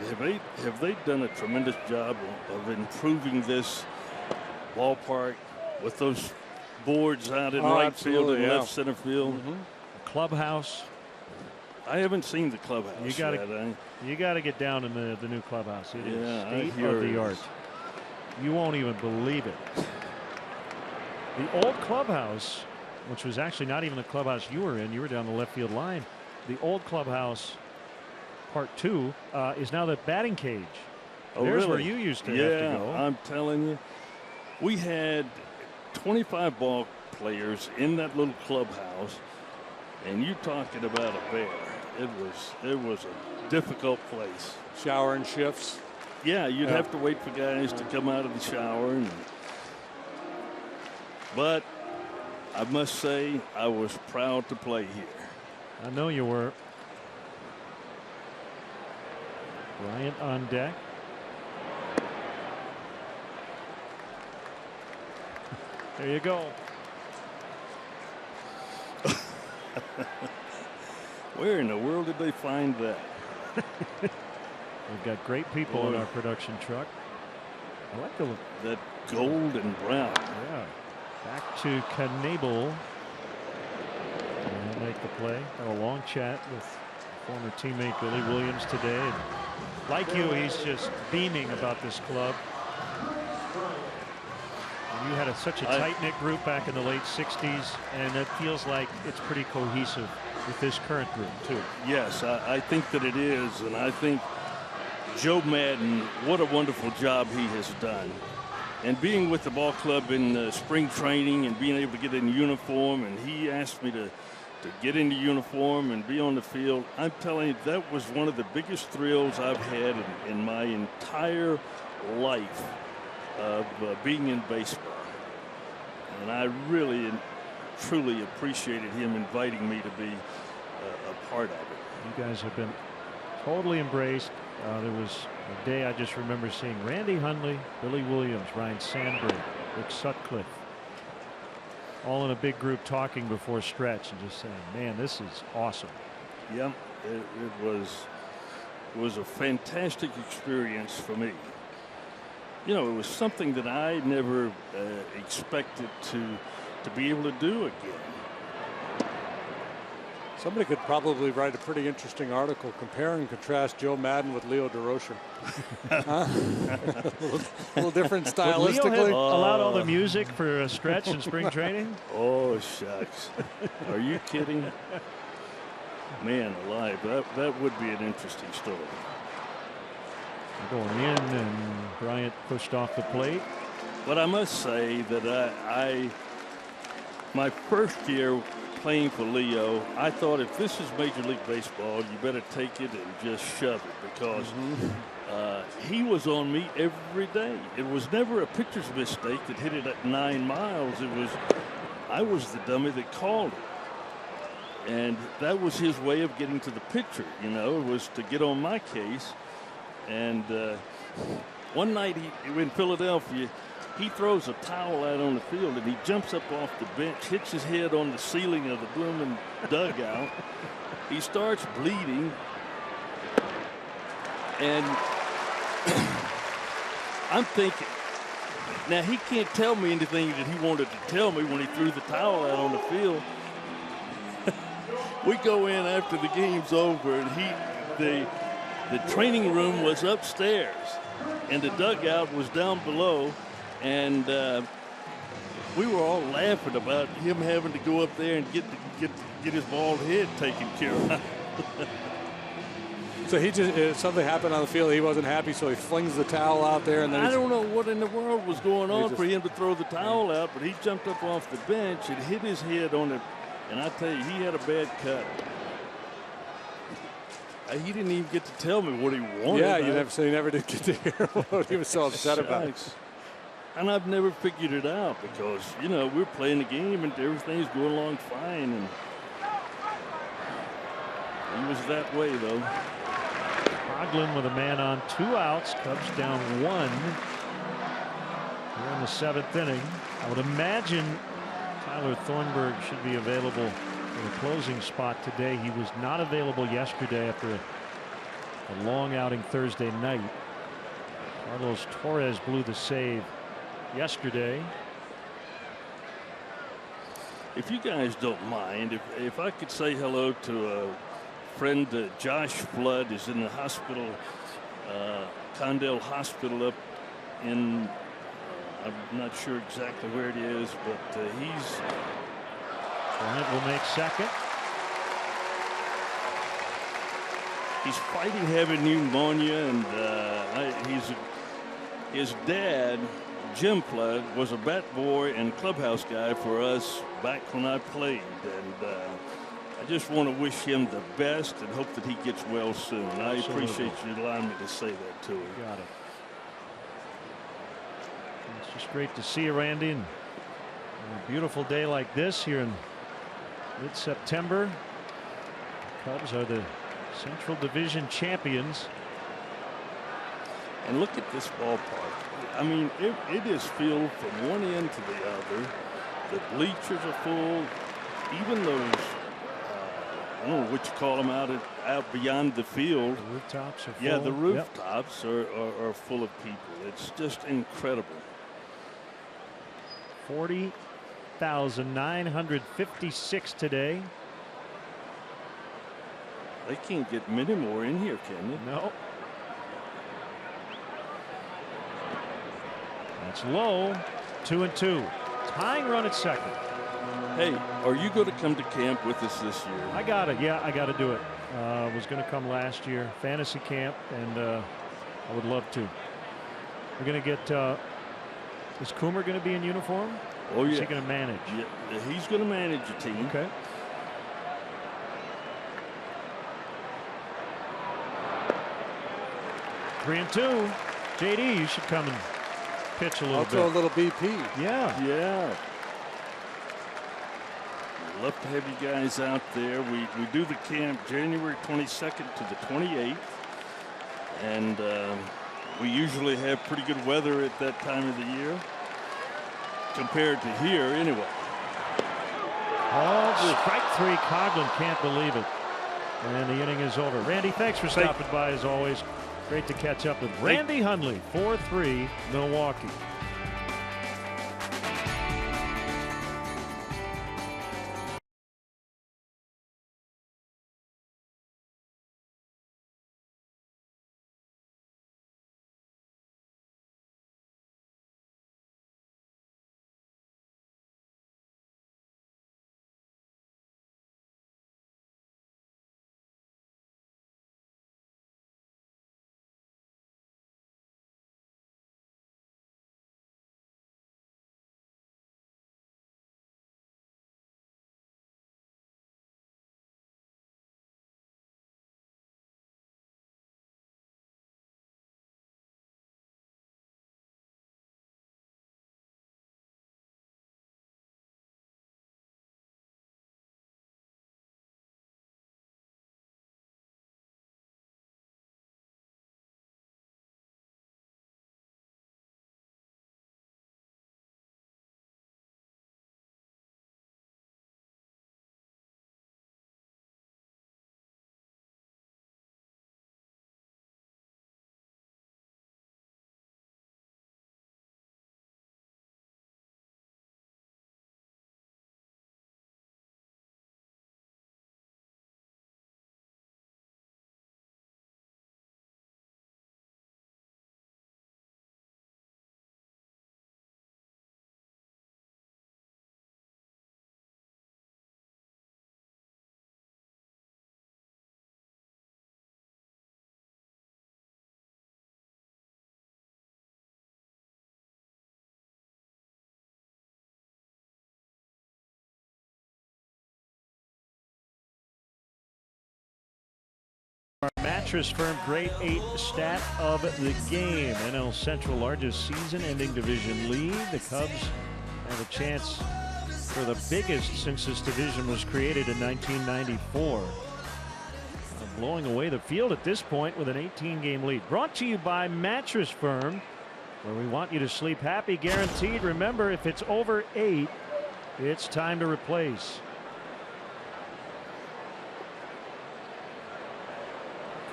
Have they done a tremendous job of improving this ballpark with those boards out in right field and left center field? Clubhouse. I haven't seen the clubhouse. You got to get down in the new clubhouse. It is state of the art. You won't even believe it. The old clubhouse, which was actually not even the clubhouse you were in. You were down the left field line. The old clubhouse, part 2, is now the batting cage. Oh, There's really? where you used to have to go. I'm telling you, we had 25 ball players in that little clubhouse, and you're talking about a bear. It was a difficult place. Shower and shifts. Yeah, you'd have to wait for guys to come out of the shower. But I must say, I was proud to play here. I know you were. Bryant on deck. There you go. Where in the world did they find that? We've got great people in our production truck. I like that gold and brown. Yeah. Back to Knebel. And he'll make the play. Had a long chat with former teammate Billy Williams today. And like you, he's just beaming about this club. And you had such a tight-knit group back in the late 60s, and it feels like it's pretty cohesive with this current group, too. Yes, I think that it is, and I think Joe Madden, what a wonderful job he has done. And being with the ball club in spring training and being able to get in uniform, and he asked me to get into uniform and be on the field, I'm telling you, that was one of the biggest thrills I've had in my entire life of being in baseball. And I really and truly appreciated him inviting me to be a part of it. You guys have been totally embraced. There was a day I just remember seeing Randy Hundley, Billy Williams, Ryan Sandberg, Rick Sutcliffe, all in a big group talking before stretch and just saying, man, this is awesome. Yeah, it was a fantastic experience for me. You know, it was something that I never expected to be able to do again. Somebody could probably write a pretty interesting article, compare and contrast Joe Madden with Leo DeRocher. a little different stylistically. Would Leo have allowed all the music for a stretch in spring training? Oh, shucks. Are you kidding? Man alive, that would be an interesting story. Going in, and Bryant pushed off the plate. But I must say that my first year playing for Leo, I thought if this is Major League Baseball, you better take it and just shove it, because he was on me every day. It was never a pitcher's mistake that hit it at 9 miles. I was the dummy that called it. And that was his way of getting to the pitcher, you know, was to get on my case. And one night in Philadelphia, he throws a towel out on the field, and he jumps up off the bench, hits his head on the ceiling of the blooming dugout. He starts bleeding, and I'm thinking, now he can't tell me anything that he wanted to tell me when he threw the towel out on the field. We go in after the game's over, and the training room was upstairs, and the dugout was down below. And we were all laughing about him having to go up there and get his bald head taken care of. So he just something happened on the field. He wasn't happy, so he flings the towel out there. And then I don't know what in the world was going on for him to throw the towel out, but he jumped up off the bench and hit his head on it. And I tell you, he had a bad cut. He didn't even get to tell me what he wanted. Yeah, you never did get to hear what he was so upset about. And I've never figured it out, because, you know, we're playing the game and everything's going along fine. And he was that way, though. Coughlin with a man on, 2 outs. Cubs down 1 here in the 7th inning. I would imagine Tyler Thornburg should be available for the closing spot today. He was not available yesterday after a long outing Thursday night. Carlos Torres blew the save yesterday. If you guys don't mind, if I could say hello to a friend, Josh Flood is in the hospital, Condell Hospital up in, I'm not sure exactly where it is, but he's. Bryant will make second. He's fighting heavy pneumonia, and his dad, Jim Flood, was a bat boy and clubhouse guy for us back when I played, and I just want to wish him the best and hope that he gets well soon. I appreciate you allowing me to say that to him. Got it. It's just great to see you, Randy, and a beautiful day like this here in mid-September. Cubs are the Central Division champions. And look at this ballpark. I mean, it is filled from one end to the other. The bleachers are full. Even those, I don't know what you call them, out beyond the field. The rooftops are full. Yeah, the rooftops are full of people. It's just incredible. 40,956 today. They can't get many more in here, can they? No. That's low. 2-2. Tying run at second. Hey, are you going to come to camp with us this year? I got it. Yeah, I got to do it. Was going to come last year, fantasy camp, and I would love to. We're going to get. Is Coomer going to be in uniform? Oh yeah. Is he going to manage? Yeah, he's going to manage the team. Okay. Three and 2. JD, you should come and pitch a little bit. Also a little BP. Yeah. Yeah. Love to have you guys out there. We do the camp January 22nd to the 28th. And we usually have pretty good weather at that time of the year compared to here anyway. Oh, strike three. Coughlin can't believe it. And the inning is over. Randy, thanks for stopping by as always. Great to catch up with Randy Hundley, 4-3 Milwaukee. Mattress Firm Grade 8 stat of the game. NL Central largest season-ending division lead. The Cubs have a chance for the biggest since this division was created in 1994. Blowing away the field at this point with an 18-game lead. Brought to you by Mattress Firm, where we want you to sleep happy, guaranteed. Remember, if it's over 8, it's time to replace.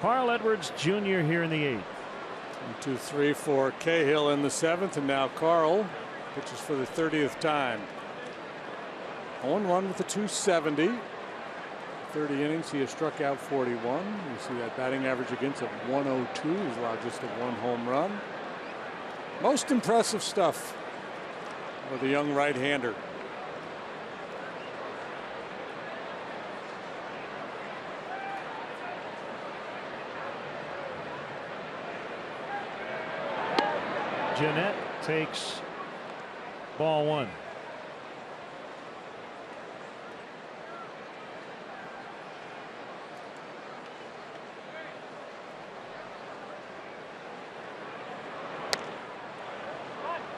Carl Edwards Jr. here in the 8th. 1-2-3 for Cahill in the 7th, and now Carl pitches for the 30th time. 0-1 with a 270. 30 innings, he has struck out 41. You see that batting average against of 102. He's allowed just a 1 home run. Most impressive stuff for the young right-hander. Jeanette takes ball 1.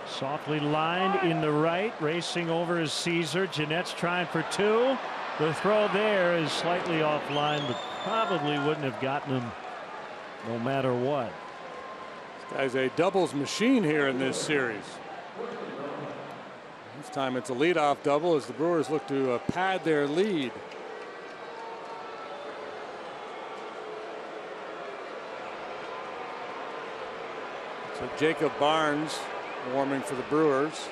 Softly lined in the right, racing over is Caesar. Jeanette's trying for 2. The throw there is slightly offline, but probably wouldn't have gotten him no matter what. This guy's a doubles machine here in this series. This time it's a leadoff double as the Brewers look to pad their lead. So Jacob Barnes warming for the Brewers.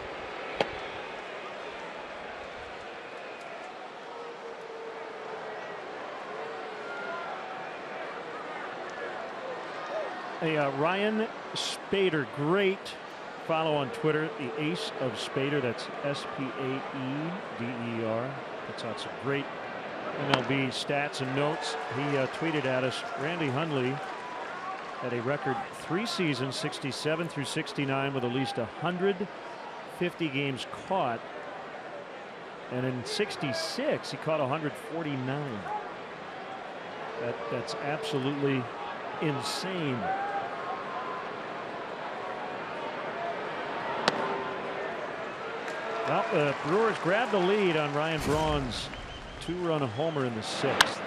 Ryan Spader, great follow on Twitter, the Ace of Spader. That's S-P-A-E-D-E-R. Puts out some great MLB stats and notes. He tweeted at us, Randy Hundley had a record 3 seasons, 67 through 69, with at least 150 games caught. And in 66, he caught 149. That's absolutely insane. Well, the Brewers grabbed the lead on Ryan Braun's 2-run homer in the 6th.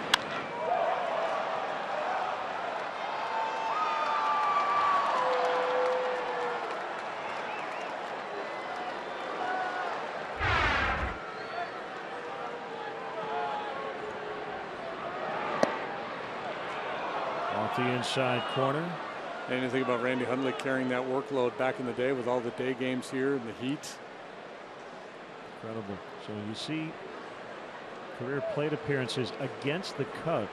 Off the inside corner. Anything about Randy Hundley carrying that workload back in the day with all the day games here and the heat? Incredible. So you see career plate appearances against the Cubs.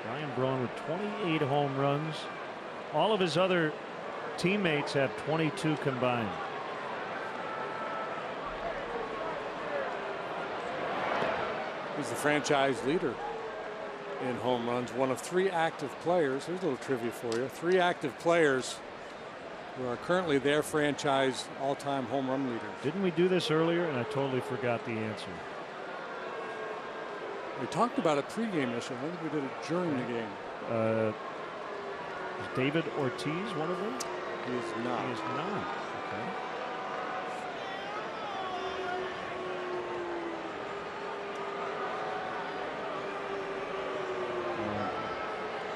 Ryan Braun with 28 home runs. All of his other teammates have 22 combined. He's the franchise leader in home runs, one of 3 active players. Here's a little trivia for you. 3 active players who are currently their franchise all-time home run leaders. Didn't we do this earlier? And I totally forgot the answer. We talked about it pregame yesterday. I think we did it during the game. Is David Ortiz one of them? He is not. He is not. Okay.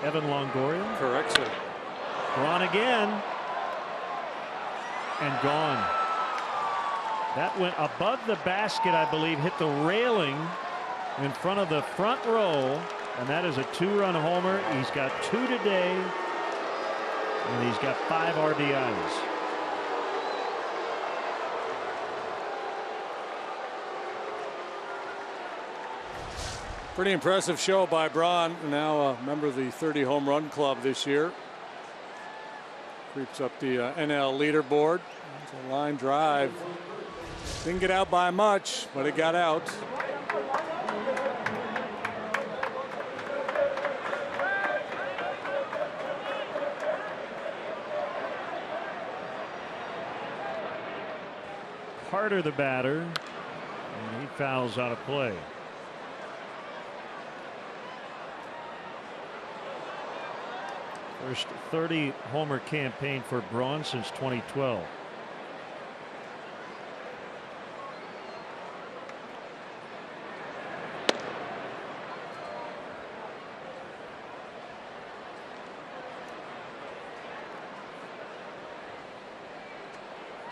Evan Longoria. Correct, sir. Braun again. And gone. That went above the basket, I believe, hit the railing in front of the front row. And that is a 2-run homer. He's got 2 today. And he's got 5 RBIs. Pretty impressive show by Braun, now a member of the 30 home run club this year. Creeps up the NL leaderboard. It's a line drive. Didn't get out by much, but it got out. Carter the batter, and he fouls out of play. First 30 homer campaign for Braun since 2012.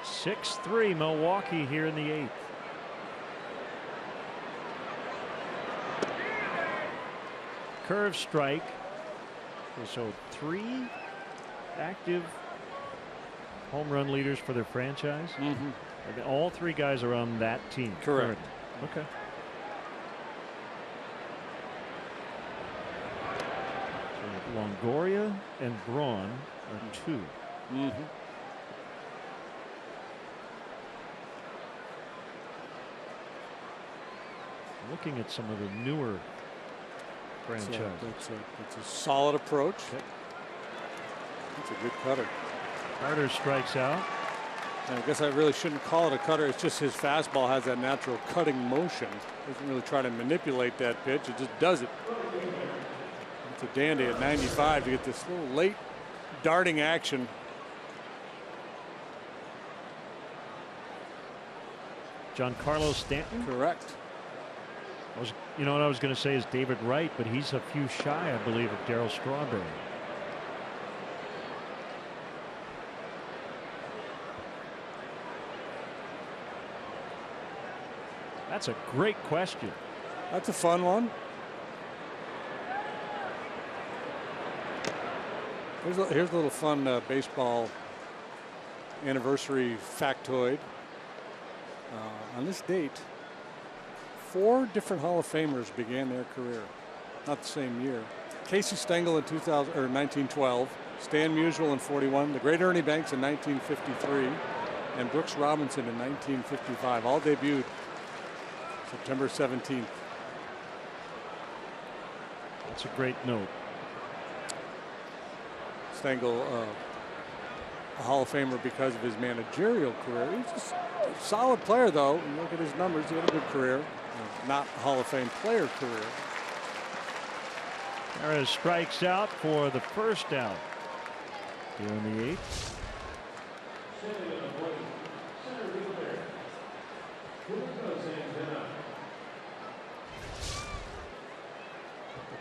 Six-3 Milwaukee here in the 8th. Curve strike. So 3 active home run leaders for their franchise. Mm-hmm. All 3 guys are on that team. Correct. Okay. So Longoria and Braun are 2. Mm-hmm. Looking at some of the newer franchise. That's a solid approach. That's a good cutter. Carter strikes out. And I guess I really shouldn't call it a cutter. It's just his fastball has that natural cutting motion. Doesn't really try to manipulate that pitch. It just does it. It's a dandy at 95 to get this little late darting action. Giancarlo Stanton. Correct. You know what I was going to say is David Wright, but he's a few shy, I believe, of Darryl Strawberry. That's a great question. That's a fun one. Here's a little fun baseball anniversary factoid. On this date, 4 different Hall of Famers began their career, not the same year. Casey Stengel in 1912, Stan Musial in 41, the great Ernie Banks in 1953, and Brooks Robinson in 1955. All debuted September 17th. That's a great note. Stengel, a Hall of Famer because of his managerial career. He's just a solid player, though. And look at his numbers. He had a good career. Not a Hall of Fame player career. Perez strikes out for the first out here in the 8th.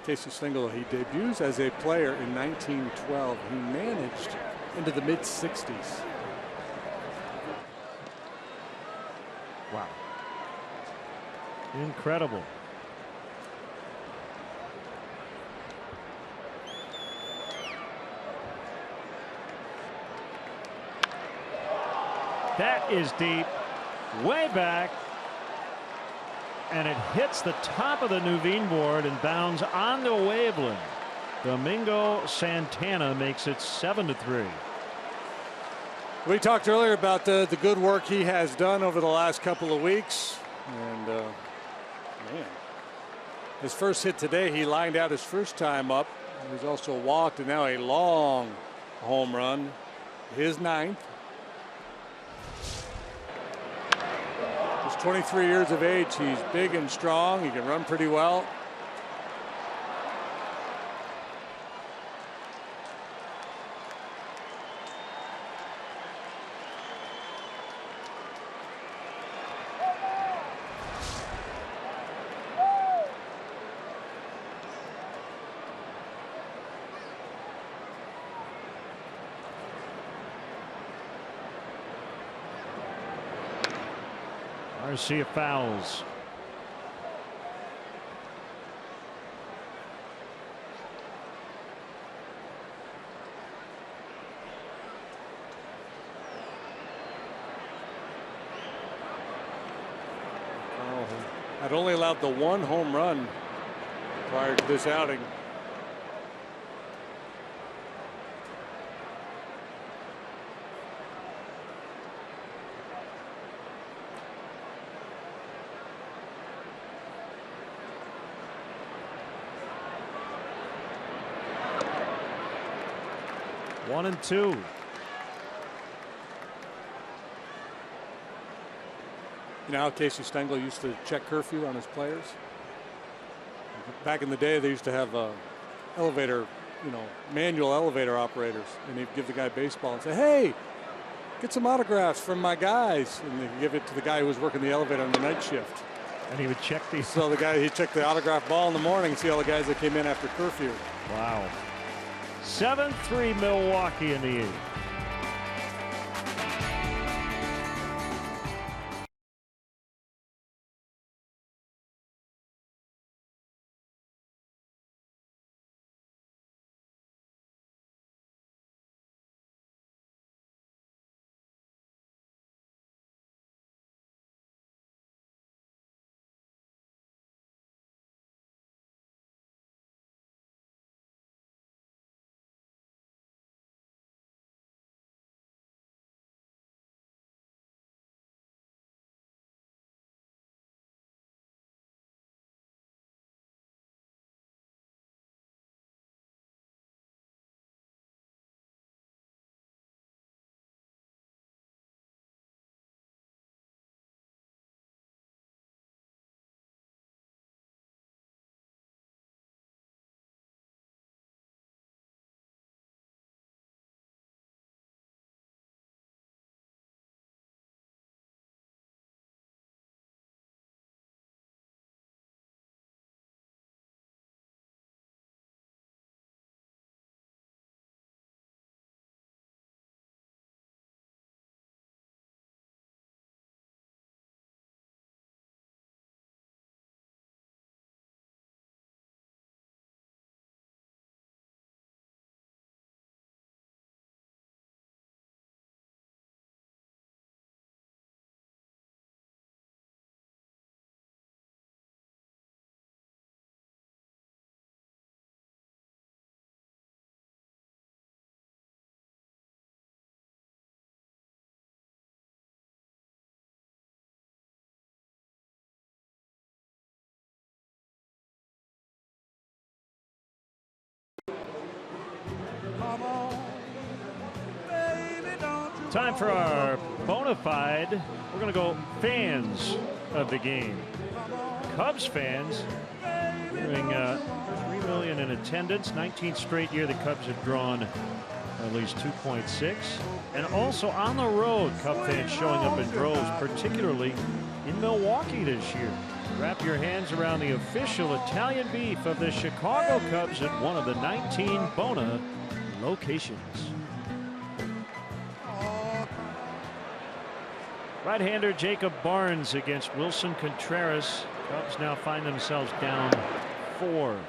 Casey Stengel, he debuts as a player in 1912. He managed into the mid-60s. Wow. Incredible. That is deep, way back, and it hits the top of the Nuveen board and bounds onto Waveland. Domingo Santana makes it 7-3. We talked earlier about the good work he has done over the last couple of weeks, and man, his first hit today, he lined out his first time up. He's also walked, and now a long home run, his 9th. He's 23 years of age. He's big and strong. He can run pretty well. Garcia fouls. I'd only allowed the 1 home run prior to this outing. One and two. You know how Casey Stengel used to check curfew on his players? Back in the day, they used to have elevator, manual elevator operators, and they'd give the guy baseball and say, "Hey, get some autographs from my guys," and they give it to the guy who was working the elevator on the night shift. And he would check these. So he'd check the autograph ball in the morning and see all the guys that came in after curfew. Wow. 7-3 Milwaukee in the 8th. Time for our bona fide. We're going to go fans of the game. Cubs fans doing 3 million in attendance. 19th straight year the Cubs have drawn at least 2.6. And also on the road, Cub fans showing up in droves, particularly in Milwaukee this year. Wrap your hands around the official Italian beef of the Chicago Cubs at one of the 19 Bona locations. Right-hander Jacob Barnes against Wilson Contreras. Cubs now find themselves down 4.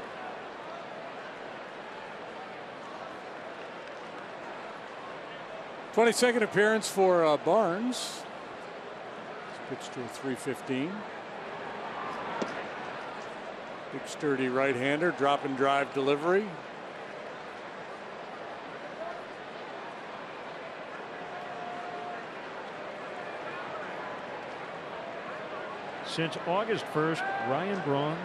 '22nd appearance for Barnes. He's pitched to a .315. Big sturdy right-hander, drop and drive delivery. Since August 1st, Ryan Braun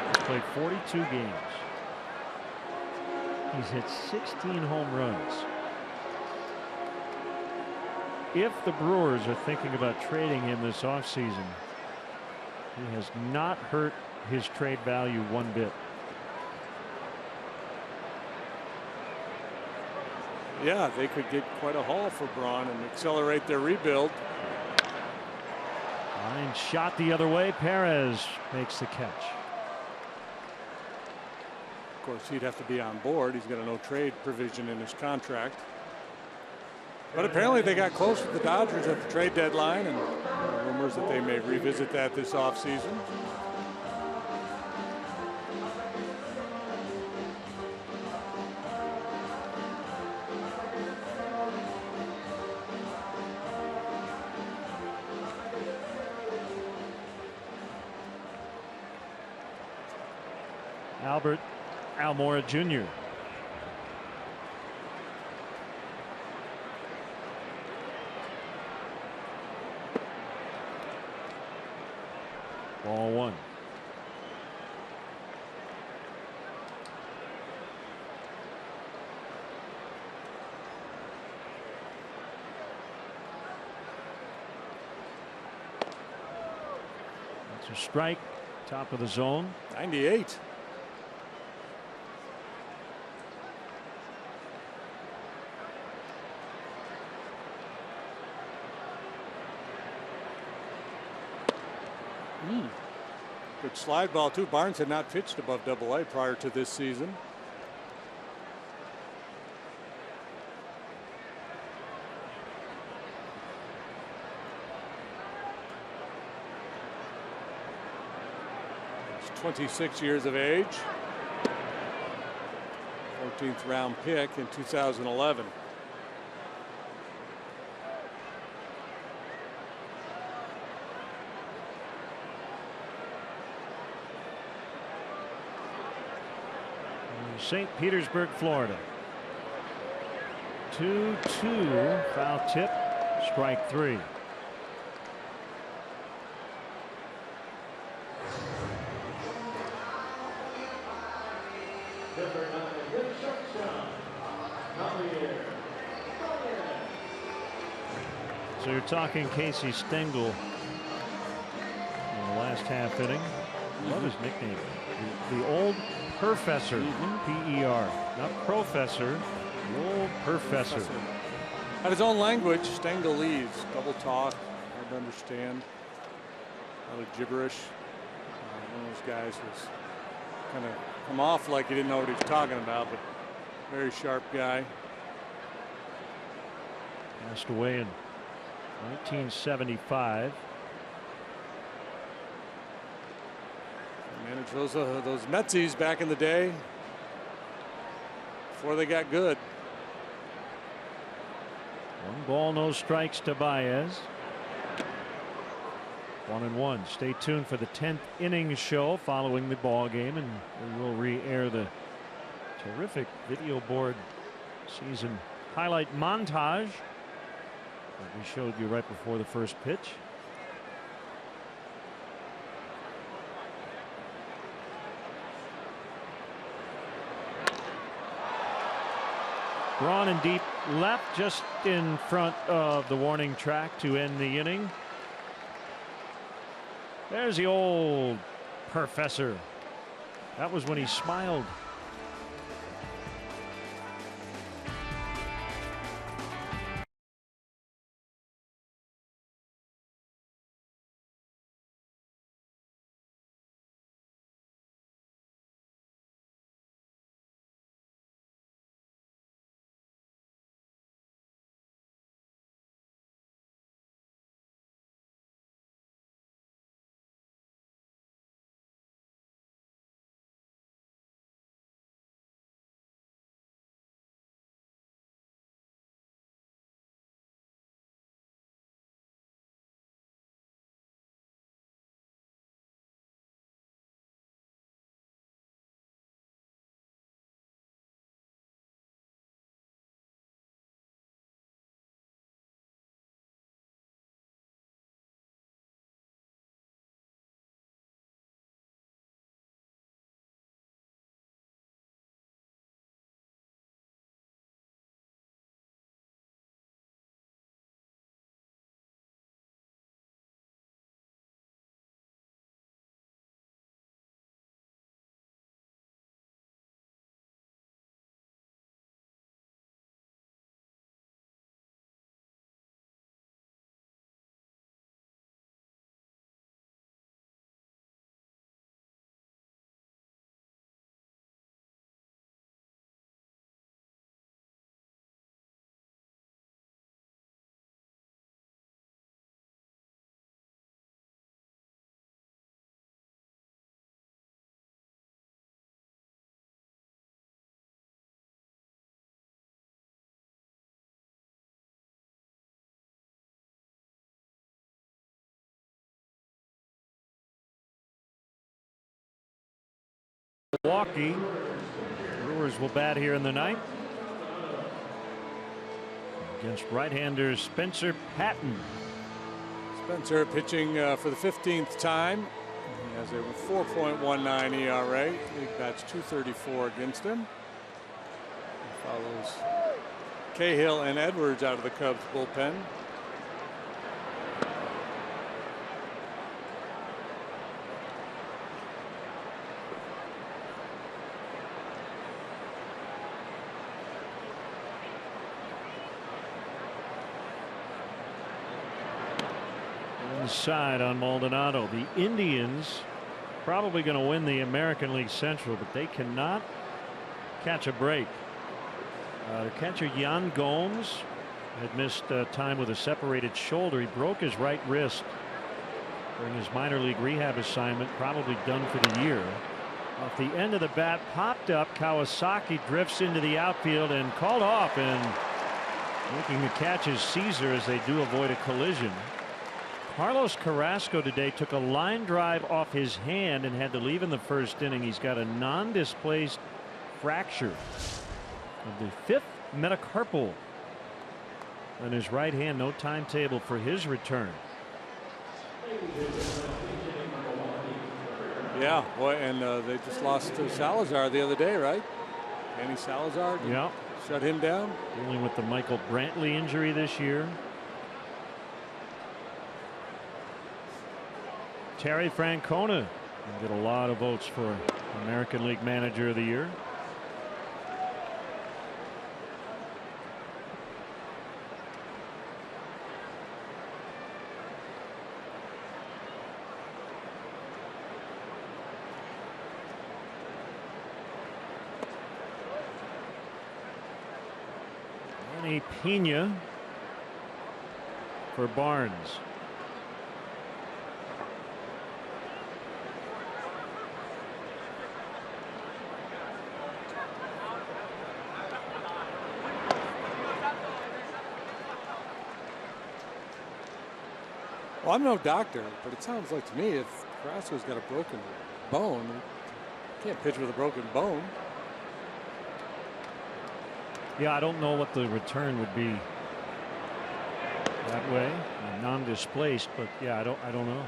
has played 42 games. He's hit 16 home runs. If the Brewers are thinking about trading him this offseason, he has not hurt his trade value one bit. Yeah, they could get quite a haul for Braun and accelerate their rebuild. Line shot the other way. Perez makes the catch. Of course, he'd have to be on board. He's got a no trade provision in his contract. But apparently they got close with the Dodgers at the trade deadline, and rumors that they may revisit that this offseason. Albert Almora Jr. Ball 1. That's a strike. Top of the zone. 98. Good slide ball too. Barnes had not pitched above AA prior to this season. He's 26 years of age. 14th round pick in 2011. St. Petersburg, Florida. 2-2, foul tip, strike 3. So you're talking Casey Stengel in the last half inning. Love his nickname. The old Professor, P-E-R, not Professor, the old Professor. At his own language, Stengel leaves. Double talk, hard to understand. A lot of gibberish. One of those guys who's kind of come off like he didn't know what he was talking about, but very sharp guy. Passed away in 1975. Managed those Metsies back in the day before they got good. 1 ball, no strikes to Baez. 1-1. Stay tuned for the 10th inning show following the ball game, and we will re-air the terrific video board season highlight montage that we showed you right before the first pitch. Braun in deep left, just in front of the warning track to end the inning. There's the old Professor. That was when he smiled. Milwaukee. Brewers will bat here in the ninth against right-hander Spencer Patton. Spencer pitching for the 15th time. He has a 4.19 ERA. League bats .234 against him. He follows Cahill and Edwards out of the Cubs bullpen. Inside on Maldonado. The Indians probably going to win the American League Central, but they cannot catch a break. The catcher Yan Gomes had missed time with a separated shoulder. He broke his right wrist during his minor league rehab assignment, probably done for the year. Off the end of the bat, popped up. Kawasaki drifts into the outfield and called off, and making the catch is Caesar as they do avoid a collision. Carlos Carrasco today took a line drive off his hand and had to leave in the first inning. He's got a non-displaced fracture of the fifth metacarpal on his right hand. No timetable for his return. Yeah, boy, and they just lost to Salazar the other day, right? Danny Salazar. Yeah. Shut him down. Dealing with the Michael Brantley injury this year. Terry Francona will get a lot of votes for American League Manager of the Year. Manny Pena for Barnes. Well, I'm no doctor, but it sounds like to me if Carrasco's got a broken bone, you can't pitch with a broken bone. Yeah, I don't know what the return would be that way, non-displaced, but yeah, I don't know.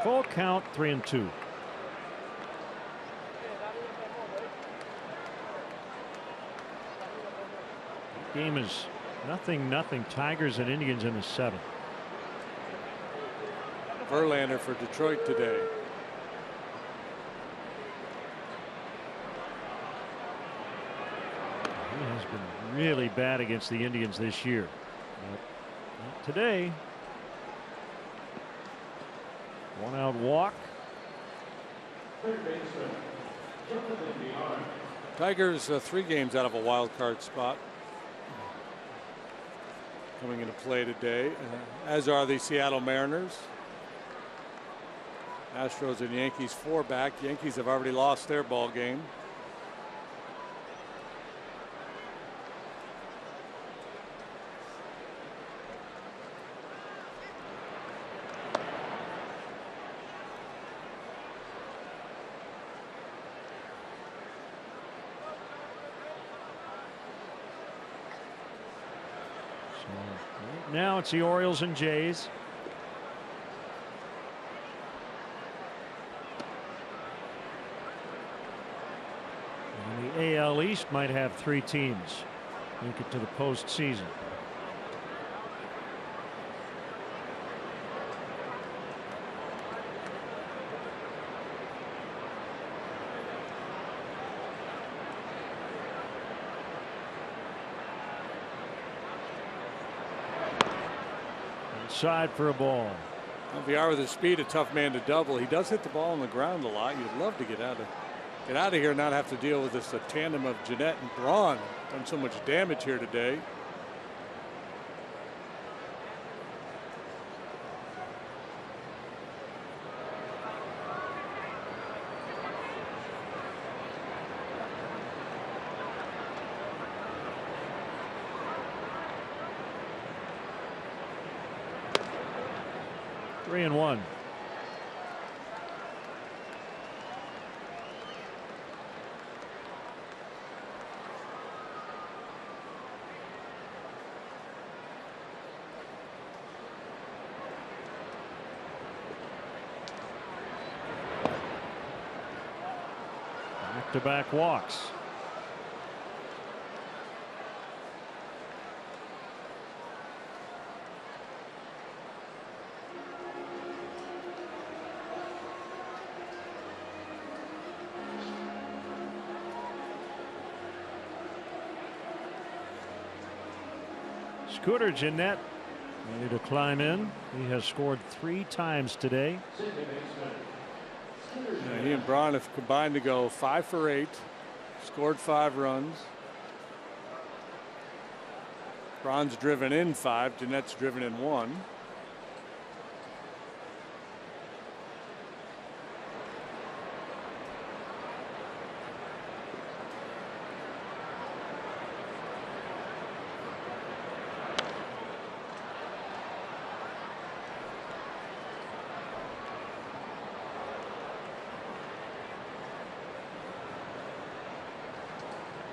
Full count, 3-2. Game is 0-0. Tigers and Indians in the seventh. Verlander for Detroit today. He has been really bad against the Indians this year. But not today. One out walk. Tigers 3 games out of a wild card spot coming into play today, as are the Seattle Mariners. Astros and Yankees 4 back. Yankees have already lost their ball game. Now it's the Orioles and Jays. And the AL East might have 3 teams make it to the postseason. Side for a ball. VR with his speed, a tough man to double. He does hit the ball on the ground a lot. You'd love to get out of here and not have to deal with this tandem of Jeanette and Braun. Done so much damage here today. 3-1. Back-to-back walks. Scooter Gennett ready to climb in. He has scored 3 times today. Yeah, he and Braun have combined to go 5 for 8, scored 5 runs. Braun's driven in 5, Gennett's driven in 1.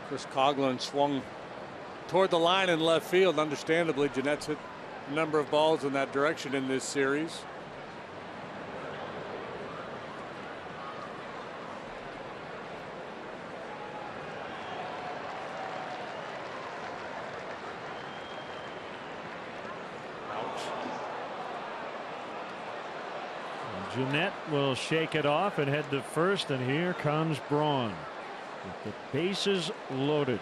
Chris Coughlin swung toward the line in left field. Understandably, Gennett's hit a number of balls in that direction in this series. Gennett will shake it off and head to first, and here comes Braun with the bases loaded.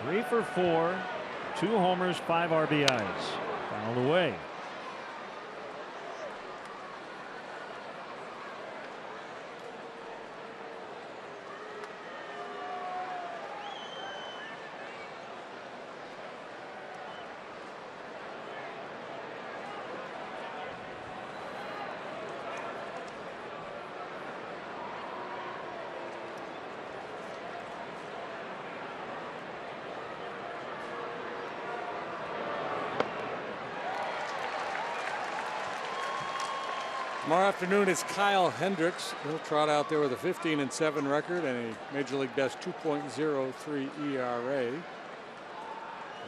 Three for 4, 2 homers, 5 RBIs. Fouled away. Tomorrow afternoon is Kyle Hendricks. He'll trot out there with a 15-7 record and a Major League best 2.03 ERA.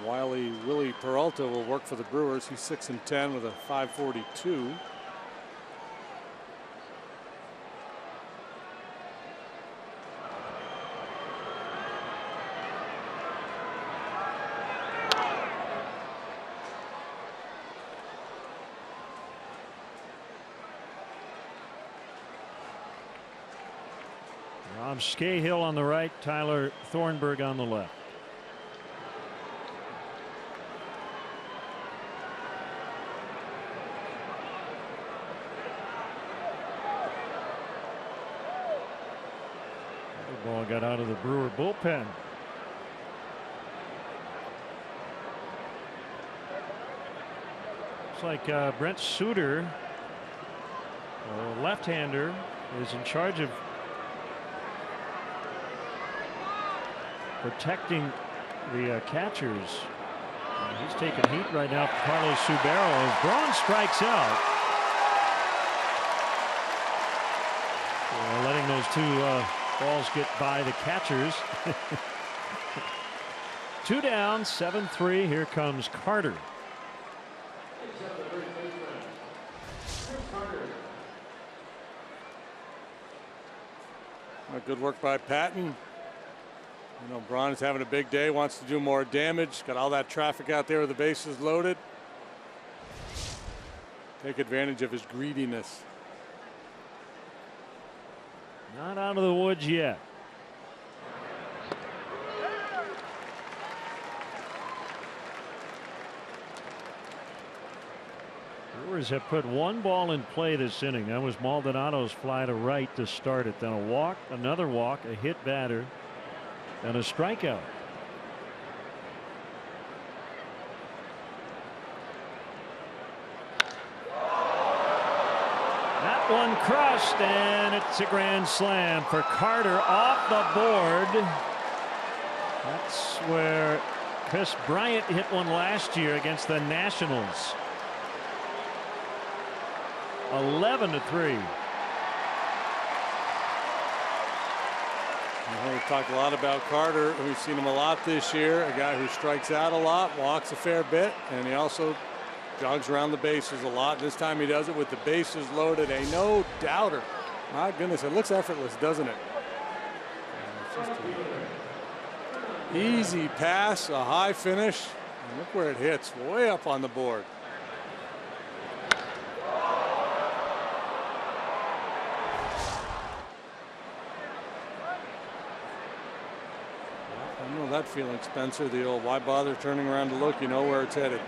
Wiley Willie Peralta will work for the Brewers. He's 6-10 with a 5.42. Rob Scahill on the right, Tyler Thornburg on the left. The ball got out of the Brewer bullpen. Looks like Brent Suter, a left-hander, is in charge of protecting the catchers. He's taking heat right now for Carlos Subero as Braun strikes out. Letting those 2 balls get by the catchers. 2 down, 7-3. Here comes Carter. Good work by Patton. You know, Braun is having a big day, wants to do more damage. Got all that traffic out there with the bases loaded. Take advantage of his greediness. Not out of the woods yet. Brewers have put one ball in play this inning. That was Maldonado's fly to right to start it. Then a walk, another walk, a hit batter, and a strikeout. That one crushed, and it's a grand slam for Carter off the board. That's where Chris Bryant hit one last year against the Nationals. 11-3. We've talked a lot about Carter. We've seen him a lot this year. A guy who strikes out a lot, walks a fair bit, and he also jogs around the bases a lot. This time he does it with the bases loaded. A no doubter. My goodness, it looks effortless, doesn't it? It's just an easy pass, a high finish. And look where it hits, way up on the board. I know that feeling, Spencer. The old why bother turning around to look? You know where it's headed.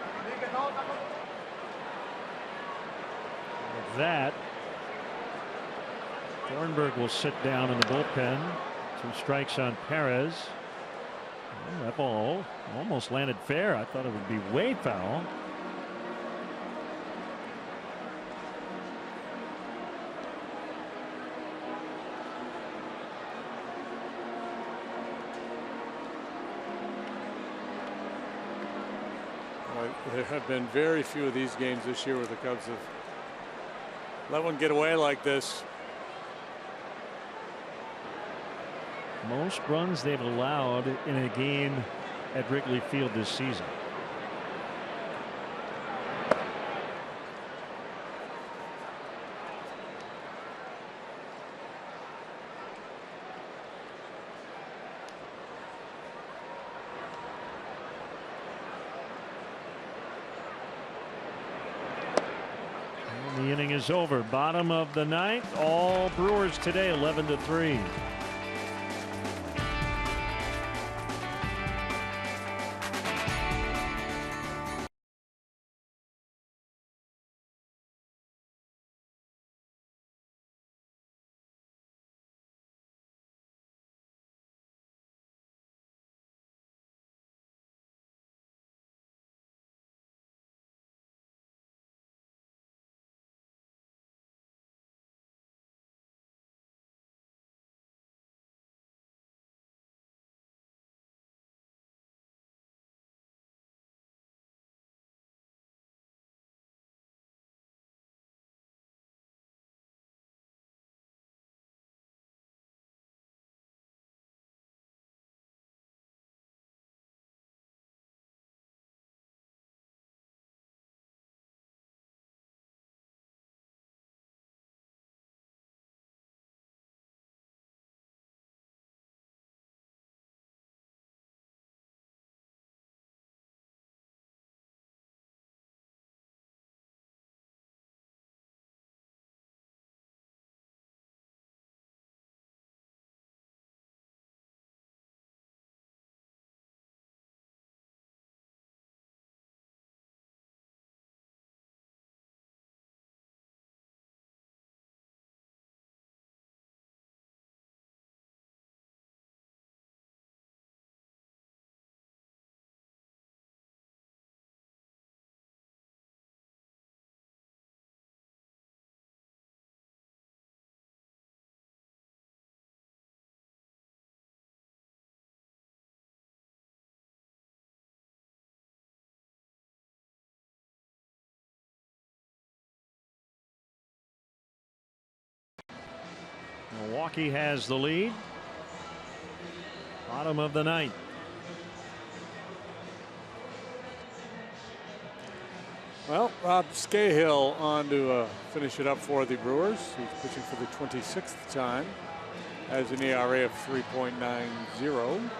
With that, Thornburg will sit down in the bullpen. 2 strikes on Perez. Oh, that ball almost landed fair. I thought it would be way foul. There have been very few of these games this year where the Cubs have let one get away like this. Most runs they've allowed in a game at Wrigley Field this season. The inning is over. Bottom of the 9th. All Brewers today, 11-3. Milwaukee has the lead. Bottom of the 9th. Well, Rob Scahill on to finish it up for the Brewers. He's pitching for the 26th time. Has an ERA of 3.90.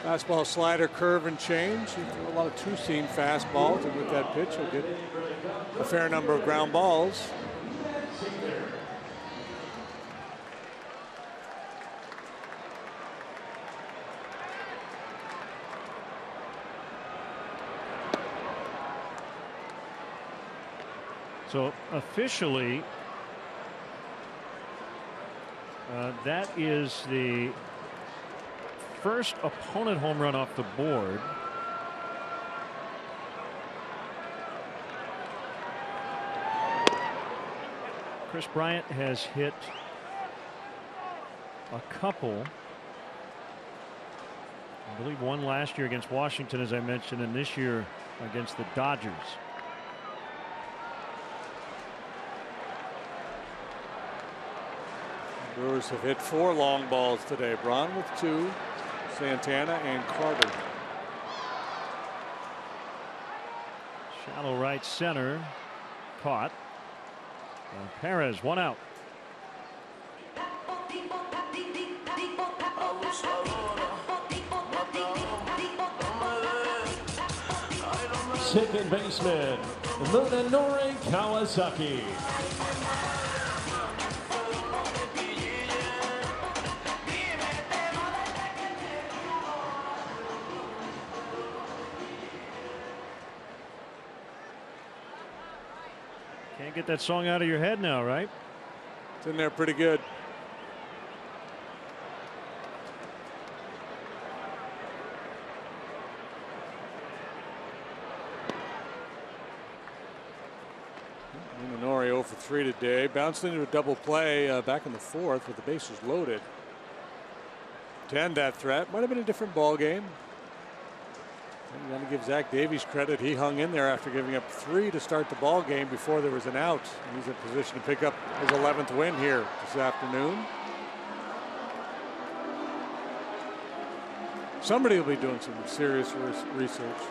Fastball, slider, curve, and change. He threw a lot of two-seam fastballs, and with that pitch, he'll get a fair number of ground balls. So officially, that is the first opponent home run off the board. Chris Bryant has hit a couple. I believe one last year against Washington, as I mentioned, and this year against the Dodgers. Brewers have hit 4 long balls today. Braun with 2, Santana and Carter. Shallow right center, caught. Perez, 1 out. Second baseman, Munenori Kawasaki. Can't get that song out of your head now, right? It's in there pretty good. Munenori 0 for 3 today. Bounced into a double play back in the 4th with the bases loaded. To end that threat, might have been a different ball game. I'm going to give Zach Davies credit. He hung in there after giving up 3 to start the ball game before there was an out. He's in position to pick up his 11th win here this afternoon. Somebody will be doing some serious research.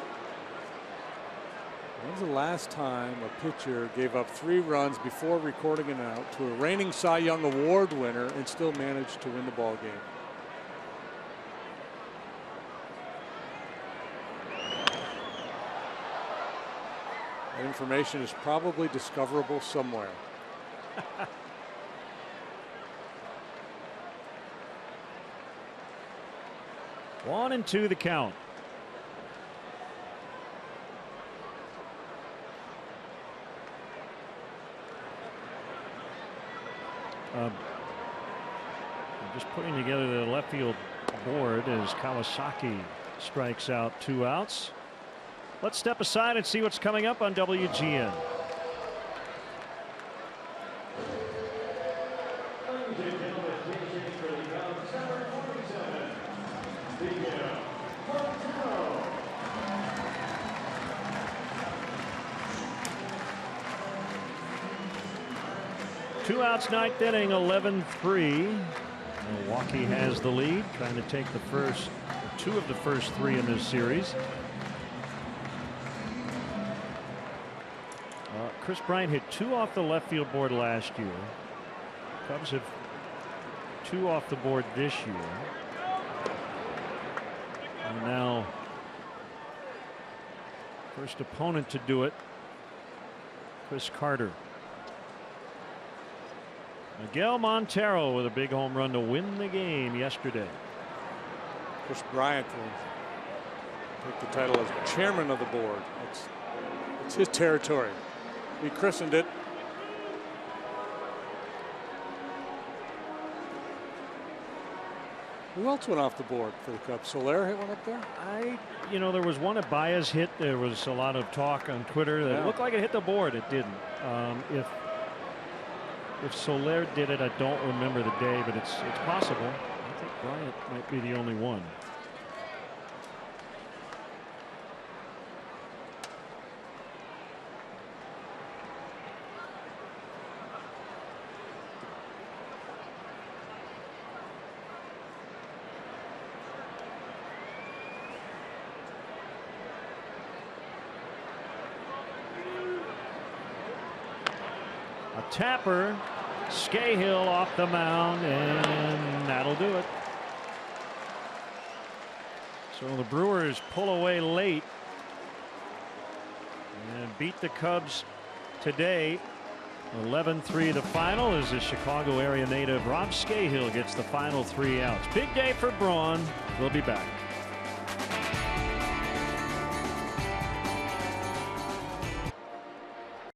When's the last time a pitcher gave up 3 runs before recording an out to a reigning Cy Young Award winner and still managed to win the ball game? That information is probably discoverable somewhere. 1-2 the count. I'm just putting together the left field board as Kawasaki strikes out 2 outs. Let's step aside and see what's coming up on WGN. Two outs, 9th inning, 11-3. Milwaukee has the lead, trying to take the first, 2 of the first 3 in this series. Chris Bryant hit 2 off the left field board last year. Cubs have 2 off the board this year. And now first opponent to do it, Chris Carter. Miguel Montero with a big home run to win the game yesterday. Chris Bryant will take the title as chairman of the board. It's his territory. He christened it. Who else went off the board for the Cubs? Soler hit one up there? You know, there was one at Baez hit. There was a lot of talk on Twitter that it looked like it hit the board. It didn't. If Soler did it, I don't remember the day, but it's possible. I think Bryant might be the only one. Tapper, Scahill off the mound, and that'll do it. So the Brewers pull away late and beat the Cubs today. 11-3 the final as the Chicago area native Rob Scahill gets the final 3 outs. Big day for Braun. We'll be back.